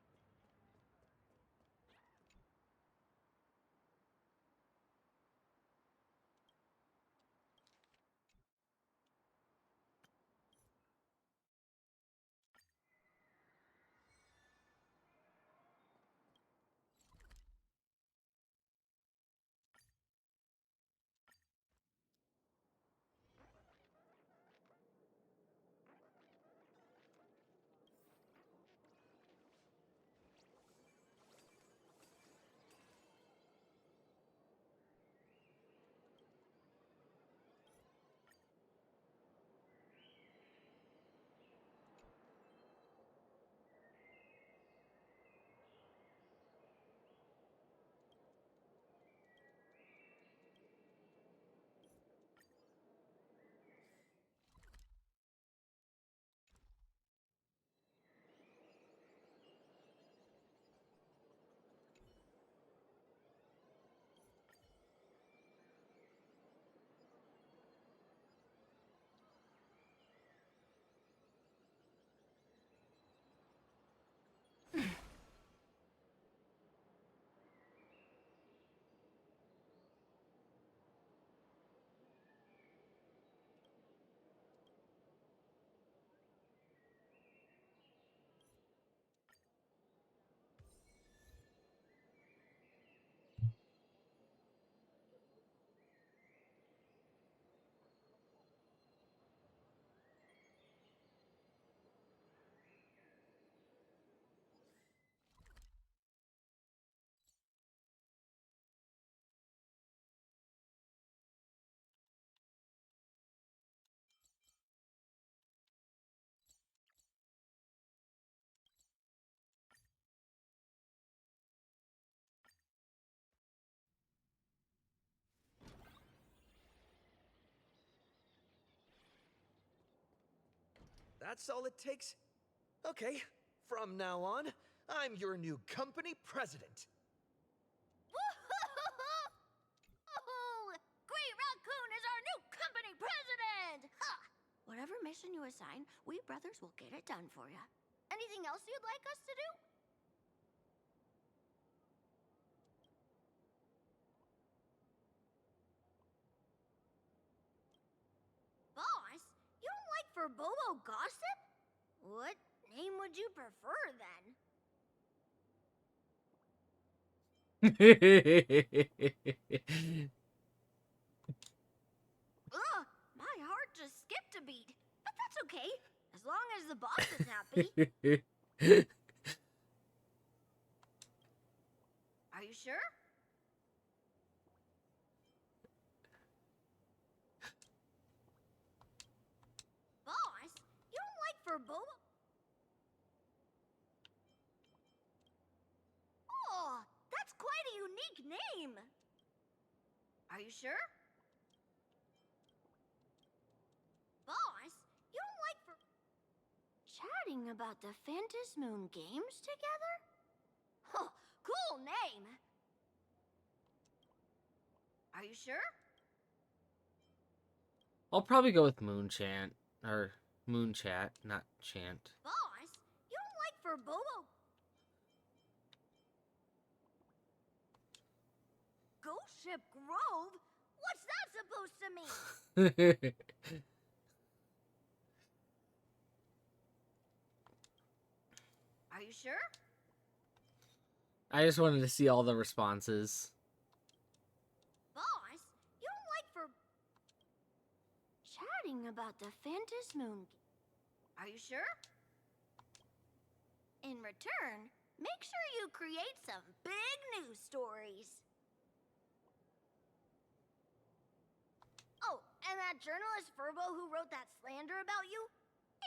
That's all it takes? Okay, from now on, I'm your new company president. Oh, Great Raccoon is our new company president! Ha! Whatever mission you assign, we brothers will get it done for you. Anything else you'd like us to do? Boss, you don't like for Bobo gossip? What name would you prefer then? Ugh, my heart just skipped a beat. But that's okay, as long as the boss is happy. Are you sure? Boss, you don't like for Bobo? Oh, that's quite a unique name. Are you sure? Boss, you don't like for chatting about the Phantasmoon games together? Huh, cool name. Are you sure? I'll probably go with Moon Chant. Or Moon Chat, not Chant. Boss, you don't like for Bobo? Ghost Ship Grove? What's that supposed to mean? Are you sure? I just wanted to see all the responses. Boss, you don't like for chatting about the Phantasmoon. Are you sure? In return, make sure you create some big news stories. Oh, and that journalist Furbo who wrote that slander about you?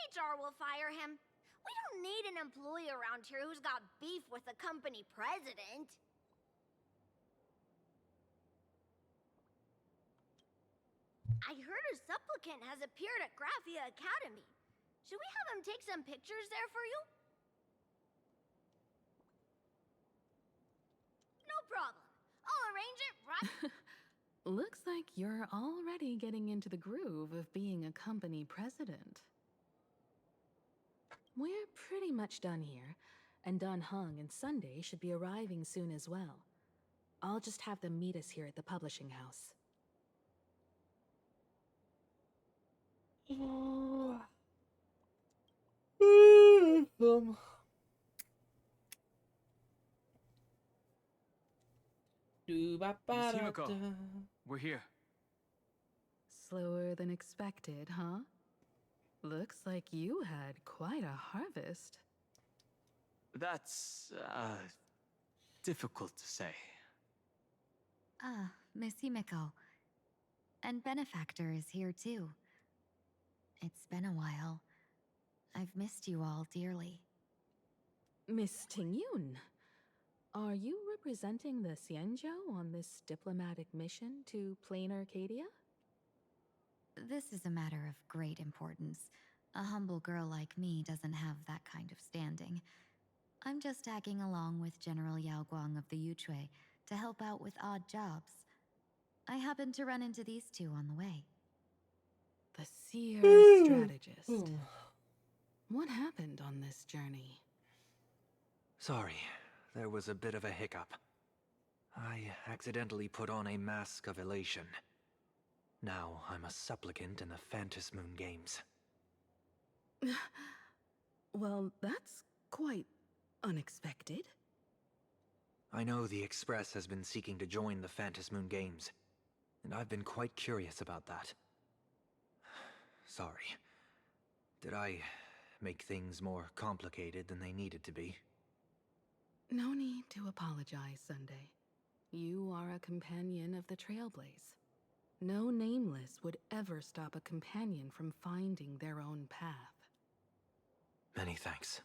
HR will fire him. We don't need an employee around here who's got beef with the company president. I heard a supplicant has appeared at Graphia Academy. Should we have him take some pictures there for you? No problem. I'll arrange it right. Looks like you're already getting into the groove of being a company president. We're pretty much done here, and Dan Heng and Sunday should be arriving soon as well. I'll just have them meet us here at the publishing house. Miss Himiko, we're here. Slower than expected, huh? Looks like you had quite a harvest. That's, difficult to say. Ah, Miss Himiko. And Benefactor is here too. It's been a while. I've missed you all dearly. Miss Tingyun, are you representing the Xianzhou on this diplomatic mission to Plain Arcadia? This is a matter of great importance. A humble girl like me doesn't have that kind of standing. I'm just tagging along with General Yao Guang of the Yuchui to help out with odd jobs. I happened to run into these two on the way. The seer strategist. What happened on this journey? Sorry, there was a bit of a hiccup. I accidentally put on a mask of elation. Now I'm a supplicant in the Phantasmoon games. Well, that's quite unexpected. I know the Express has been seeking to join the Phantasmoon games, and I've been quite curious about that. Sorry. Did I make things more complicated than they needed to be? No need to apologize, Sunday. You are a companion of the Trailblaze. No Nameless would ever stop a companion from finding their own path. Many thanks.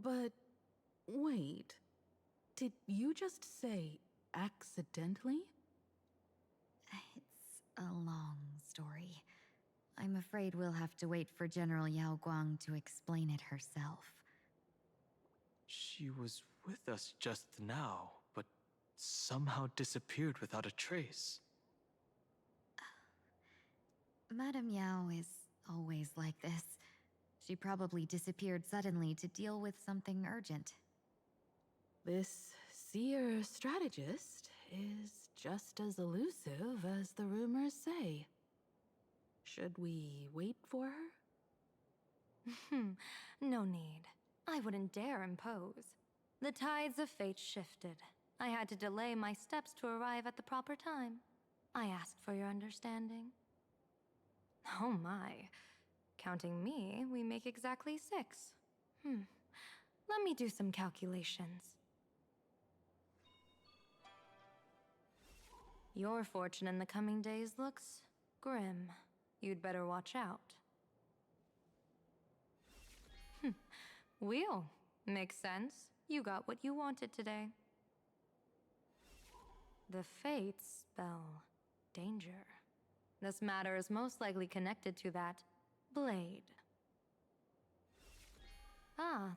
But wait, did you just say accidentally? It's a long story. I'm afraid we'll have to wait for General Yao Guang to explain it herself. She was with us just now, but somehow disappeared without a trace. Madame Yao is always like this. She probably disappeared suddenly to deal with something urgent. This seer strategist is just as elusive as the rumors say. Should we wait for her? No need. I wouldn't dare impose. The tides of fate shifted. I had to delay my steps to arrive at the proper time. I asked for your understanding. Oh my. Counting me, we make exactly 6. Let me do some calculations. Your fortune in the coming days looks grim. You'd better watch out. Wheel. Makes sense. You got what you wanted today. The fates spell danger. This matter is most likely connected to that blade.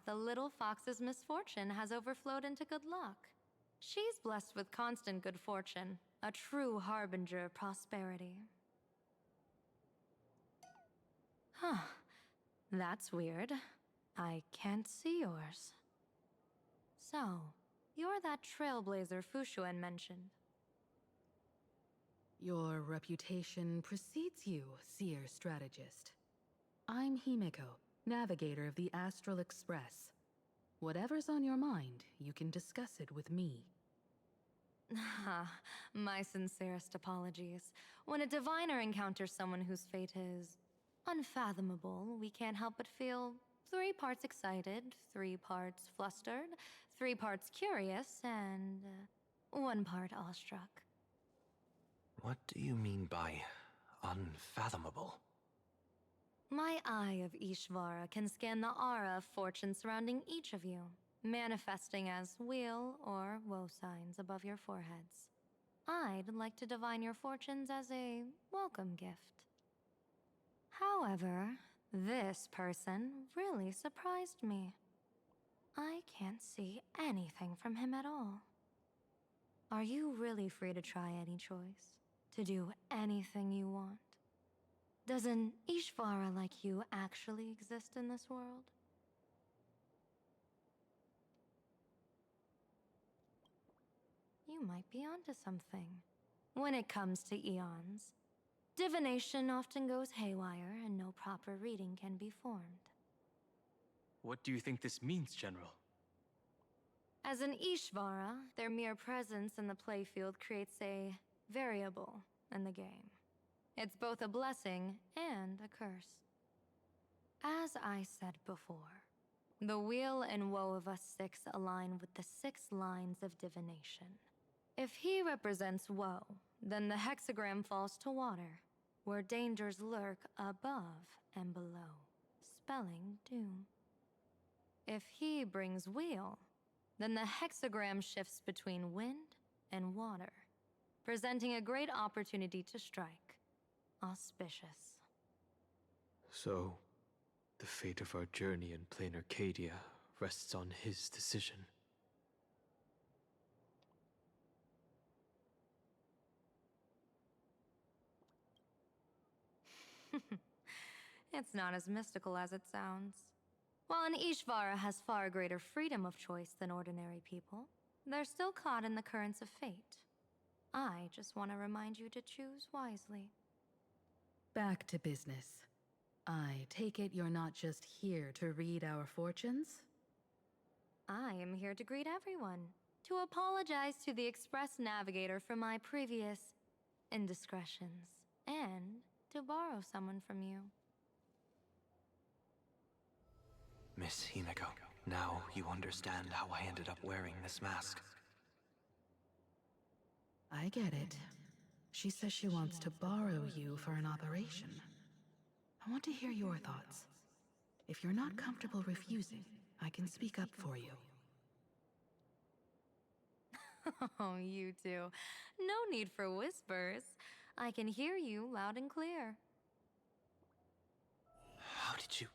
The little fox's misfortune has overflowed into good luck. She's blessed with constant good fortune, a true harbinger of prosperity. That's weird. I can't see yours. So, you're that trailblazer Fushuan mentioned. Your reputation precedes you, seer strategist. I'm Himeko, navigator of the Astral Express. Whatever's on your mind, you can discuss it with me. My sincerest apologies. When a diviner encounters someone whose fate is unfathomable, we can't help but feel 3 parts excited, 3 parts flustered, 3 parts curious, and 1 part awestruck. What do you mean by unfathomable? My eye of Ishvara can scan the aura of fortune surrounding each of you, manifesting as weal or woe signs above your foreheads. I'd like to divine your fortunes as a welcome gift. However, this person really surprised me. I can't see anything from him at all. Are you really free to try any choice? To do anything you want? Does an Ishvara like you actually exist in this world? You might be onto something. When it comes to eons, divination often goes haywire and no proper reading can be formed. What do you think this means, General? As an Ishvara, their mere presence in the playfield creates a variable in the game. It's both a blessing and a curse. As I said before, the weal and woe of us 6 align with the 6 lines of divination. If he represents woe, then the hexagram falls to water, where dangers lurk above and below, spelling doom. If he brings weal, then the hexagram shifts between wind and water, presenting a great opportunity to strike. Auspicious. So, the fate of our journey in plain Arcadia rests on his decision. It's not as mystical as it sounds. While an Ishvara has far greater freedom of choice than ordinary people, they're still caught in the currents of fate. I just want to remind you to choose wisely. Back to business. I take it you're not just here to read our fortunes? I am here to greet everyone, to apologize to the Express Navigator for my previous indiscretions, and to borrow someone from you. Miss Himeko, now you understand how I ended up wearing this mask. I get it. She says she wants to borrow you for an operation. I want to hear your thoughts. If you're not comfortable refusing, I can speak up for you. Oh, you two. No need for whispers. I can hear you loud and clear. did you...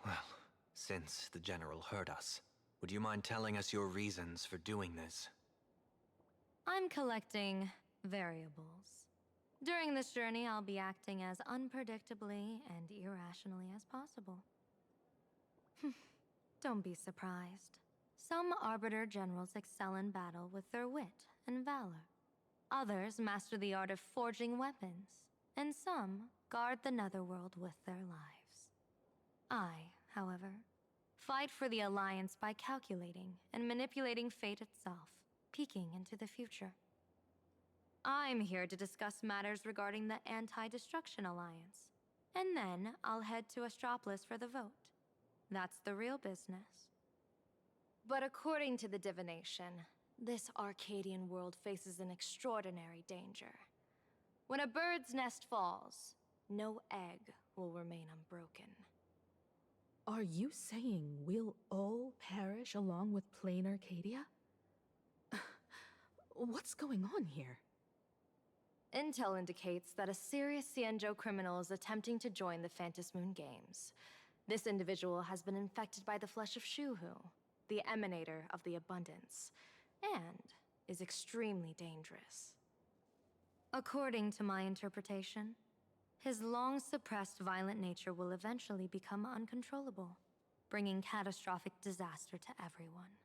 Well, since the General heard us, would you mind telling us your reasons for doing this? I'm collecting variables. During this journey, I'll be acting as unpredictably and irrationally as possible. Don't be surprised. Some Arbiter Generals excel in battle with their wit and valor. Others master the art of forging weapons, and some guard the Netherworld with their lives. I, however, fight for the Alliance by calculating and manipulating fate itself, peeking into the future. I'm here to discuss matters regarding the Anti-Destruction Alliance, and then I'll head to Astropolis for the vote. That's the real business. But according to the divination, this Arcadian world faces an extraordinary danger. When a bird's nest falls, no egg will remain unbroken. Are you saying we'll all perish along with plain Arcadia? What's going on here? Intel indicates that a serious Xianzhou criminal is attempting to join the Phantom Moon Games. This individual has been infected by the flesh of Shuhu, the emanator of the abundance, and is extremely dangerous. According to my interpretation, his long-suppressed violent nature will eventually become uncontrollable, bringing catastrophic disaster to everyone.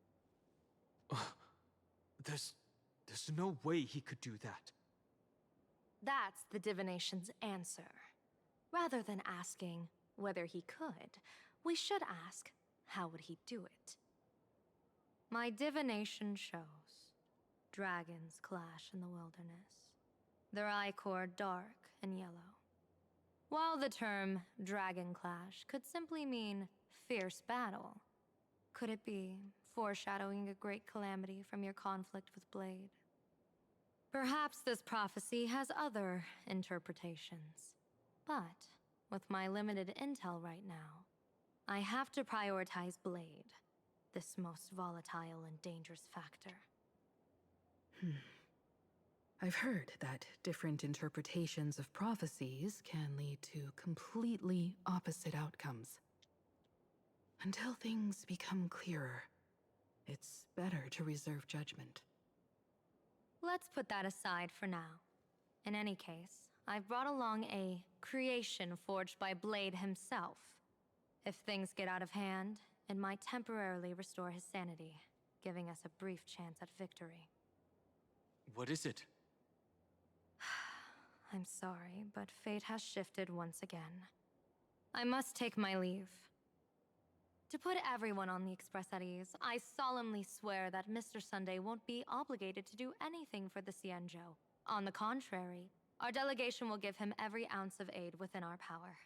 There's no way he could do that. That's the divination's answer. Rather than asking whether he could, we should ask, how would he do it? My divination shows dragons clash in the wilderness, their ichor dark and yellow. While the term dragon clash could simply mean fierce battle, could it be foreshadowing a great calamity from your conflict with Blade? Perhaps this prophecy has other interpretations, but with my limited intel right now, I have to prioritize Blade, this most volatile and dangerous factor. I've heard that different interpretations of prophecies can lead to completely opposite outcomes. Until things become clearer, it's better to reserve judgment. Let's put that aside for now. In any case, I've brought along a creation forged by Blade himself. If things get out of hand, it might temporarily restore his sanity, giving us a brief chance at victory. What is it? I'm sorry, but fate has shifted once again. I must take my leave. To put everyone on the Express at ease, I solemnly swear that Mr. Sunday won't be obligated to do anything for the Xianzhou. On the contrary, our delegation will give him every ounce of aid within our power.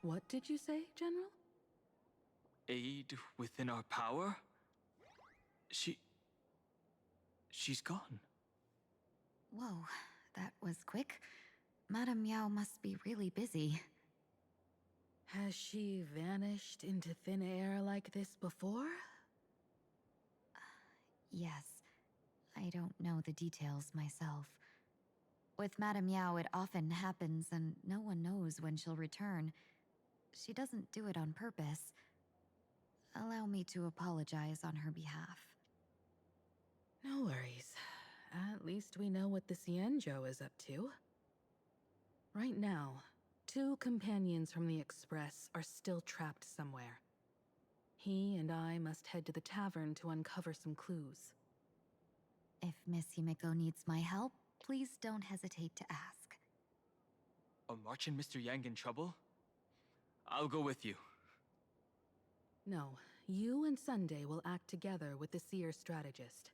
What did you say, General? Aid within our power? She's gone. Whoa, that was quick. Madame Yao must be really busy. Has she vanished into thin air like this before? Yes. I don't know the details myself. With Madame Yao, it often happens and no one knows when she'll return. She doesn't do it on purpose. Allow me to apologize on her behalf. No worries. At least we know what the Xianzhou is up to. Right now, 2 companions from the Express are still trapped somewhere. He and I must head to the tavern to uncover some clues. If Miss Himeko needs my help, please don't hesitate to ask. Are March and Mr. Yang in trouble? I'll go with you. No, you and Sunday will act together with the Seer strategist.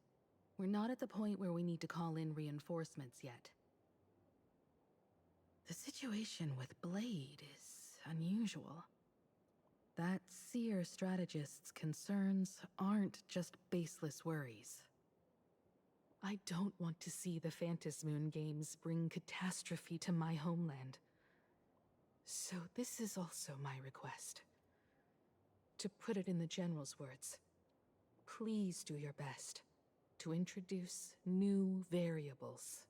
We're not at the point where we need to call in reinforcements yet. The situation with Blade is unusual. That Seer strategist's concerns aren't just baseless worries. I don't want to see the Phantom Moon Games bring catastrophe to my homeland. So this is also my request. To put it in the General's words, please do your best to introduce new variables.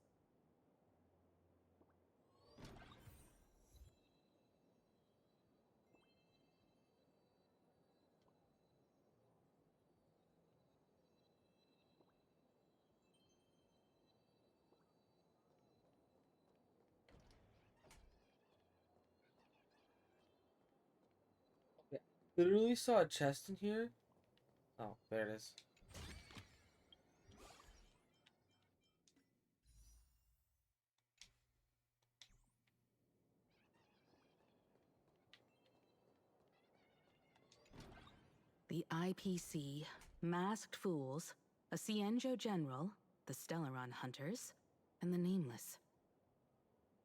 Literally saw a chest in here. Oh, there it is. The IPC, Masked Fools, a Cienjo General, the Stellaron Hunters, and the Nameless.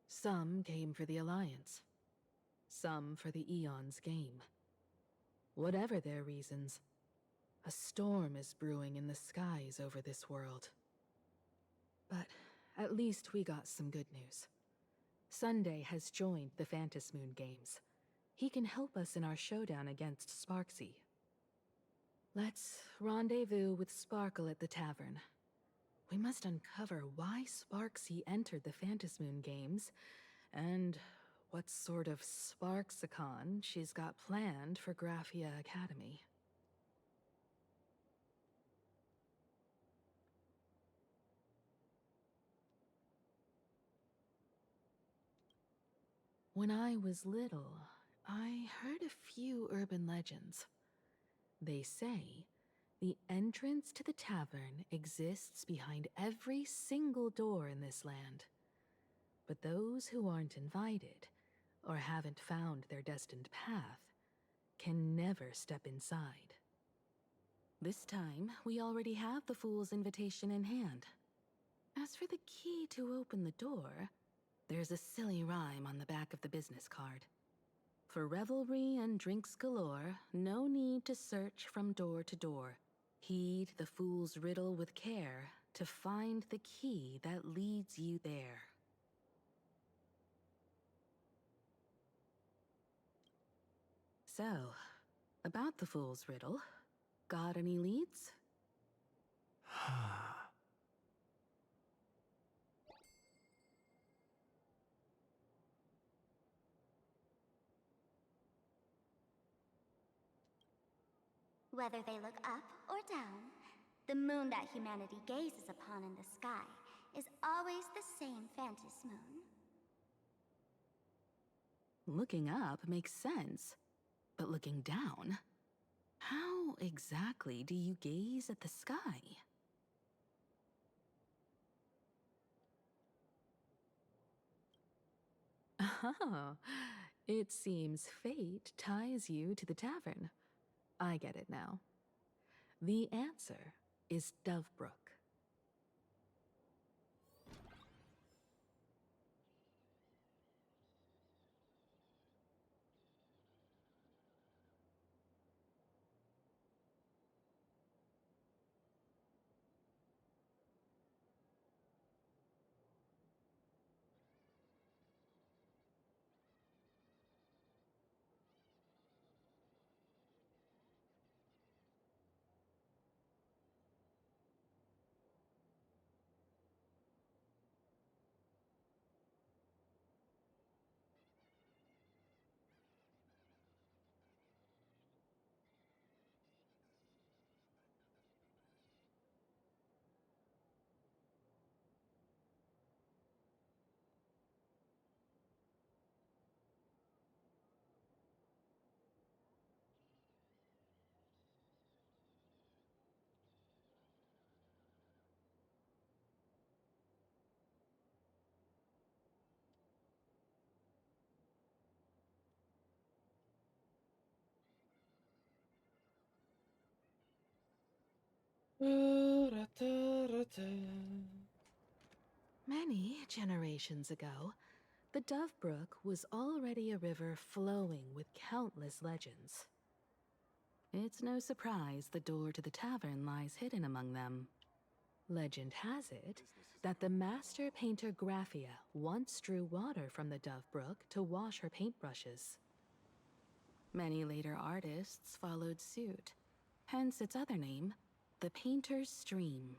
Some came for the Alliance. Some for the Eon's game. Whatever their reasons, a storm is brewing in the skies over this world. But at least we got some good news. Sunday has joined the Phantom Moon Games. He can help us in our showdown against Sparksy. Let's rendezvous with Sparkle at the tavern. We must uncover why Sparksy entered the Phantom Moon Games, and what sort of Sparksicon she's got planned for Graphia Academy. When I was little, I heard a few urban legends. They say the entrance to the tavern exists behind every single door in this land. But those who aren't invited, or haven't found their destined path, can never step inside. This time, we already have the Fool's invitation in hand. As for the key to open the door, there's a silly rhyme on the back of the business card. For revelry and drinks galore, no need to search from door to door. Heed the fool's riddle with care to find the key that leads you there. So, about the fool's riddle, got any leads? Whether they look up or down, the moon that humanity gazes upon in the sky is always the same Phantom Moon. Looking up makes sense, but looking down? How exactly do you gaze at the sky? Oh, it seems fate ties you to the tavern. I get it now. The answer is Dovebrook. Many generations ago, the Dovebrook was already a river flowing with countless legends. It's no surprise the door to the tavern lies hidden among them. Legend has it that the master painter Graphia once drew water from the Dovebrook to wash her paintbrushes. Many later artists followed suit, hence its other name, the Painter's Stream.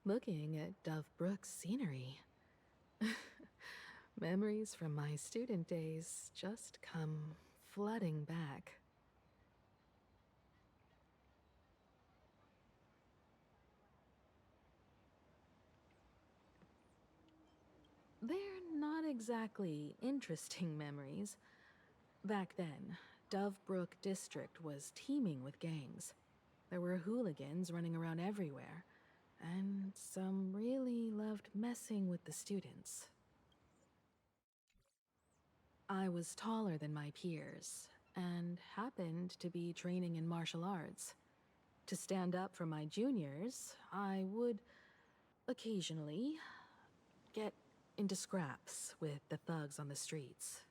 Looking at Dovebrook's scenery, memories from my student days just come flooding back. They're not exactly interesting memories. Back then, Dovebrook District was teeming with gangs. There were hooligans running around everywhere, and some really loved messing with the students. I was taller than my peers, and happened to be training in martial arts. To stand up for my juniors, I would occasionally get into scraps with the thugs on the streets.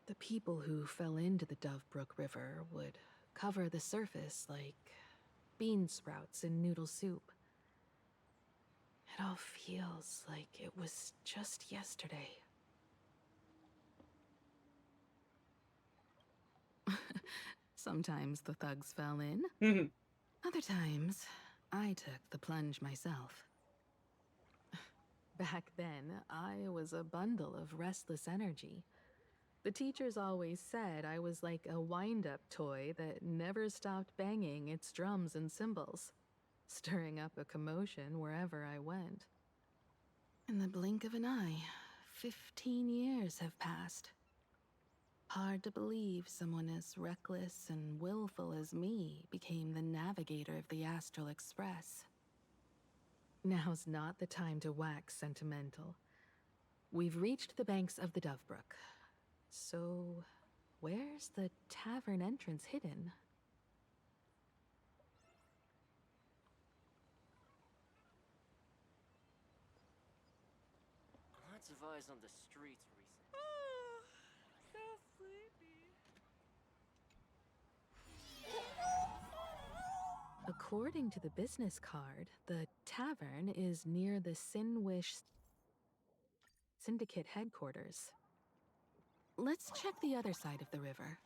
The people who fell into the Dovebrook River would cover the surface like bean sprouts in noodle soup. It all feels like it was just yesterday. Sometimes the thugs fell in. Other times, I took the plunge myself. Back then, I was a bundle of restless energy. The teachers always said I was like a wind-up toy that never stopped banging its drums and cymbals, stirring up a commotion wherever I went. In the blink of an eye, 15 years have passed. Hard to believe someone as reckless and willful as me became the navigator of the Astral Express. Now's not the time to wax sentimental. We've reached the banks of the Dovebrook. So, where's the tavern entrance hidden? Lots of eyes on the streets recently. Oh, so sleepy. According to the business card, the tavern is near the Sinwish Syndicate headquarters. Let's check the other side of the river.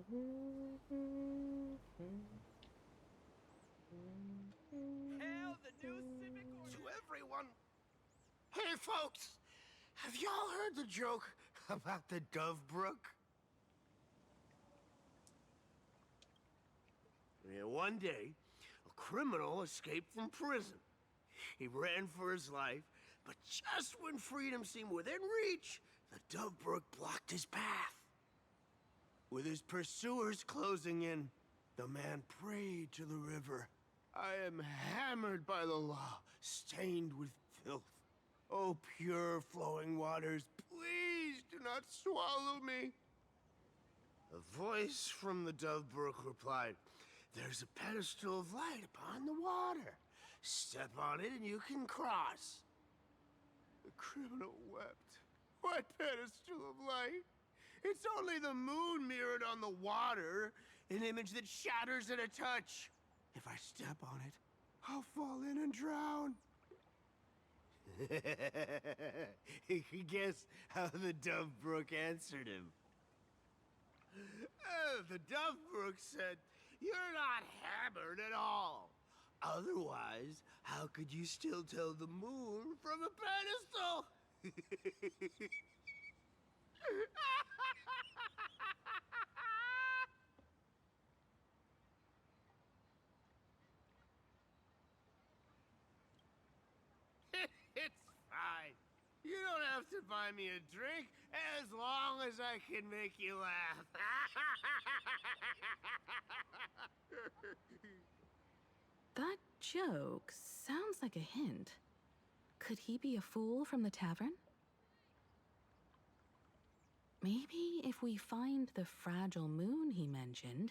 Hail the new civic order! To everyone. Hey, folks! Have y'all heard the joke about the Dovebrook? Yeah, one day, a criminal escaped from prison. He ran for his life, but just when freedom seemed within reach, the Dovebrook blocked his path. With his pursuers closing in, the man prayed to the river. I am hammered by the law, stained with filth. Oh, pure flowing waters, please do not swallow me. A voice from the Dovebrook replied, there's a pedestal of light upon the water. Step on it and you can cross. The criminal wept. What pedestal of light? It's only the moon mirrored on the water, an image that shatters at a touch. If I step on it, I'll fall in and drown. Guess how the Dovebrook answered him. The Dovebrook said, you're not hammered at all. Otherwise, how could you still tell the moon from a pedestal? It's fine. You don't have to buy me a drink as long as I can make you laugh. That joke sounds like a hint. Could he be a fool from the tavern? Maybe if we find the fragile moon he mentioned,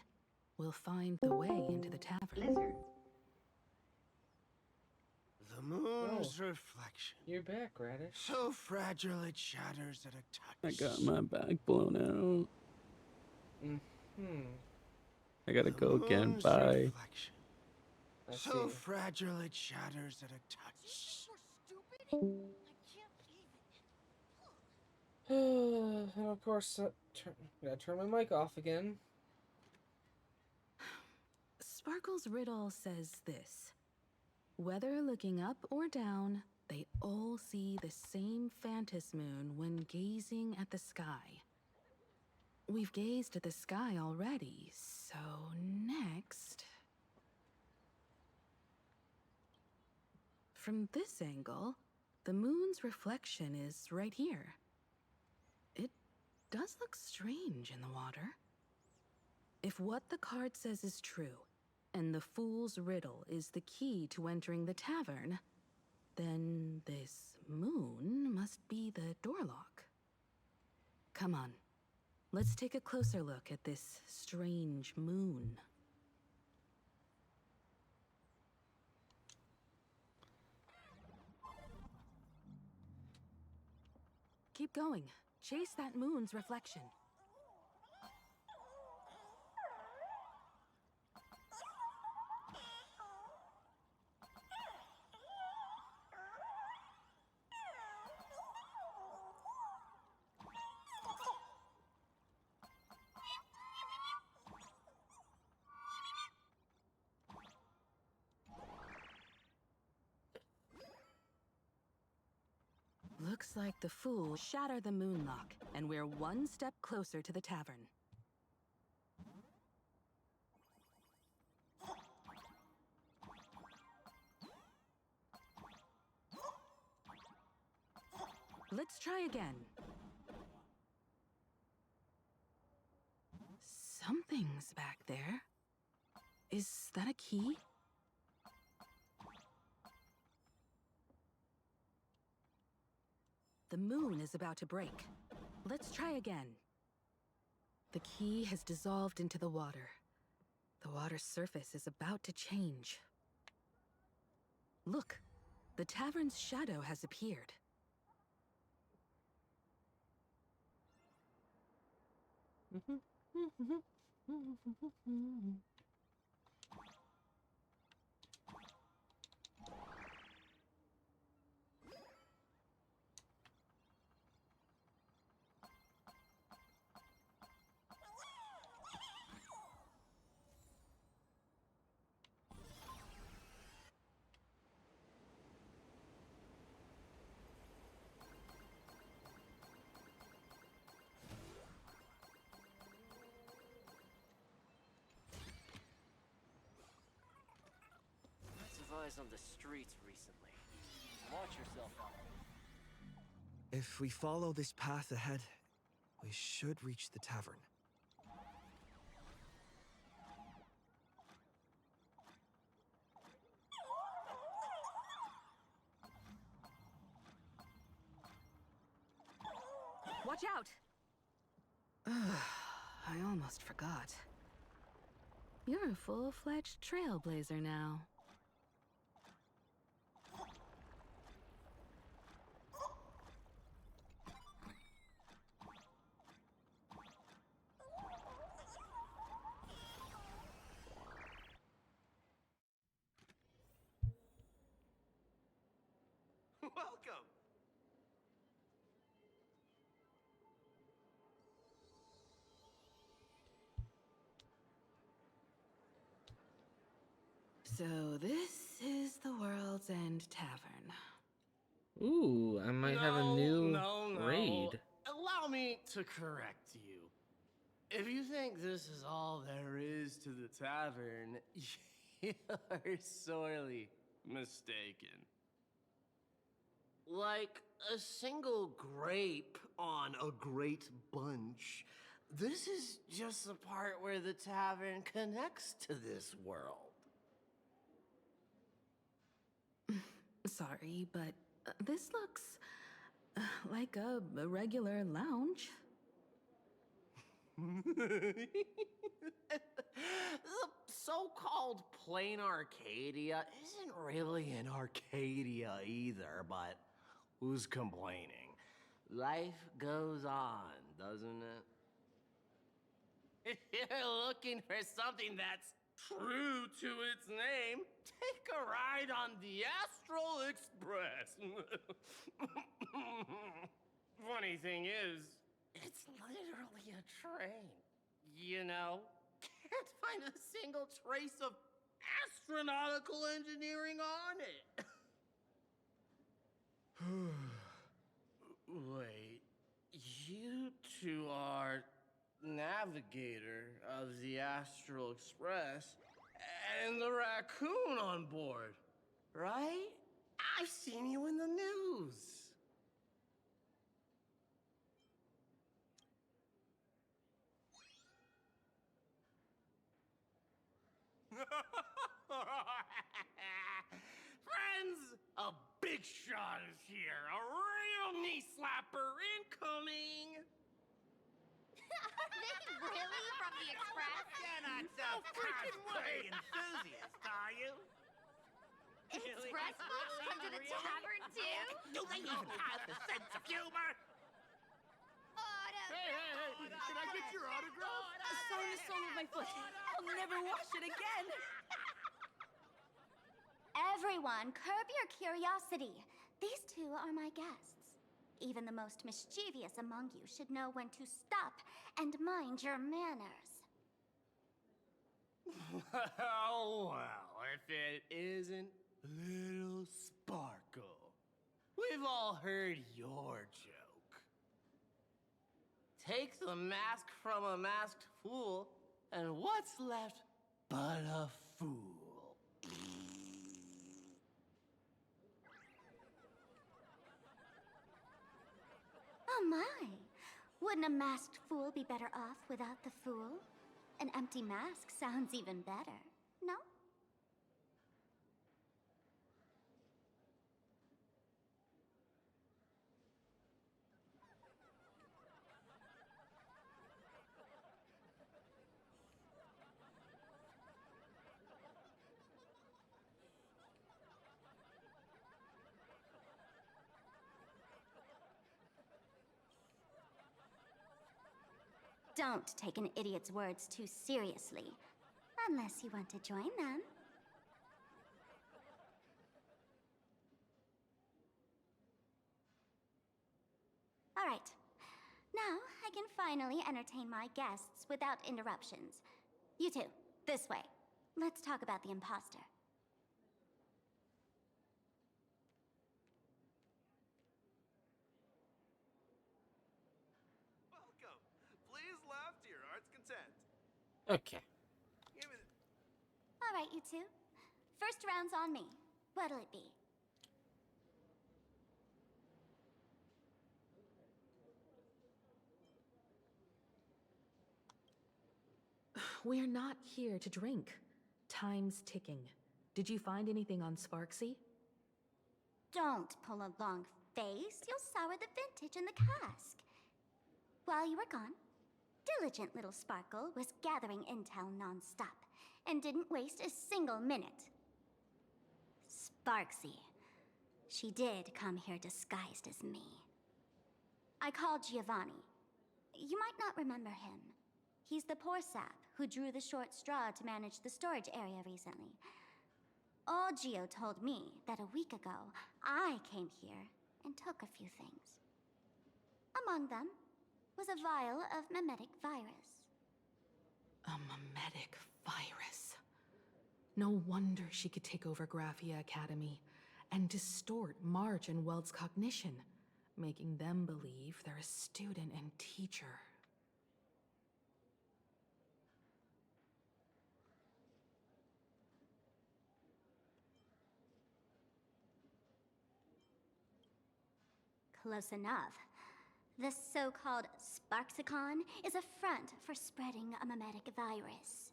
we'll find the way into the tavern. The moon's reflection. You're back, Radish. So fragile it shatters at a touch. I got my back blown out. I gotta go again. Moon's Bye. reflection. So fragile it shatters at a touch. And of course, gotta turn my mic off again. Sparkle's riddle says this. Whether looking up or down, they all see the same phantom moon when gazing at the sky. We've gazed at the sky already, so next... From this angle, the moon's reflection is right here. It does look strange in the water. If what the card says is true, and the fool's riddle is the key to entering the tavern, then this moon must be the door lock. Come on, let's take a closer look at this strange moon. Keep going. Chase that moon's reflection. Looks like the fool shattered the moonlock, and we're one step closer to the tavern. Let's try again. Something's back there. Is that a key? The moon is about to break. Let's try again. The key has dissolved into the water. The water's surface is about to change. Look, the tavern's shadow has appeared. Lots of eyes on the streets recently. Watch yourself out. If we follow this path ahead, we should reach the tavern. Watch out! I almost forgot. You're a full-fledged trailblazer now. Welcome. So this is the World's End Tavern. Ooh, I might have a new no. raid. Allow me to correct you. If you think this is all there is to the tavern, you're sorely mistaken. Like a single grape on a great bunch, this is just the part where the tavern connects to this world. Sorry, but this looks like a regular lounge. The so-called plain Arcadia isn't really an Arcadia either, but who's complaining? Life goes on, doesn't it? If you're looking for something that's true to its name, take a ride on the Astral Express. Funny thing is, it's literally a train. You know? Can't find a single trace of astronautical engineering on it. Wait, you two are navigator of the Astral Express and the raccoon on board, right? I've seen you in the news. Friends, a big shot is here. A real knee slapper incoming. Are they really from the Express? You're not some cosplay enthusiast, are you? Express folks come to the tavern too? Do they even have the sense of humor? Hey, can I get your autograph? Sign the sole of my foot. I'll never wash it again. Everyone, curb your curiosity. These two are my guests. Even the most mischievous among you should know when to stop and mind your manners. Well, if it isn't Little Sparkle. We've all heard your joke. Take the mask from a masked fool, and what's left but a fool? Oh my! Wouldn't a masked fool be better off without the fool? An empty mask sounds even better, no? Don't take an idiot's words too seriously. Unless you want to join them. All right. Now I can finally entertain my guests without interruptions. You two, this way. Let's talk about the imposter. Welcome. Please laugh to your heart's content. Okay. Give it. All right, you two. First round's on me. What'll it be? We're not here to drink. Time's ticking. Did you find anything on Sparksy? Don't pull a long face. You'll sour the vintage in the cask. While you were gone, diligent little Sparkle was gathering intel non-stop and didn't waste a single minute. Sparksy. She did come here disguised as me. I called Giovanni. You might not remember him. He's the poor sap who drew the short straw to manage the storage area recently. Old Gio told me that a week ago, I came here and took a few things. Among them was a vial of memetic virus. A memetic virus. No wonder she could take over Graphia Academy and distort March and Weld's cognition, making them believe they're a student and teacher. Close enough. The so-called Sparksicon is a front for spreading a memetic virus.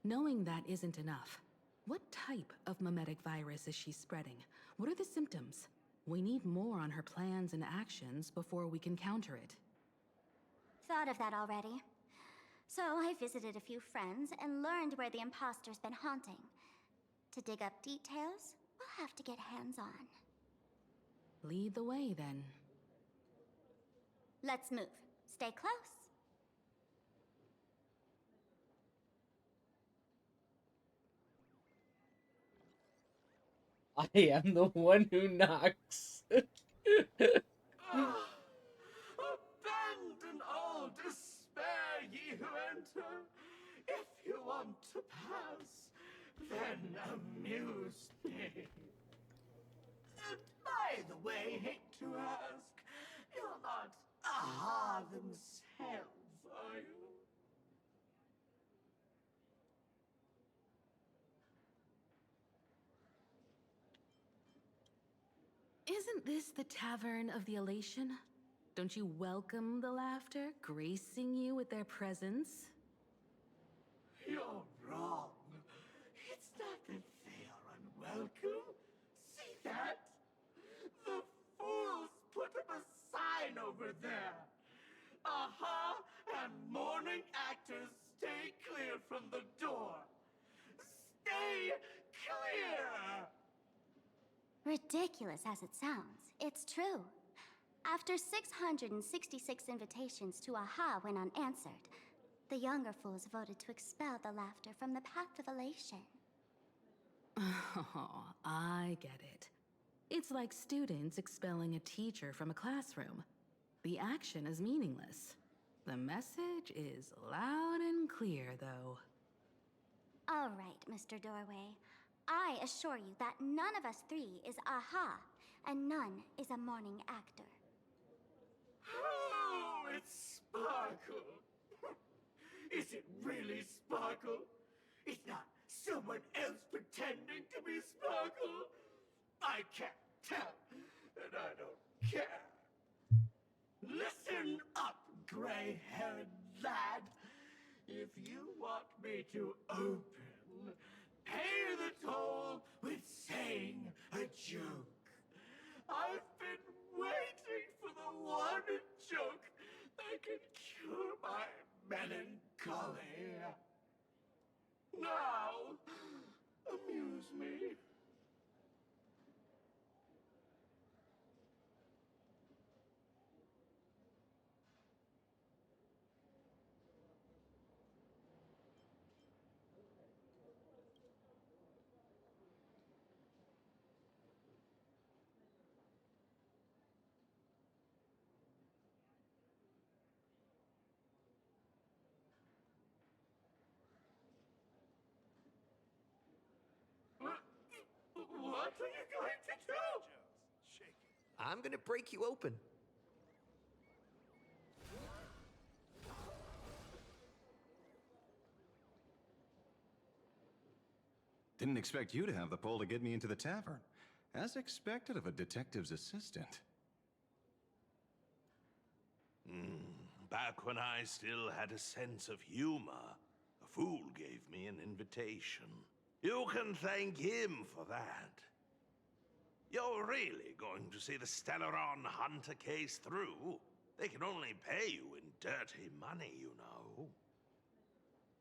Knowing that isn't enough. What type of memetic virus is she spreading? What are the symptoms? We need more on her plans and actions before we can counter it. thought of that already. So I visited a few friends and learned where the imposter's been haunting. To dig up details, we'll have to get hands-on. Lead the way, then. Let's move. Stay close. I am the one who knocks. Abandon all despair, ye who enter. If you want to pass, then amuse me. By the way, hate to ask, you're not Aha themselves, are you? Isn't this the Tavern of the Elation? Don't you welcome the laughter, gracing you with their presence? You're wrong. It's not that they are unwelcome. See that? The fools put up a sign over there. Aha and mourning actors, stay clear from the door. Stay clear! Ridiculous as it sounds, it's true. After 666 invitations to Aha went unanswered, the younger fools voted to expel the laughter from the path of elation. Oh, I get it. It's like students expelling a teacher from a classroom. The action is meaningless. The message is loud and clear, though. All right, Mr. Doorway. I assure you that none of us three is Aha, and none is a mourning actor. Oh, it's Sparkle. Is it really Sparkle? It's not someone else pretending to be Sparkle? I can't tell, and I don't care. Listen up, gray-haired lad. If you want me to open, pay the toll with saying a joke. I've been waiting for the one joke that can cure my melancholy. Now, amuse me. What are you going to do? I'm gonna break you open. Didn't expect you to have the pull to get me into the tavern. As expected of a detective's assistant. Back when I still had a sense of humor, a fool gave me an invitation. You can thank him for that. You're really going to see the Stellaron Hunter case through? They can only pay you in dirty money, you know.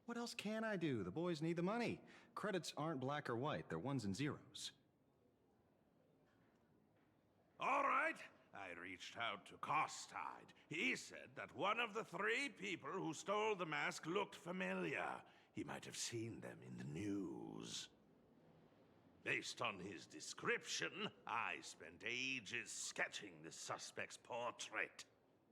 What else can I do? The boys need the money. Credits aren't black or white, they're ones and zeros. All right. I reached out to Costide. He said that one of the 3 people who stole the mask looked familiar. He might have seen them in the news. Based on his description, I spent ages sketching the suspect's portrait.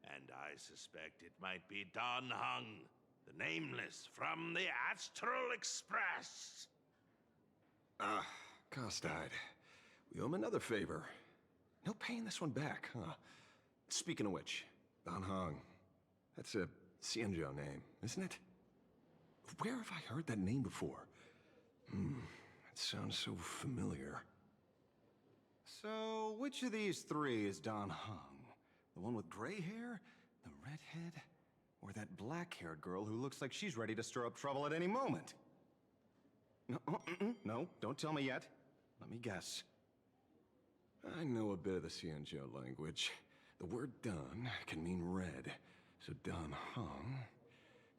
And I suspect it might be Dan Heng, the Nameless from the Astral Express. Costide. We owe him another favor. No paying this one back, huh? Speaking of which, Dan Heng. That's a Xianzhou name, isn't it? Where have I heard that name before? It sounds so familiar. So, which of these 3 is Dan Heng? The one with gray hair? The redhead? Or that black-haired girl who looks like she's ready to stir up trouble at any moment? No, no, don't tell me yet. Let me guess. I know a bit of the Xianzhou language. The word "dun" can mean red. So Dan Heng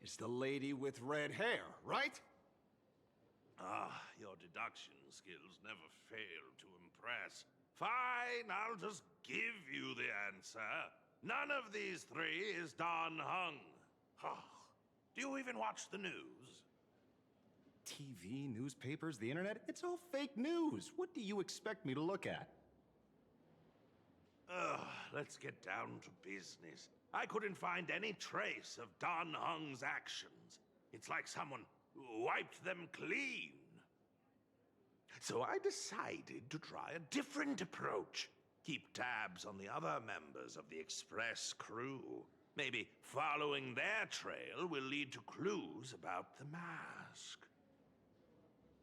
is the lady with red hair, right? Ah, your deduction skills never fail to impress. Fine, I'll just give you the answer. None of these three is Dan Heng. Oh, do you even watch the news? TV, newspapers, the internet, it's all fake news. What do you expect me to look at? Ugh, let's get down to business. I couldn't find any trace of Dan Heng's actions. It's like someone wiped them clean. So I decided to try a different approach. Keep tabs on the other members of the Express crew. Maybe following their trail will lead to clues about the mask.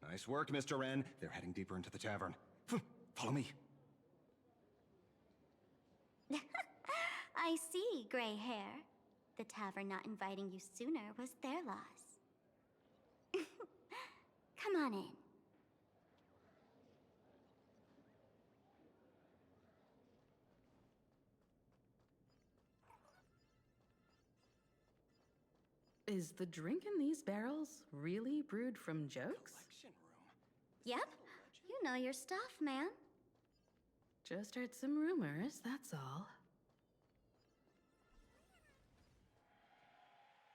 Nice work, Mr. Wren. They're heading deeper into the tavern. Follow me. I see, gray hair. The tavern not inviting you sooner was their loss. Come on in. Is the drink in these barrels really brewed from jokes? Yep, you know your stuff, man. Just heard some rumors, that's all.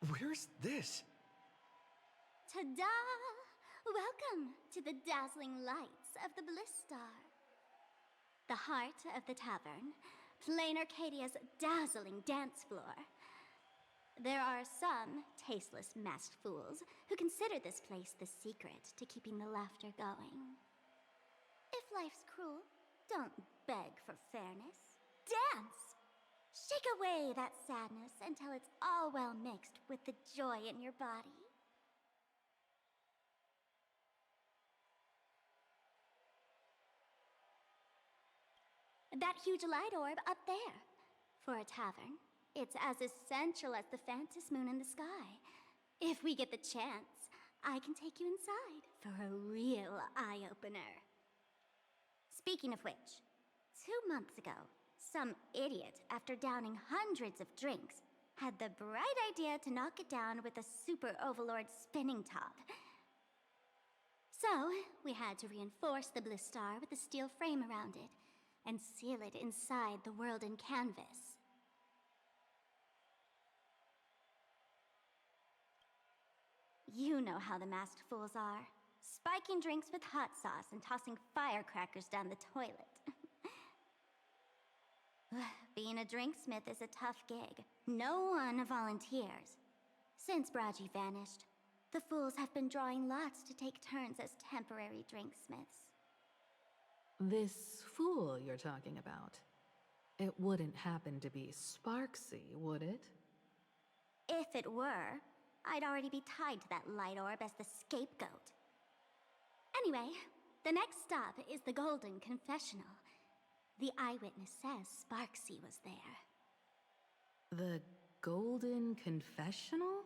Where's this? Ta-da! Welcome to the dazzling lights of the Blistar. The heart of the tavern, Plain Arcadia's dazzling dance floor. There are some tasteless masked fools who consider this place the secret to keeping the laughter going. If life's cruel, don't beg for fairness. Dance! Shake away that sadness until it's all well mixed with the joy in your body. That huge light orb up there. For a tavern, it's as essential as the Phantom Moon in the sky. If we get the chance, I can take you inside for a real eye-opener. Speaking of which, 2 months ago, some idiot, after downing hundreds of drinks, had the bright idea to knock it down with a Super Overlord spinning top. So, we had to reinforce the Blistar with a steel frame around it, and seal it inside the world in canvas. You know how the masked fools are. Spiking drinks with hot sauce and tossing firecrackers down the toilet. Being a drinksmith is a tough gig. No one volunteers. Since Braji vanished, the fools have been drawing lots to take turns as temporary drinksmiths. This fool you're talking about. It wouldn't happen to be Sparksy, would it? If it were, I'd already be tied to that light orb as the scapegoat. Anyway, the next stop is the Golden Confessional. The eyewitness says Sparksy was there. The Golden Confessional?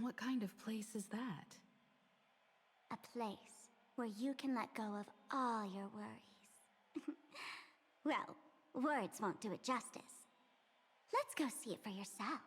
What kind of place is that? A place where you can let go of all your worries. Well, words won't do it justice. Let's go see it for yourself.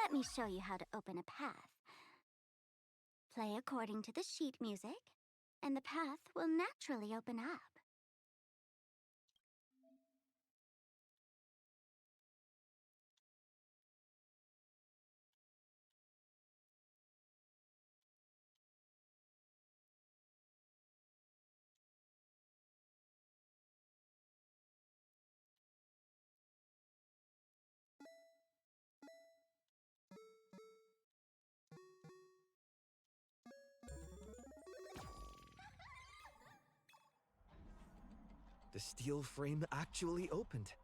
Let me show you how to open a path. Play according to the sheet music, and the path will naturally open up. The steel frame actually opened.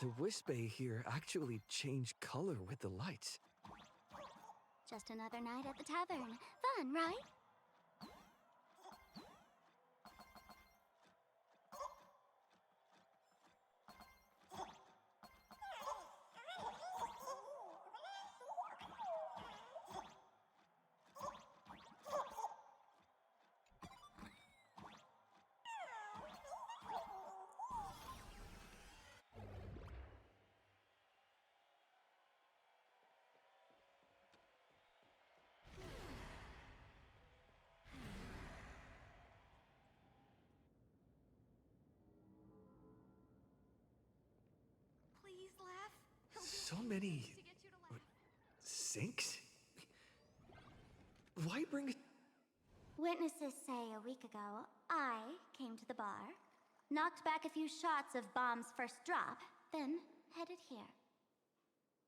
The Wish Bay here actually changed color with the lights. Just another night at the tavern. Fun, right? Please laugh. So many sinks? Why bring it? Witnesses say a week ago, I came to the bar, knocked back a few shots of Bomb's first drop, then headed here.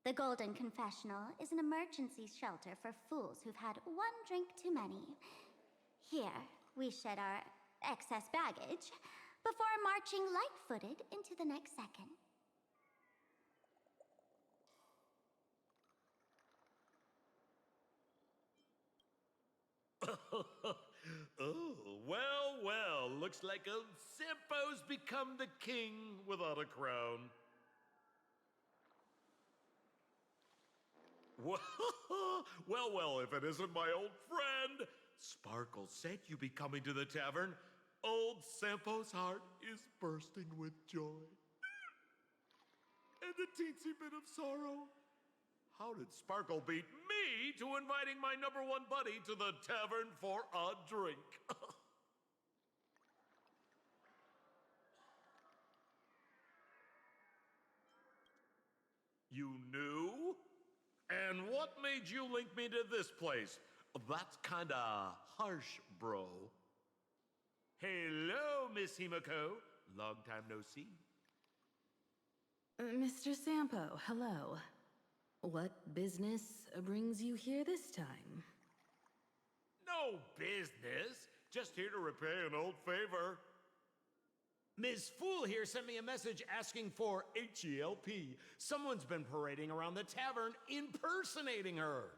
The Golden Confessional is an emergency shelter for fools who've had one drink too many. Here, we shed our excess baggage before marching light-footed into the next second. Oh, well, well. Looks like old Sampo's become the king without a crown. Well, well, if it isn't my old friend. Sparkle said you'd be coming to the tavern. Old Sampo's heart is bursting with joy. And a teensy bit of sorrow. How did Sparkle beat me to inviting my #1 buddy to the tavern for a drink? You knew? And what made you link me to this place? That's kinda harsh, bro. Hello, Miss Himiko. Long time no see. Mr. Sampo, hello. What business brings you here this time? No business. Just here to repay an old favor. Ms. Fool here sent me a message asking for HELP. Someone's been parading around the tavern impersonating her.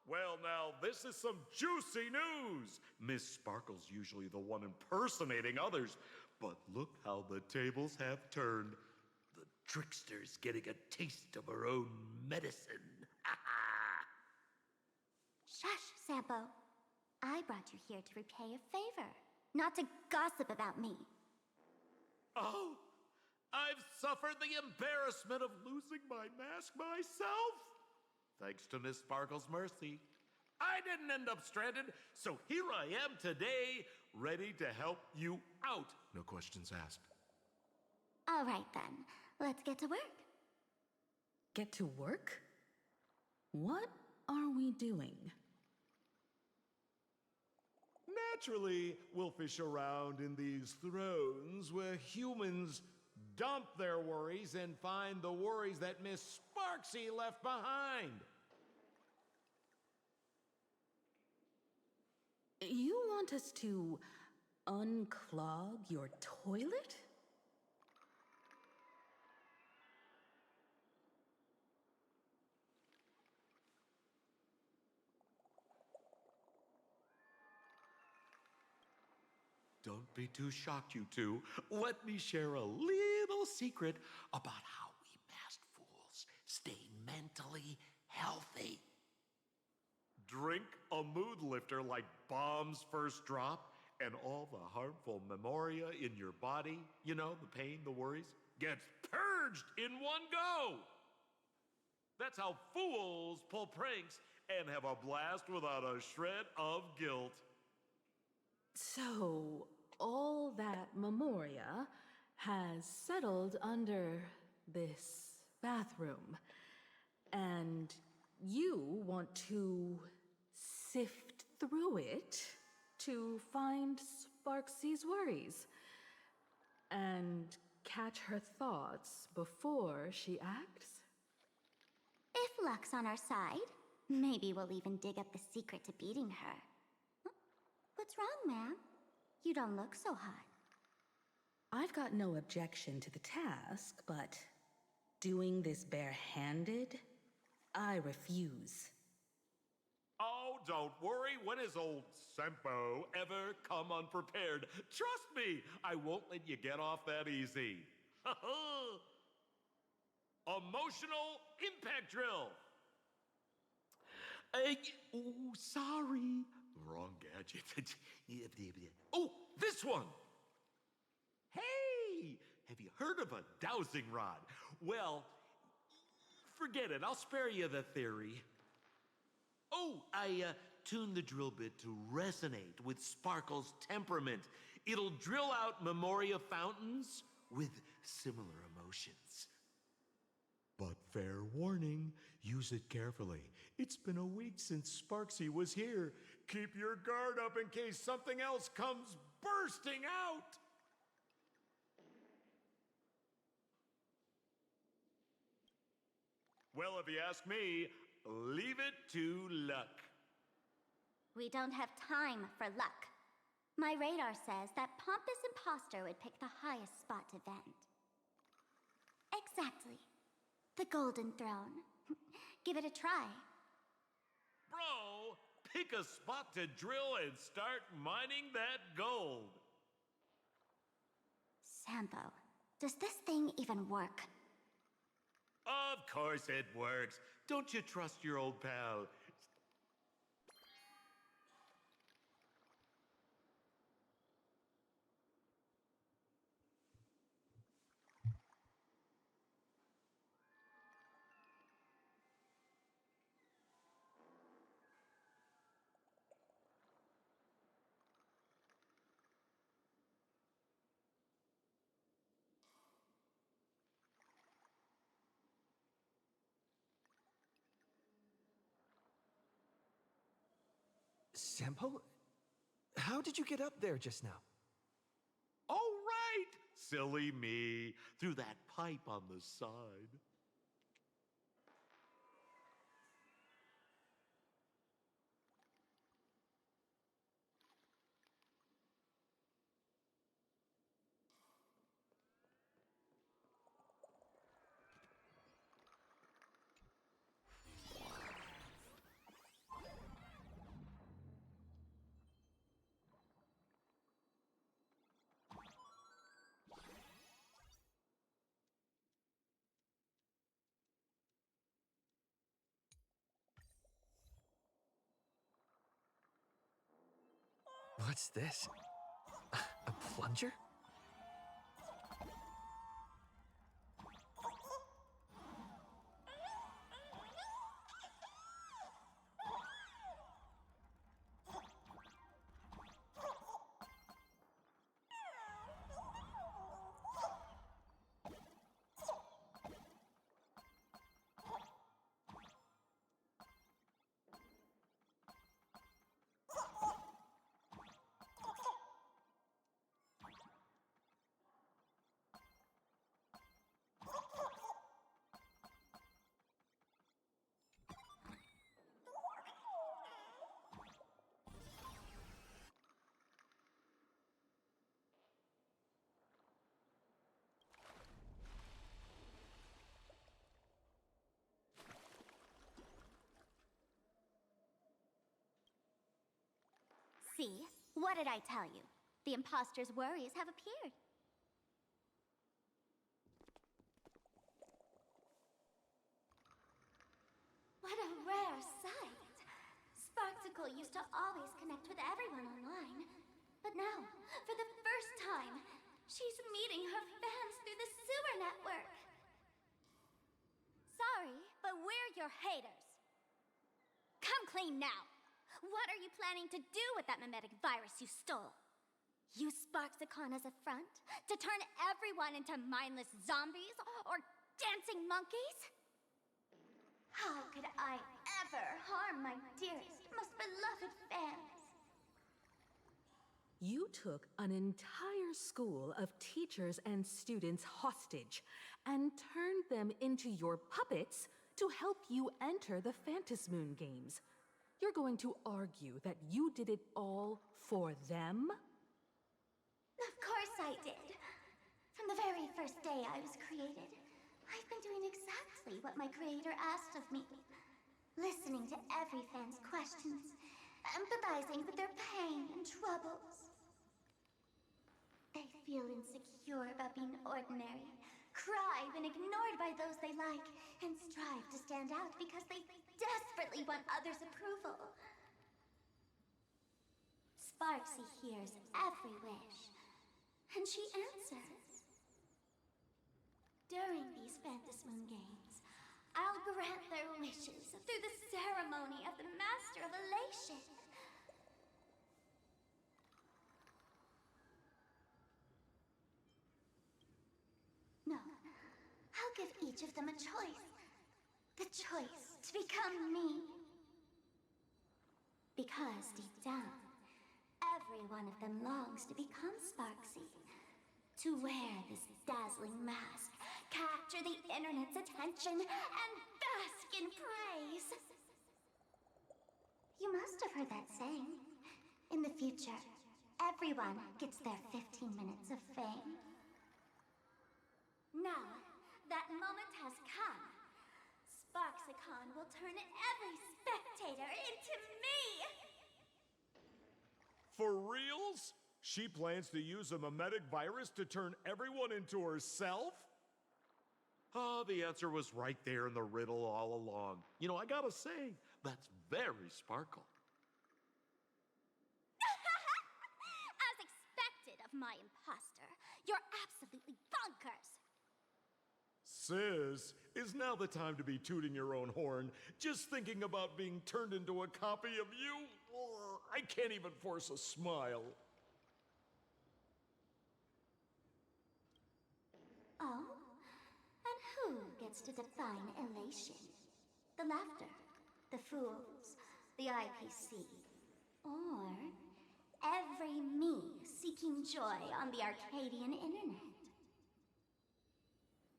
Well, now, this is some juicy news. Miss Sparkle's usually the one impersonating others, but look how the tables have turned. The trickster's getting a taste of her own medicine. Shush, Sampo. I brought you here to repay a favor, not to gossip about me. Oh, I've suffered the embarrassment of losing my mask myself. Thanks to Miss Sparkle's mercy. I didn't end up stranded, so here I am today, ready to help you out. No questions asked. All right, then. Let's get to work. Get to work? What are we doing? Naturally, we'll fish around in these thrones where humans dump their worries and find the worries that Miss Sparksy left behind. You want us to unclog your toilet? Don't be too shocked, you two. Let me share a little secret about how we masked fools stay mentally healthy. Drink a mood lifter like Bomb's first drop, and all the harmful memoria in your body, you know, the pain, the worries, gets purged in one go. That's how fools pull pranks and have a blast without a shred of guilt. So, all that memoria has settled under this bathroom. And you want to sift through it to find Sparksy's worries and catch her thoughts before she acts? If luck's on our side, maybe we'll even dig up the secret to beating her. What's wrong, ma'am? You don't look so hot. I've got no objection to the task, but doing this barehanded? I refuse. Oh, don't worry. When has old Sempo ever come unprepared? Trust me, I won't let you get off that easy. Emotional impact drill. Oh, sorry. Wrong gadget. Oh, this one. Hey, have you heard of a dowsing rod? Well, forget it. I'll spare you the theory. Oh, I tuned the drill bit to resonate with Sparkle's temperament. It'll drill out Memoria fountains with similar emotions. But fair warning, use it carefully. It's been a week since Sparksy was here. Keep your guard up in case something else comes bursting out. Well, if you ask me, leave it to luck. We don't have time for luck. My radar says that Pompous Imposter would pick the highest spot to vent. Exactly. The Golden Throne. Give it a try. Bro, pick a spot to drill and start mining that gold. Sampo, does this thing even work? Of course it works. Don't you trust your old pal? Sampo? How did you get up there just now? All right, silly me. Through that pipe on the side. What's this? A plunger? See? What did I tell you? The imposter's worries have appeared. What a rare sight. Sparksicle used to always connect with everyone online. But now, for the first time, she's meeting her fans through the sewer network. Sorry, but we're your haters. Come clean now. What are you planning to do with that mimetic virus you stole? Use Sparksicon as a front to turn everyone into mindless zombies or dancing monkeys? How could I ever harm my dearest, most beloved fans? You took an entire school of teachers and students hostage and turned them into your puppets to help you enter the Phantasmoon games. You're going to argue that you did it all for them? Of course I did. the very first day I was created, I've been doing exactly what my creator asked of me. Listening to every fan's questions, empathizing with their pain and troubles. They feel insecure about being ordinary, cry when ignored by those they like, and strive to stand out because they desperately want others' approval. Sparksy hears every wish, and she answers. During these Phantasmoon games, I'll grant their wishes through the ceremony of the Master of Elation. No, I'll give each of them a choice. The choice to become me. Because deep down, every one of them longs to become Sparksy. To wear this dazzling mask, capture the internet's attention, and bask in praise. You must have heard that saying. In the future, everyone gets their 15 minutes of fame. Now, that moment has come. Sparksicon will turn every spectator into me! For reals? She plans to use a memetic virus to turn everyone into herself? Oh, the answer was right there in the riddle all along. You know, I gotta say, that's very Sparkle. As expected of my imposter, you're absolutely bonkers! Sis, is now the time to be tooting your own horn, just thinking about being turned into a copy of you? Oh, I can't even force a smile. Oh? And who gets to define elation? The laughter, the fools, the IPC, or every me seeking joy on the Arcadian internet?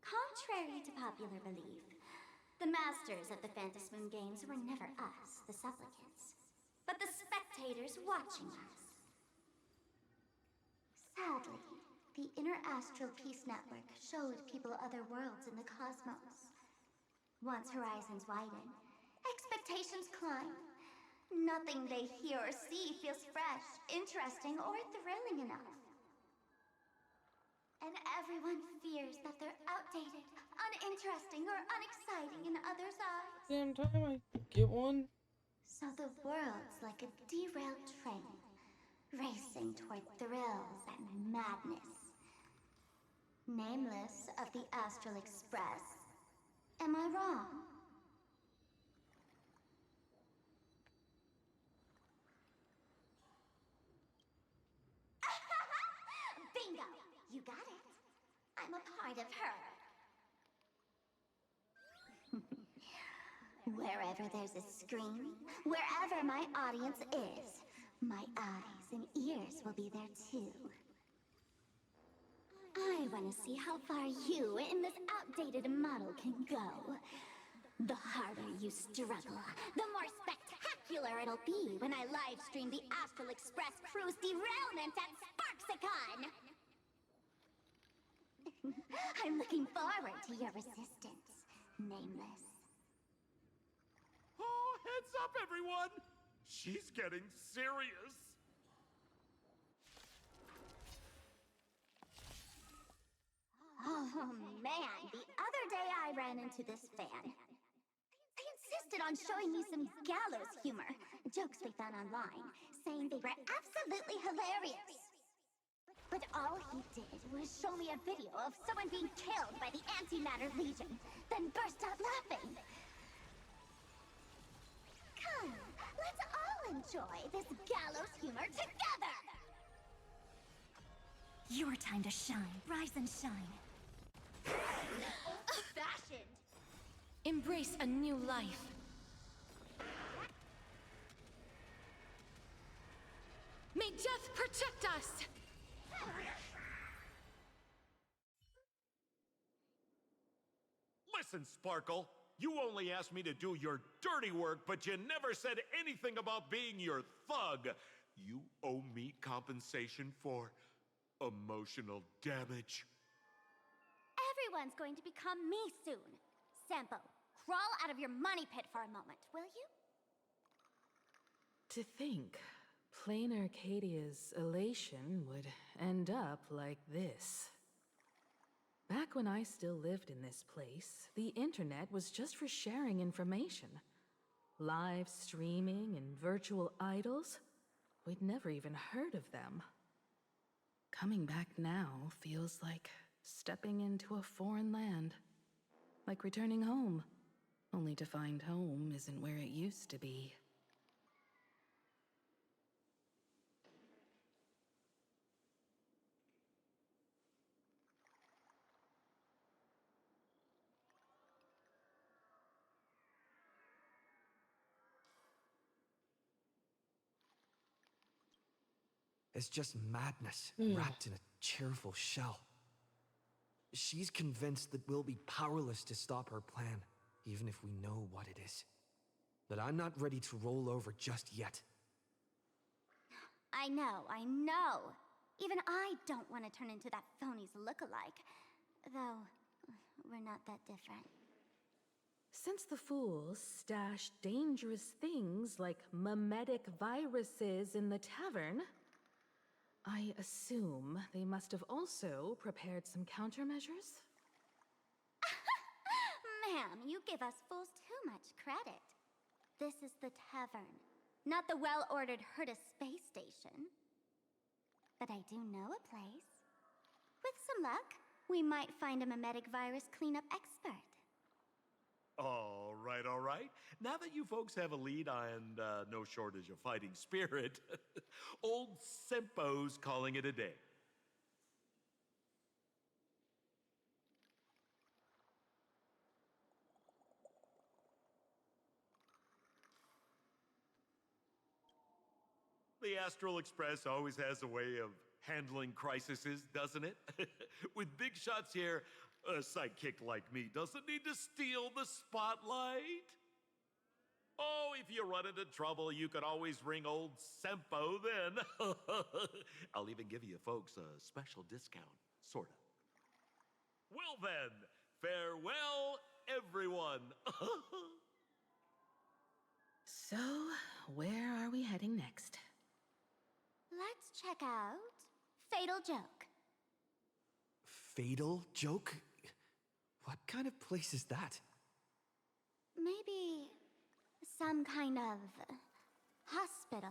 Contrary to popular belief, the masters of the Phantasmoon games were never us, the supplicants, but the spectators watching us. Sadly, the Inter-Astral Peace Network showed people other worlds in the cosmos. Once horizons widen, expectations climb. Nothing they hear or see feels fresh, interesting, or thrilling enough. And everyone fears that they're outdated, uninteresting, or unexciting in others' eyes. Damn time I get one. So the world's like a derailed train, racing toward thrills and madness. Nameless of the Astral Express. Am I wrong? Bingo! You got it. I'm a part of her. Wherever there's a screen, wherever my audience is, my eyes and ears will be there too. I want to see how far you in this outdated model can go. The harder you struggle, the more spectacular it'll be when I live stream the Astral Express crew's derailment at Sparksicon! I'm looking forward to your resistance, Nameless. Oh, heads up, everyone! She's getting serious. Oh man, the other day I ran into this fan. They insisted on showing me some gallows humor, jokes they found online, saying they were absolutely hilarious. But all he did was show me a video of someone being killed by the Antimatter Legion, then burst out laughing. Come, let's all enjoy this gallows humor together! Your time to shine. Rise and shine. Fashioned! Embrace a new life. May death protect us! Listen, Sparkle. You only asked me to do your dirty work, but you never said anything about being your thug. You owe me compensation for emotional damage. Everyone's going to become me soon. Sampo, crawl out of your money pit for a moment, will you? To think, Plain Arcadia's elation would end up like this. Back when I still lived in this place, the internet was just for sharing information. Live streaming and virtual idols? We'd never even heard of them. Coming back now feels like stepping into a foreign land. Like returning home, only to find home isn't where it used to be. It's just madness wrapped in a cheerful shell. She's convinced that we'll be powerless to stop her plan, even if we know what it is. But I'm not ready to roll over just yet. I know. Even I don't want to turn into that phony's look-alike. Though, we're not that different. Since the fools stashed dangerous things like memetic viruses in the tavern, I assume they must have also prepared some countermeasures? Ma'am, you give us fools too much credit. This is the tavern, not the well-ordered Herta space station. But I do know a place. With some luck, we might find a memetic virus cleanup expert. All right. Now that you folks have a lead and no shortage of fighting spirit, old Sempo's calling it a day. The Astral Express always has a way of handling crises, doesn't it? With big shots here, a sidekick like me doesn't need to steal the spotlight. Oh, if you run into trouble, you could always ring old Sempo then. I'll even give you folks a special discount, sorta. Well then, farewell, everyone. So, where are we heading next? Let's check out Fatal Joke. Fatal Joke? What kind of place is that? Maybe some kind of hospital.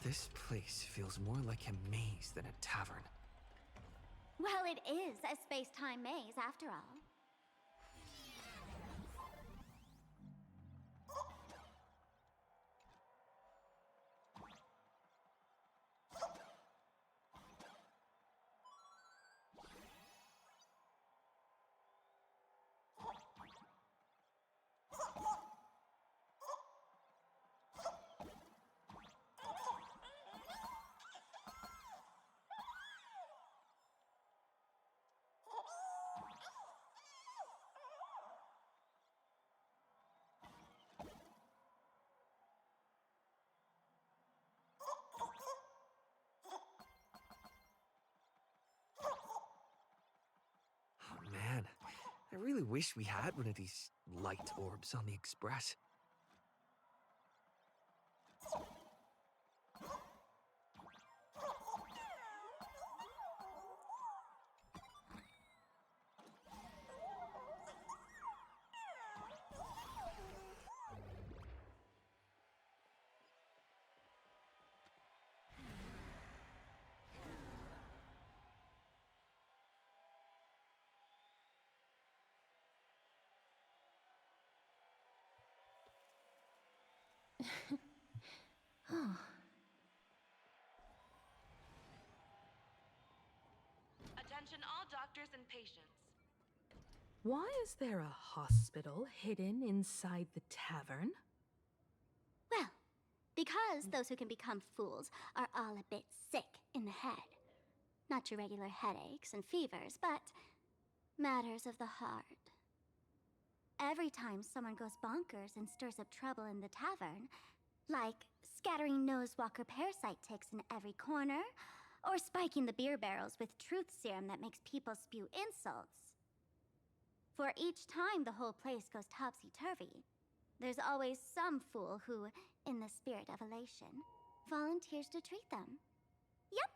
This place feels more like a maze than a tavern. Well, it is a space-time maze after all. Man, I really wish we had one of these light orbs on the Express. Attention all dock doctors and patients. Why is there a hospital hidden inside the tavern? Well, because those who can become fools are all a bit sick in the head. Not your regular headaches and fevers, but matters of the heart. Every time someone goes bonkers and stirs up trouble in the tavern, like scattering nosewalker parasite ticks in every corner, or spiking the beer barrels with truth serum that makes people spew insults. For each time the whole place goes topsy-turvy, there's always some fool who, in the spirit of elation, volunteers to treat them. Yep,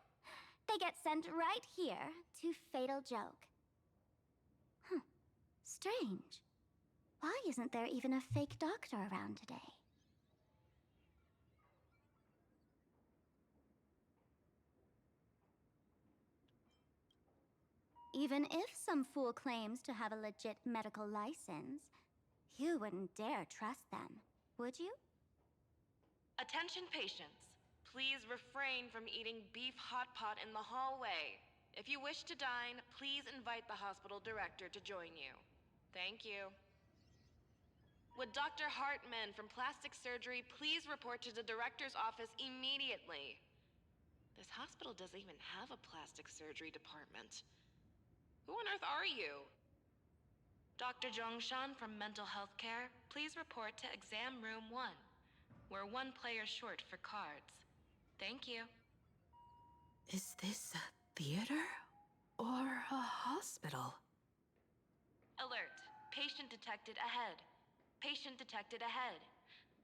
they get sent right here to Fatal Joke. Strange. Why isn't there even a fake doctor around today? Even if some fool claims to have a legit medical license, you wouldn't dare trust them, would you? Attention patients. Please refrain from eating beef hot pot in the hallway. If you wish to dine, please invite the hospital director to join you. Thank you. Would Dr. Hartman from Plastic Surgery please report to the director's office immediately? This hospital doesn't even have a plastic surgery department. Who on earth are you? Dr. Zhongshan from Mental Health Care, please report to Exam Room 1. We're one player short for cards. Thank you. Is this a theater or a hospital? Alert. Patient detected ahead. Patient detected ahead.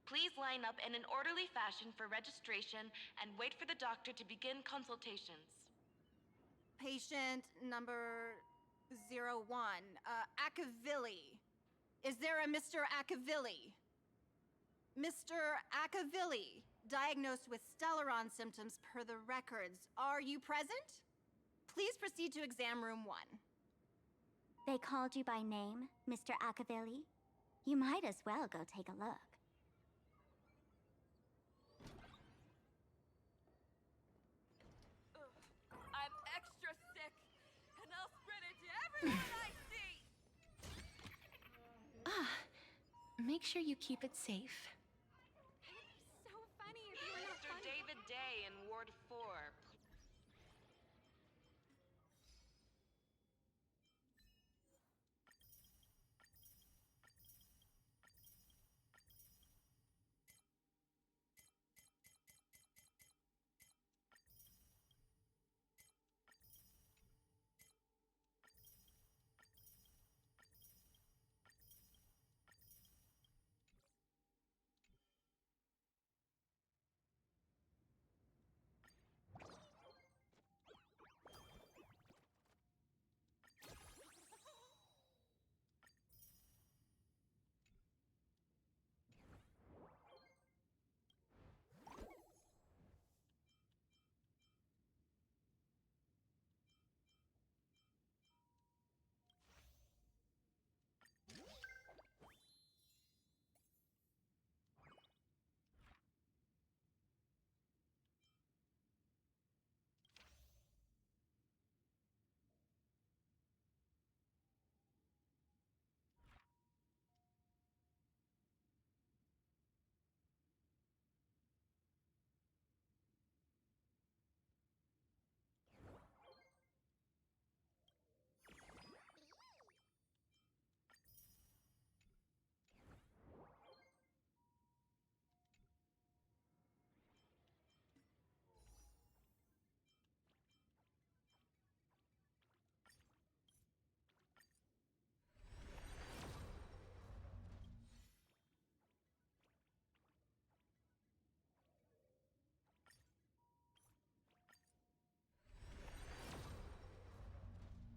Please line up in an orderly fashion for registration and wait for the doctor to begin consultations. Patient number 01, Akavilli. Is there a Mr. Akavilli? Mr. Akavilli, diagnosed with Stellaron symptoms per the records. Are you present? Please proceed to exam room 1. They called you by name, Mr. Akavilli? You might as well go take a look. I'm extra sick, and I'll spread it to everyone I see! Make sure you keep it safe. So funny if you were not Mr. funny. David Day in Ward 4.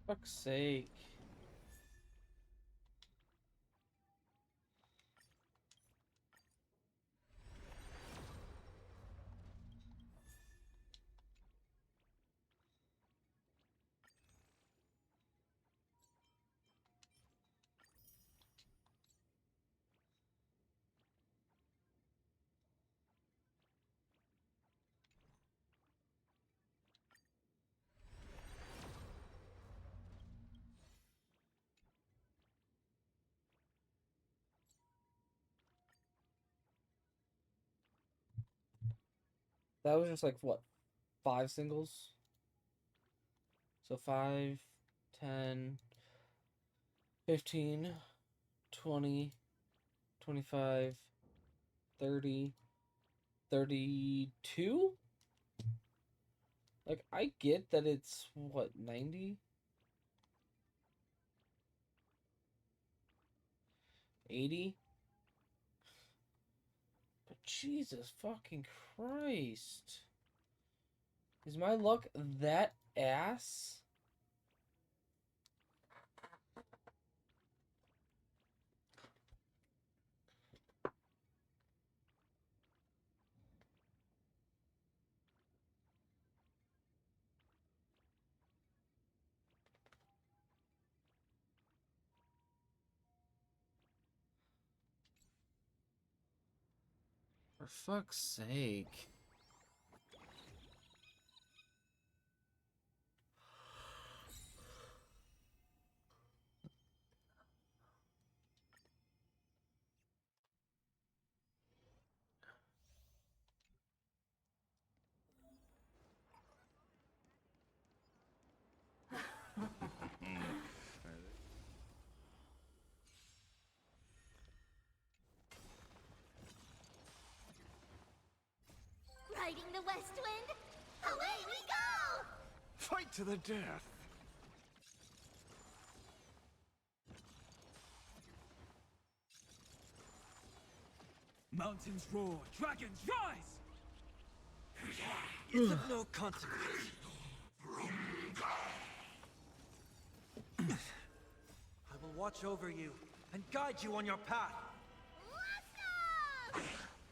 Fuck's sake. That was just like what, 5 singles? So 5, 10, 15, 20, 25, 30, 32? Like, I get that it's, what, 90? 80? But Jesus fucking Christ. Is my luck that ass? For fuck's sake. Riding the west wind, away we go! Fight to the death. Mountains roar, dragons rise! It's of no consequence. I will watch over you and guide you on your path.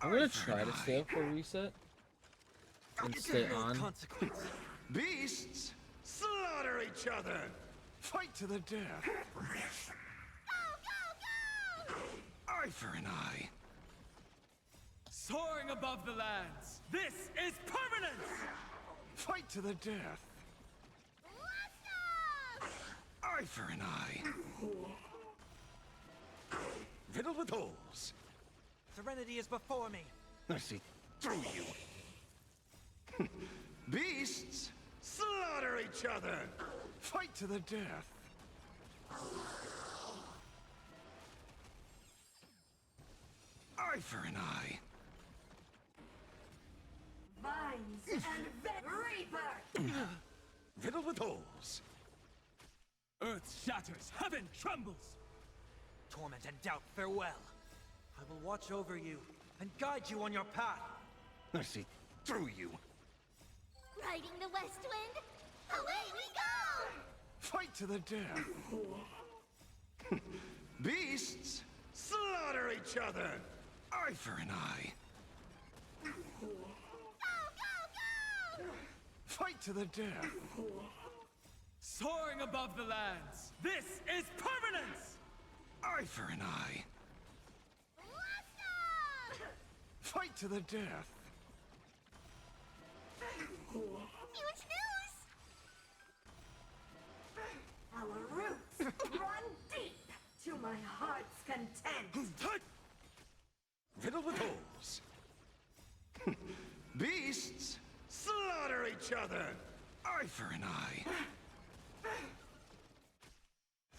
I'm gonna try to stay up for a reset and stay on. Beasts slaughter each other. Fight to the death. Eye for an eye. Soaring above the lands, this is permanence! Fight to the death. Eye for an eye. Riddled with holes. Serenity is before me. I see through you. Beasts slaughter each other. Fight to the death. Eye for an eye. Vines and Reaper! Riddled with holes. Earth shatters, heaven trembles. Torment and doubt, farewell. I will watch over you and guide you on your path. I see through you. Riding the west wind, away we go! Fight to the death. Beasts slaughter each other. Eye for an eye. Go, go, go! Fight to the death. Soaring above the lands, this is permanence! Eye for an eye. Fight to the death. Huge news! Our roots run deep to my heart's content. Riddled with holes. Beasts slaughter each other. Eye for an eye.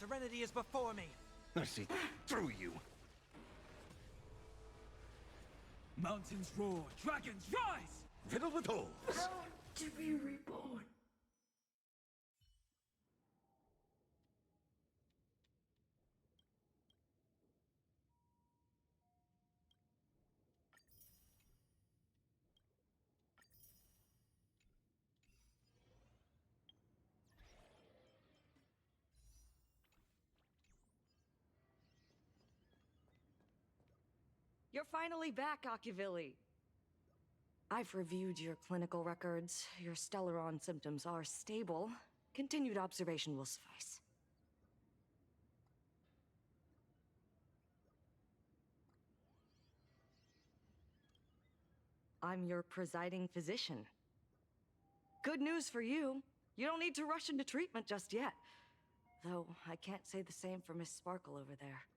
Serenity is before me. I see through you. Mountains roar, dragons rise! Riddled with holes. To be reborn. You're finally back, Akivili. I've reviewed your clinical records. Your Stellaron symptoms are stable. Continued observation will suffice. I'm your presiding physician. Good news for you. You don't need to rush into treatment just yet. Though, I can't say the same for Miss Sparkle over there.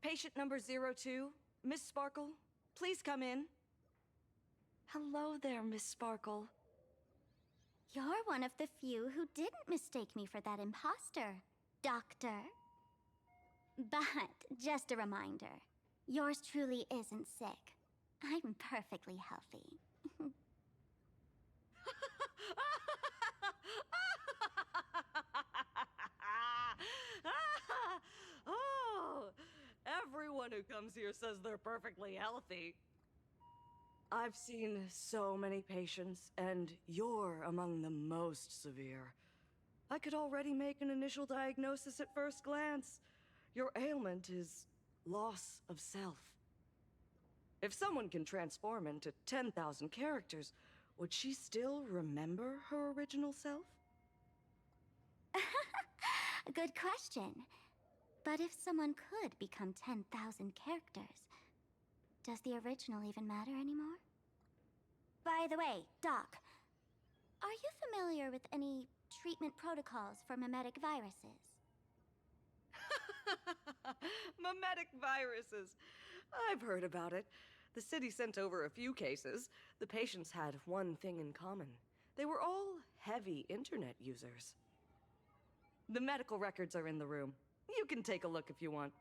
Patient number 02, Miss Sparkle, please come in. Hello there, Miss Sparkle. You're one of the few who didn't mistake me for that imposter, Doctor. But, just a reminder, yours truly isn't sick. I'm perfectly healthy. Oh, everyone who comes here says they're perfectly healthy. I've seen so many patients, and you're among the most severe. I could already make an initial diagnosis at first glance. Your ailment is loss of self. If someone can transform into 10,000 characters, would she still remember her original self? Good question. But if someone could become 10,000 characters, does the original even matter anymore? By the way, Doc, are you familiar with any treatment protocols for memetic viruses? Memetic viruses. I've heard about it. The city sent over a few cases. The patients had one thing in common. They were all heavy internet users. The medical records are in the room. You can take a look if you want.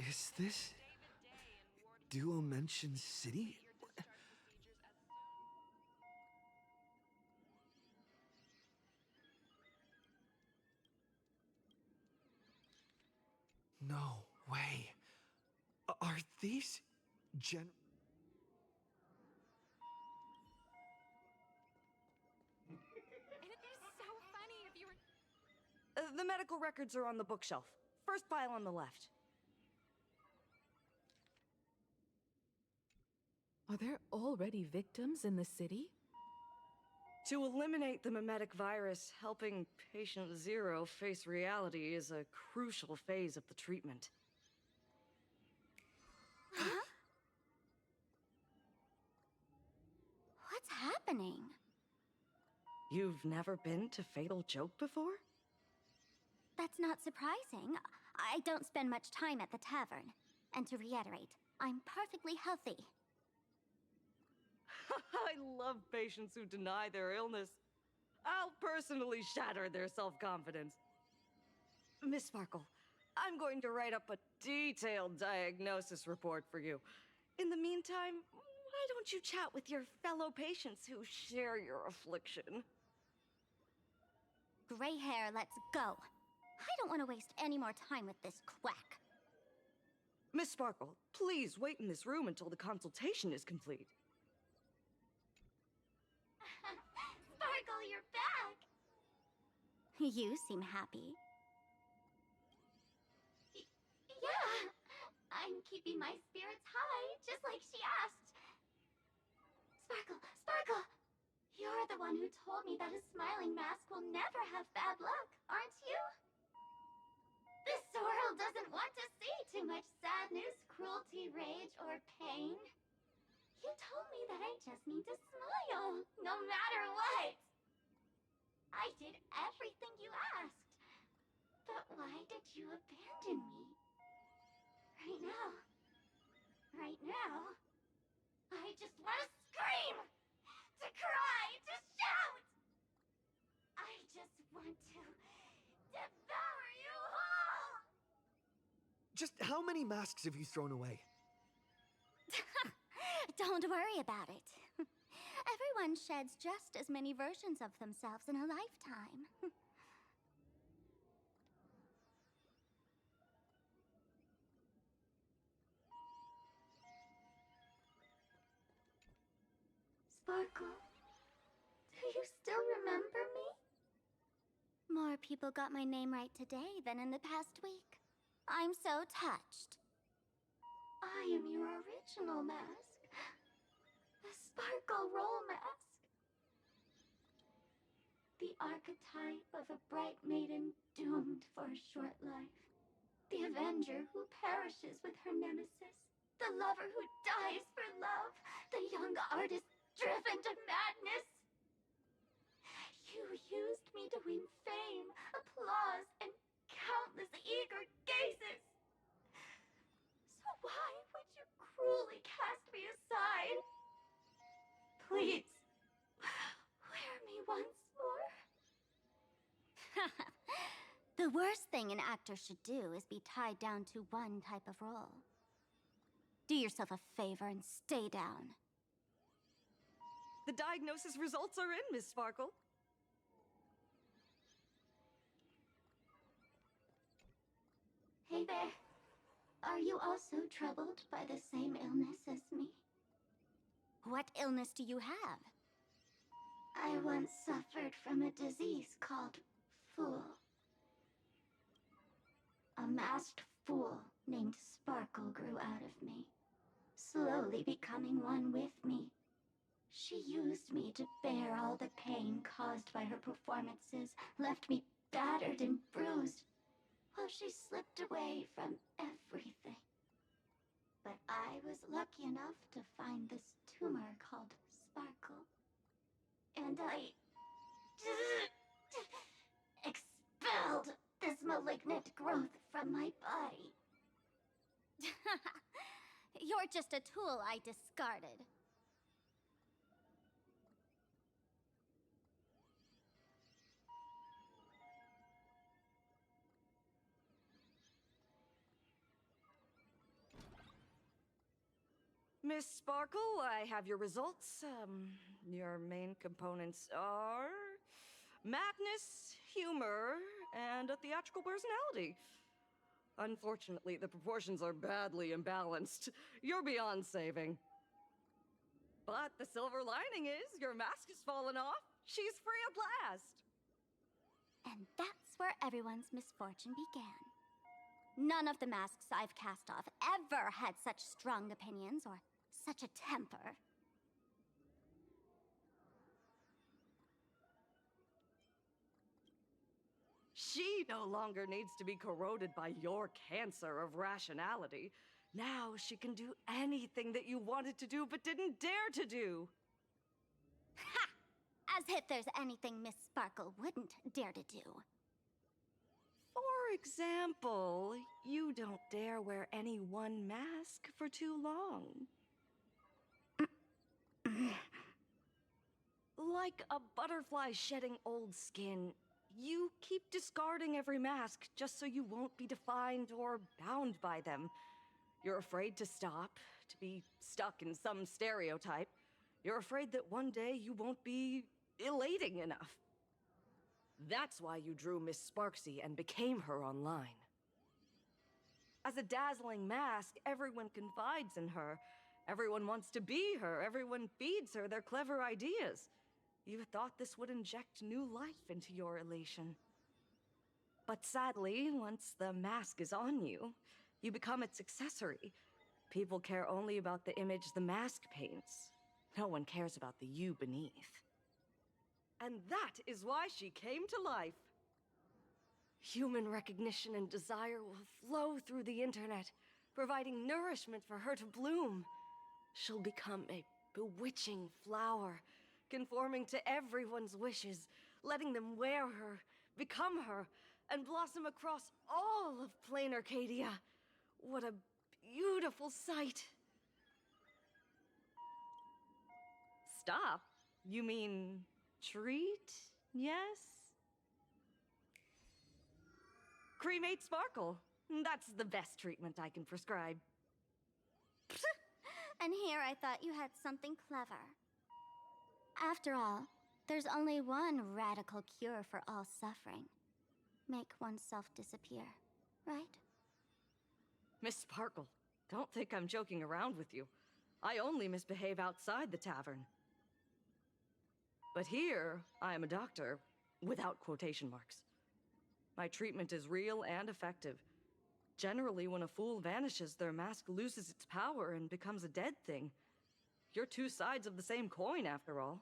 Is this Duo Mention City? No way. Are these Gen... It'd be so funny if you were... The medical records are on the bookshelf. First pile on the left. Are there already victims in the city? To eliminate the memetic virus, helping Patient Zero face reality is a crucial phase of the treatment. Huh? What's happening? You've never been to Fatal Joke before? That's not surprising. I don't spend much time at the tavern. And to reiterate, I'm perfectly healthy. I love patients who deny their illness. I'll personally shatter their self-confidence. Miss Sparkle, I'm going to write up a detailed diagnosis report for you. In the meantime, why don't you chat with your fellow patients who share your affliction? Gray hair, let's go. I don't want to waste any more time with this quack. Miss Sparkle, please wait in this room until the consultation is complete. Sparkle, you're back! You seem happy. Yeah, I'm keeping my spirits high, just like she asked. Sparkle, Sparkle! You're the one who told me that a smiling mask will never have bad luck, aren't you? This world doesn't want to see too much sadness, cruelty, rage, or pain. You told me that I just need to smile, no matter what. I did everything you asked. But why did you abandon me? Right now, I just want to scream, to cry, to shout. I just want to devour you all. Just how many masks have you thrown away? Don't worry about it. Everyone sheds just as many versions of themselves in a lifetime. Sparkle, do you still remember me? More people got my name right today than in the past week. I'm so touched. I am your original mask. The Sparkle Roll Mask. The archetype of a bright maiden doomed for a short life. The avenger who perishes with her nemesis. The lover who dies for love. The young artist driven to madness. You used me to win fame, applause, and countless eager gazes. So why would you cruelly cast me aside? Please, wear me once more. The worst thing an actor should do is be tied down to one type of role. Do yourself a favor and stay down. The diagnosis results are in, Miss Sparkle. Hey there. Are you also troubled by the same illness as me? What illness do you have? I once suffered from a disease called Fool. A masked fool named Sparkle grew out of me, slowly becoming one with me. She used me to bear all the pain caused by her performances, left me battered and bruised, while she slipped away from everything. But I was lucky enough to find this tumor called Sparkle. And I expelled this malignant growth from my body. You're just a tool I discarded. Miss Sparkle, I have your results. Your main components are madness, humor, and a theatrical personality. Unfortunately, the proportions are badly imbalanced. You're beyond saving. But the silver lining is your mask has fallen off. She's free at last. And that's where everyone's misfortune began. None of the masks I've cast off ever had such strong opinions or such a temper. She no longer needs to be corroded by your cancer of rationality. Now she can do anything that you wanted to do but didn't dare to do. Ha! As if there's anything Miss Sparkle wouldn't dare to do. For example, you don't dare wear any one mask for too long. Like a butterfly shedding old skin, you keep discarding every mask just so you won't be defined or bound by them. You're afraid to stop, to be stuck in some stereotype. You're afraid that one day you won't be elating enough. That's why you drew Miss Sparksy and became her online. As a dazzling mask, everyone confides in her. Everyone wants to be her. Everyone feeds her their clever ideas. You thought this would inject new life into your elation. But sadly, once the mask is on you, you become its accessory. People care only about the image the mask paints. No one cares about the you beneath. And that is why she came to life. Human recognition and desire will flow through the internet, providing nourishment for her to bloom. She'll become a bewitching flower, conforming to everyone's wishes, letting them wear her, become her, and blossom across all of Plain Arcadia. What a beautiful sight. Stop? You mean treat? Yes? Cremate Sparkle. That's the best treatment I can prescribe. And here I thought you had something clever. After all, there's only one radical cure for all suffering. Make oneself disappear, right? Miss Sparkle, don't think I'm joking around with you. I only misbehave outside the tavern. But here, I am a doctor, without quotation marks. My treatment is real and effective. Generally, when a fool vanishes, their mask loses its power and becomes a dead thing. You're two sides of the same coin, after all.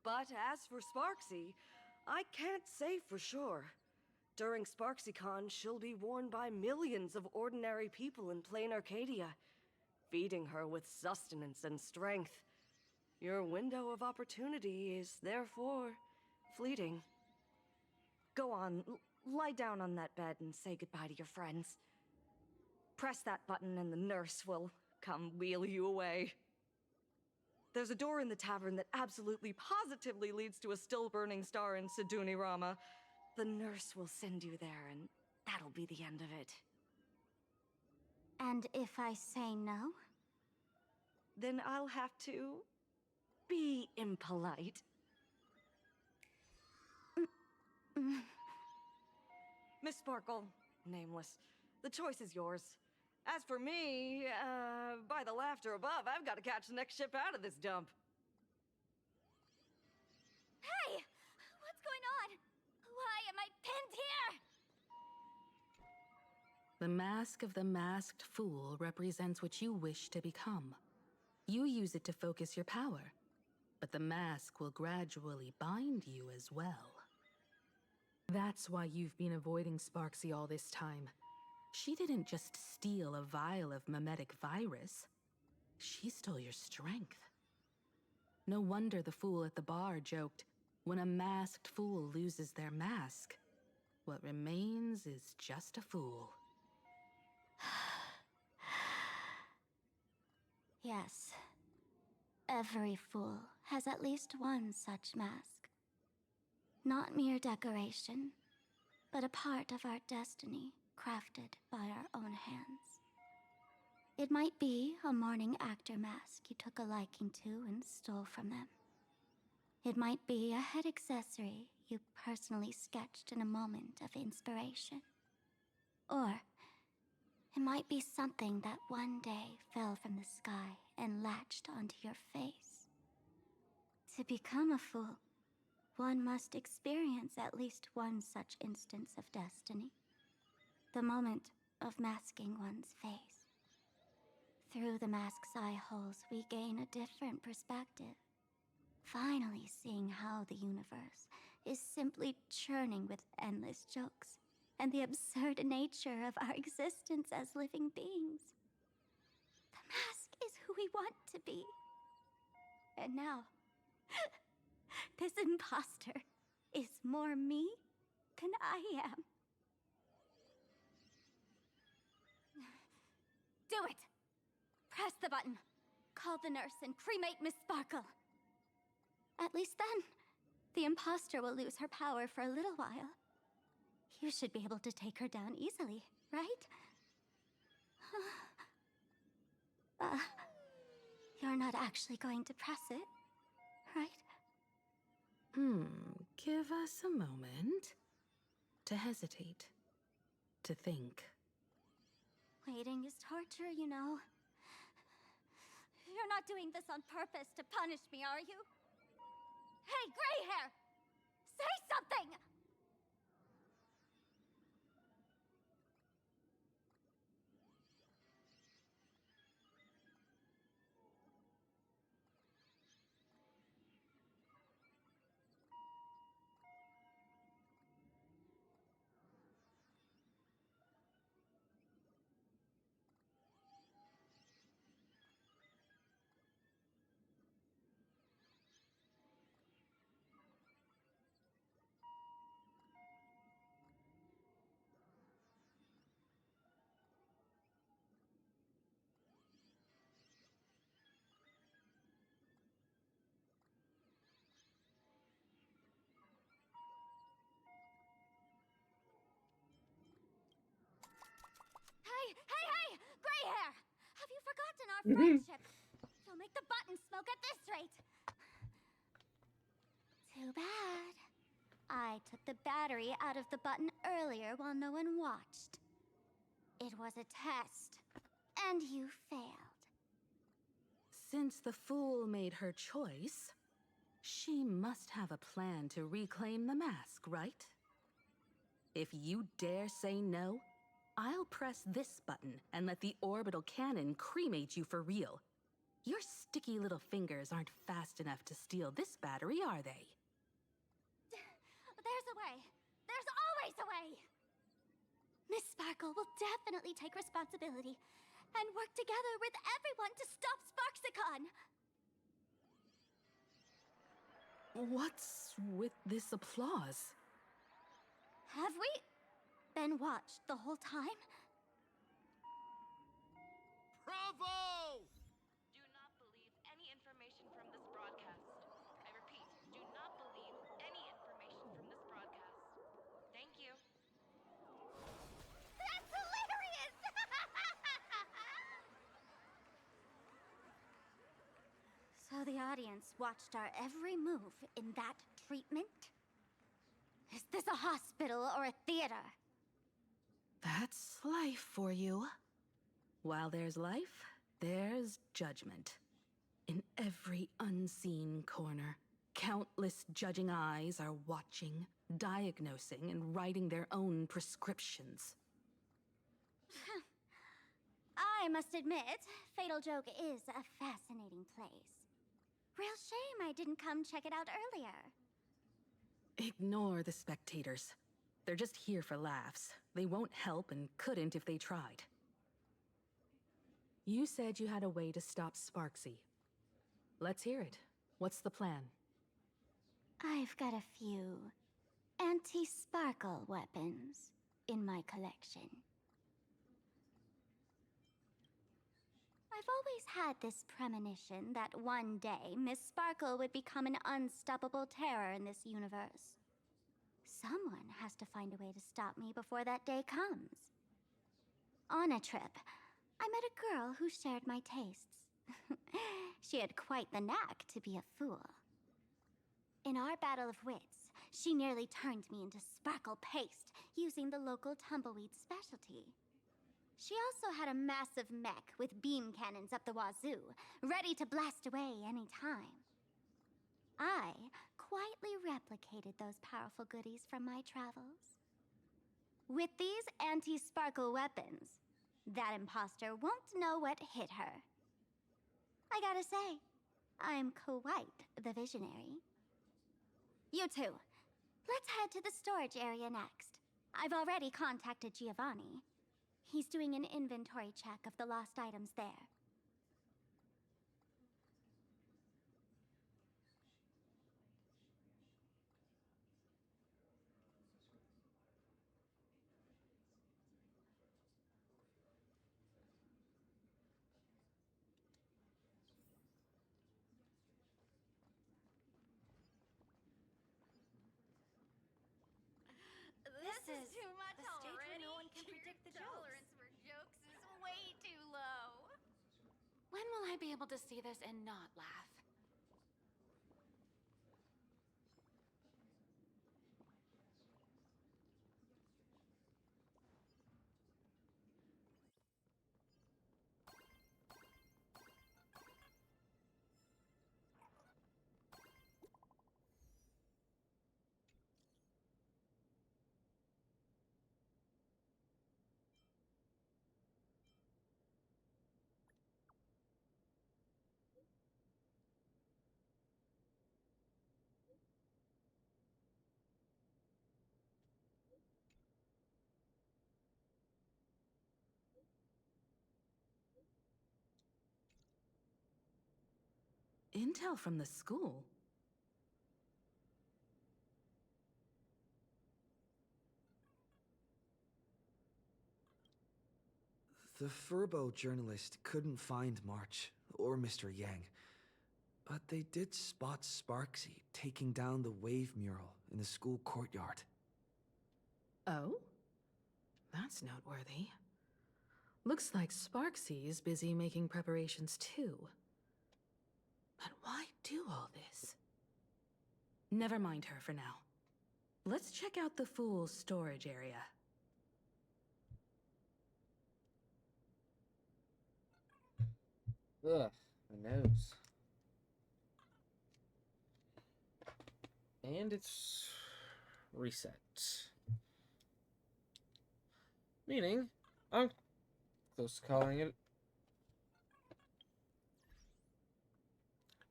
But as for Sparksy, I can't say for sure. During SparksyCon, she'll be worn by millions of ordinary people in Plain Arcadia, feeding her with sustenance and strength. Your window of opportunity is, therefore, fleeting. Go on, lie down on that bed and say goodbye to your friends. Press that button and the nurse will come wheel you away. There's a door in the tavern that absolutely positively leads to a still-burning star in Siduni Rama. The nurse will send you there, and that'll be the end of it. And if I say no? Then I'll have to be impolite. Miss Sparkle, nameless, the choice is yours. As for me, by the laughter above, I've got to catch the next ship out of this dump. Hey! What's going on? Why am I pinned here? The mask of the masked fool represents what you wish to become. You use it to focus your power, but the mask will gradually bind you as well. That's why you've been avoiding Sparksy all this time. She didn't just steal a vial of mimetic virus. She stole your strength. No wonder the fool at the bar joked, when a masked fool loses their mask, what remains is just a fool. Yes. Every fool has at least one such mask. Not mere decoration, but a part of our destiny, crafted by our own hands. It might be a morning actor mask you took a liking to and stole from them. It might be a head accessory you personally sketched in a moment of inspiration. Or it might be something that one day fell from the sky and latched onto your face. To become a fool, one must experience at least one such instance of destiny. The moment of masking one's face. Through the mask's eye holes, we gain a different perspective. Finally seeing how the universe is simply churning with endless jokes, and the absurd nature of our existence as living beings. The mask is who we want to be. And now, this imposter is more me than I am. Do it! Press the button. Call the nurse and cremate Miss Sparkle. At least then, the imposter will lose her power for a little while. You should be able to take her down easily, right? You're not actually going to press it, right? Give us a moment to hesitate, to think. Waiting is torture, you know. You're not doing this on purpose to punish me, are you? Hey, gray hair! Say something! Hey! Gray hair! Have you forgotten our friendship? You'll make the button smoke at this rate. Too bad. I took the battery out of the button earlier while no one watched. It was a test, and you failed. Since the fool made her choice, she must have a plan to reclaim the mask, right? If you dare say no, I'll press this button and let the orbital cannon cremate you for real. Your sticky little fingers aren't fast enough to steal this battery, are they? There's a way. There's always a way. Miss Sparkle will definitely take responsibility and work together with everyone to stop Sparksicon. What's with this applause? Have we been watched the whole time? Bravo! Do not believe any information from this broadcast. I repeat, do not believe any information from this broadcast. Thank you. That's hilarious! So the audience watched our every move in that treatment? Is this a hospital or a theater? That's life for you. While there's life, there's judgment. In every unseen corner, countless judging eyes are watching, diagnosing, and writing their own prescriptions. I must admit, Fatal Joke is a fascinating place. Real shame I didn't come check it out earlier. Ignore the spectators. They're just here for laughs. They won't help and couldn't if they tried. You said you had a way to stop Sparksy. Let's hear it. What's the plan? I've got a few anti-sparkle weapons in my collection. I've always had this premonition that one day Miss Sparkle would become an unstoppable terror in this universe. Someone has to find a way to stop me before that day comes. On a trip, I met a girl who shared my tastes. She had quite the knack to be a fool. In our battle of wits, she nearly turned me into Sparkle Paste using the local tumbleweed specialty. She also had a massive mech with beam cannons up the wazoo, ready to blast away any time. I quietly replicated those powerful goodies from my travels. With these anti-sparkle weapons, that imposter won't know what hit her. I gotta say, I'm quite the visionary. You two, let's head to the storage area next. I've already contacted Giovanni. He's doing an inventory check of the lost items there. This is too much already. No one can predict the tolerance for jokes is way too low. When will I be able to see this and not laugh? Intel from the school? The Furbo journalist couldn't find March or Mr. Yang, but they did spot Sparksy taking down the wave mural in the school courtyard. Oh? That's noteworthy. Looks like Sparksy's busy making preparations too. But why do all this? Never mind her for now. Let's check out the Fool's storage area. Ugh, my nose. And it's reset. Meaning, I'm close to calling it.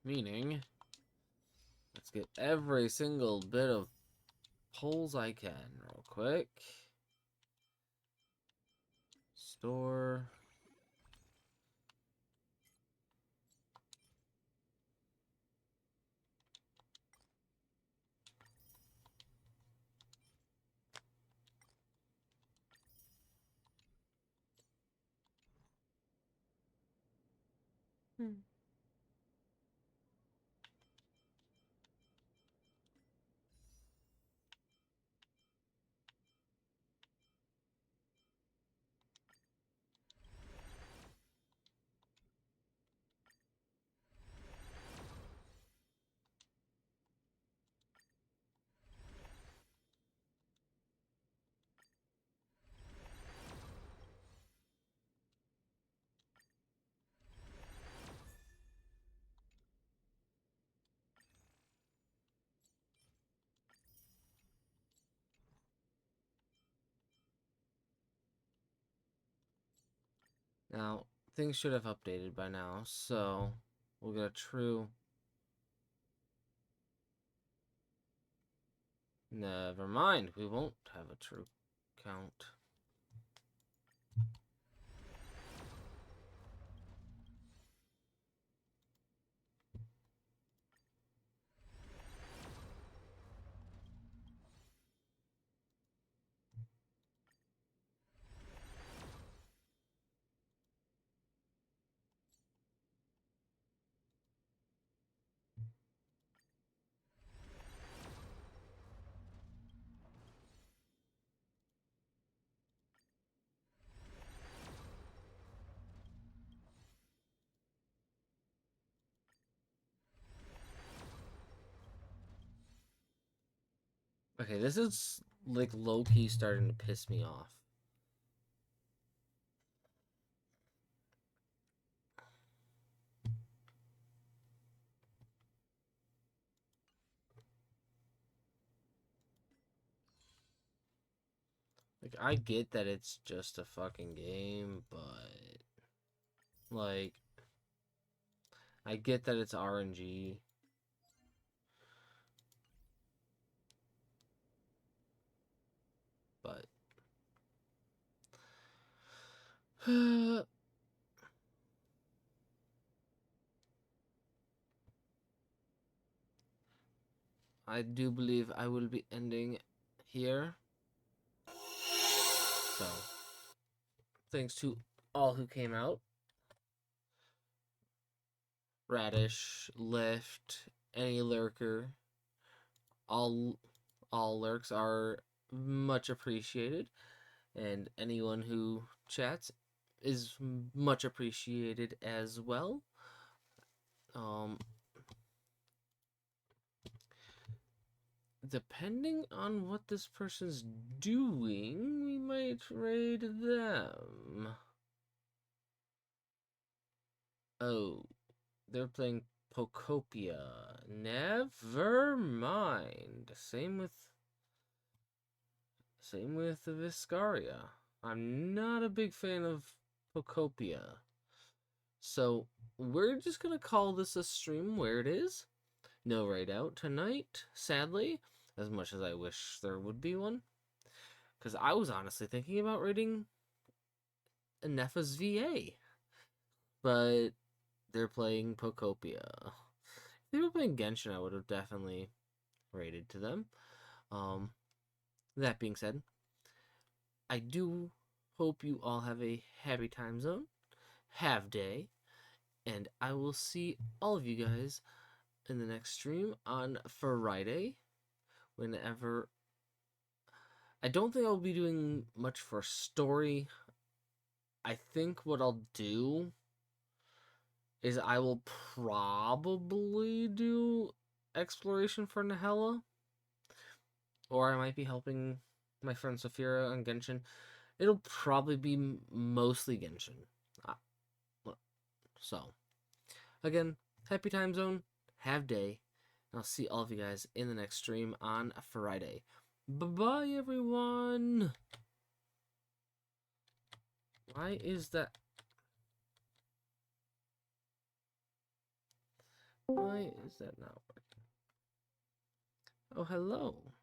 Meaning, let's get every single bit of pulls I can real quick. Store. Now, things should have updated by now, so we'll get a true... Never mind, we won't have a true count. Okay, this is like low-key starting to piss me off. Like, I get that it's just a fucking game, but like, I get that it's RNG. But I do believe I will be ending here. So, thanks to all who came out. Radish, Lift, any lurker, all lurks are much appreciated, and anyone who chats is much appreciated as well. Depending on what this person's doing, we might raid them. Oh, they're playing Pocopia. Never mind. Same with the Viscaria. I'm not a big fan of Pocopia. So, we're just gonna call this a stream where it is. No raid out tonight, sadly, as much as I wish there would be one. Because I was honestly thinking about raiding Nefa's VA. But they're playing Pocopia. If they were playing Genshin, I would have definitely raided to them. That being said, I do hope you all have a happy time zone, have day, and I will see all of you guys in the next stream on Friday. Whenever... I don't think I'll be doing much for story. I think what I'll do is I will probably do exploration for Nahella. Or I might be helping my friend Saphira on Genshin. It'll probably be mostly Genshin. So, again, happy time zone, have day, and I'll see all of you guys in the next stream on Friday. Bye-bye, everyone! Why is that... Why is that not working? Oh, hello.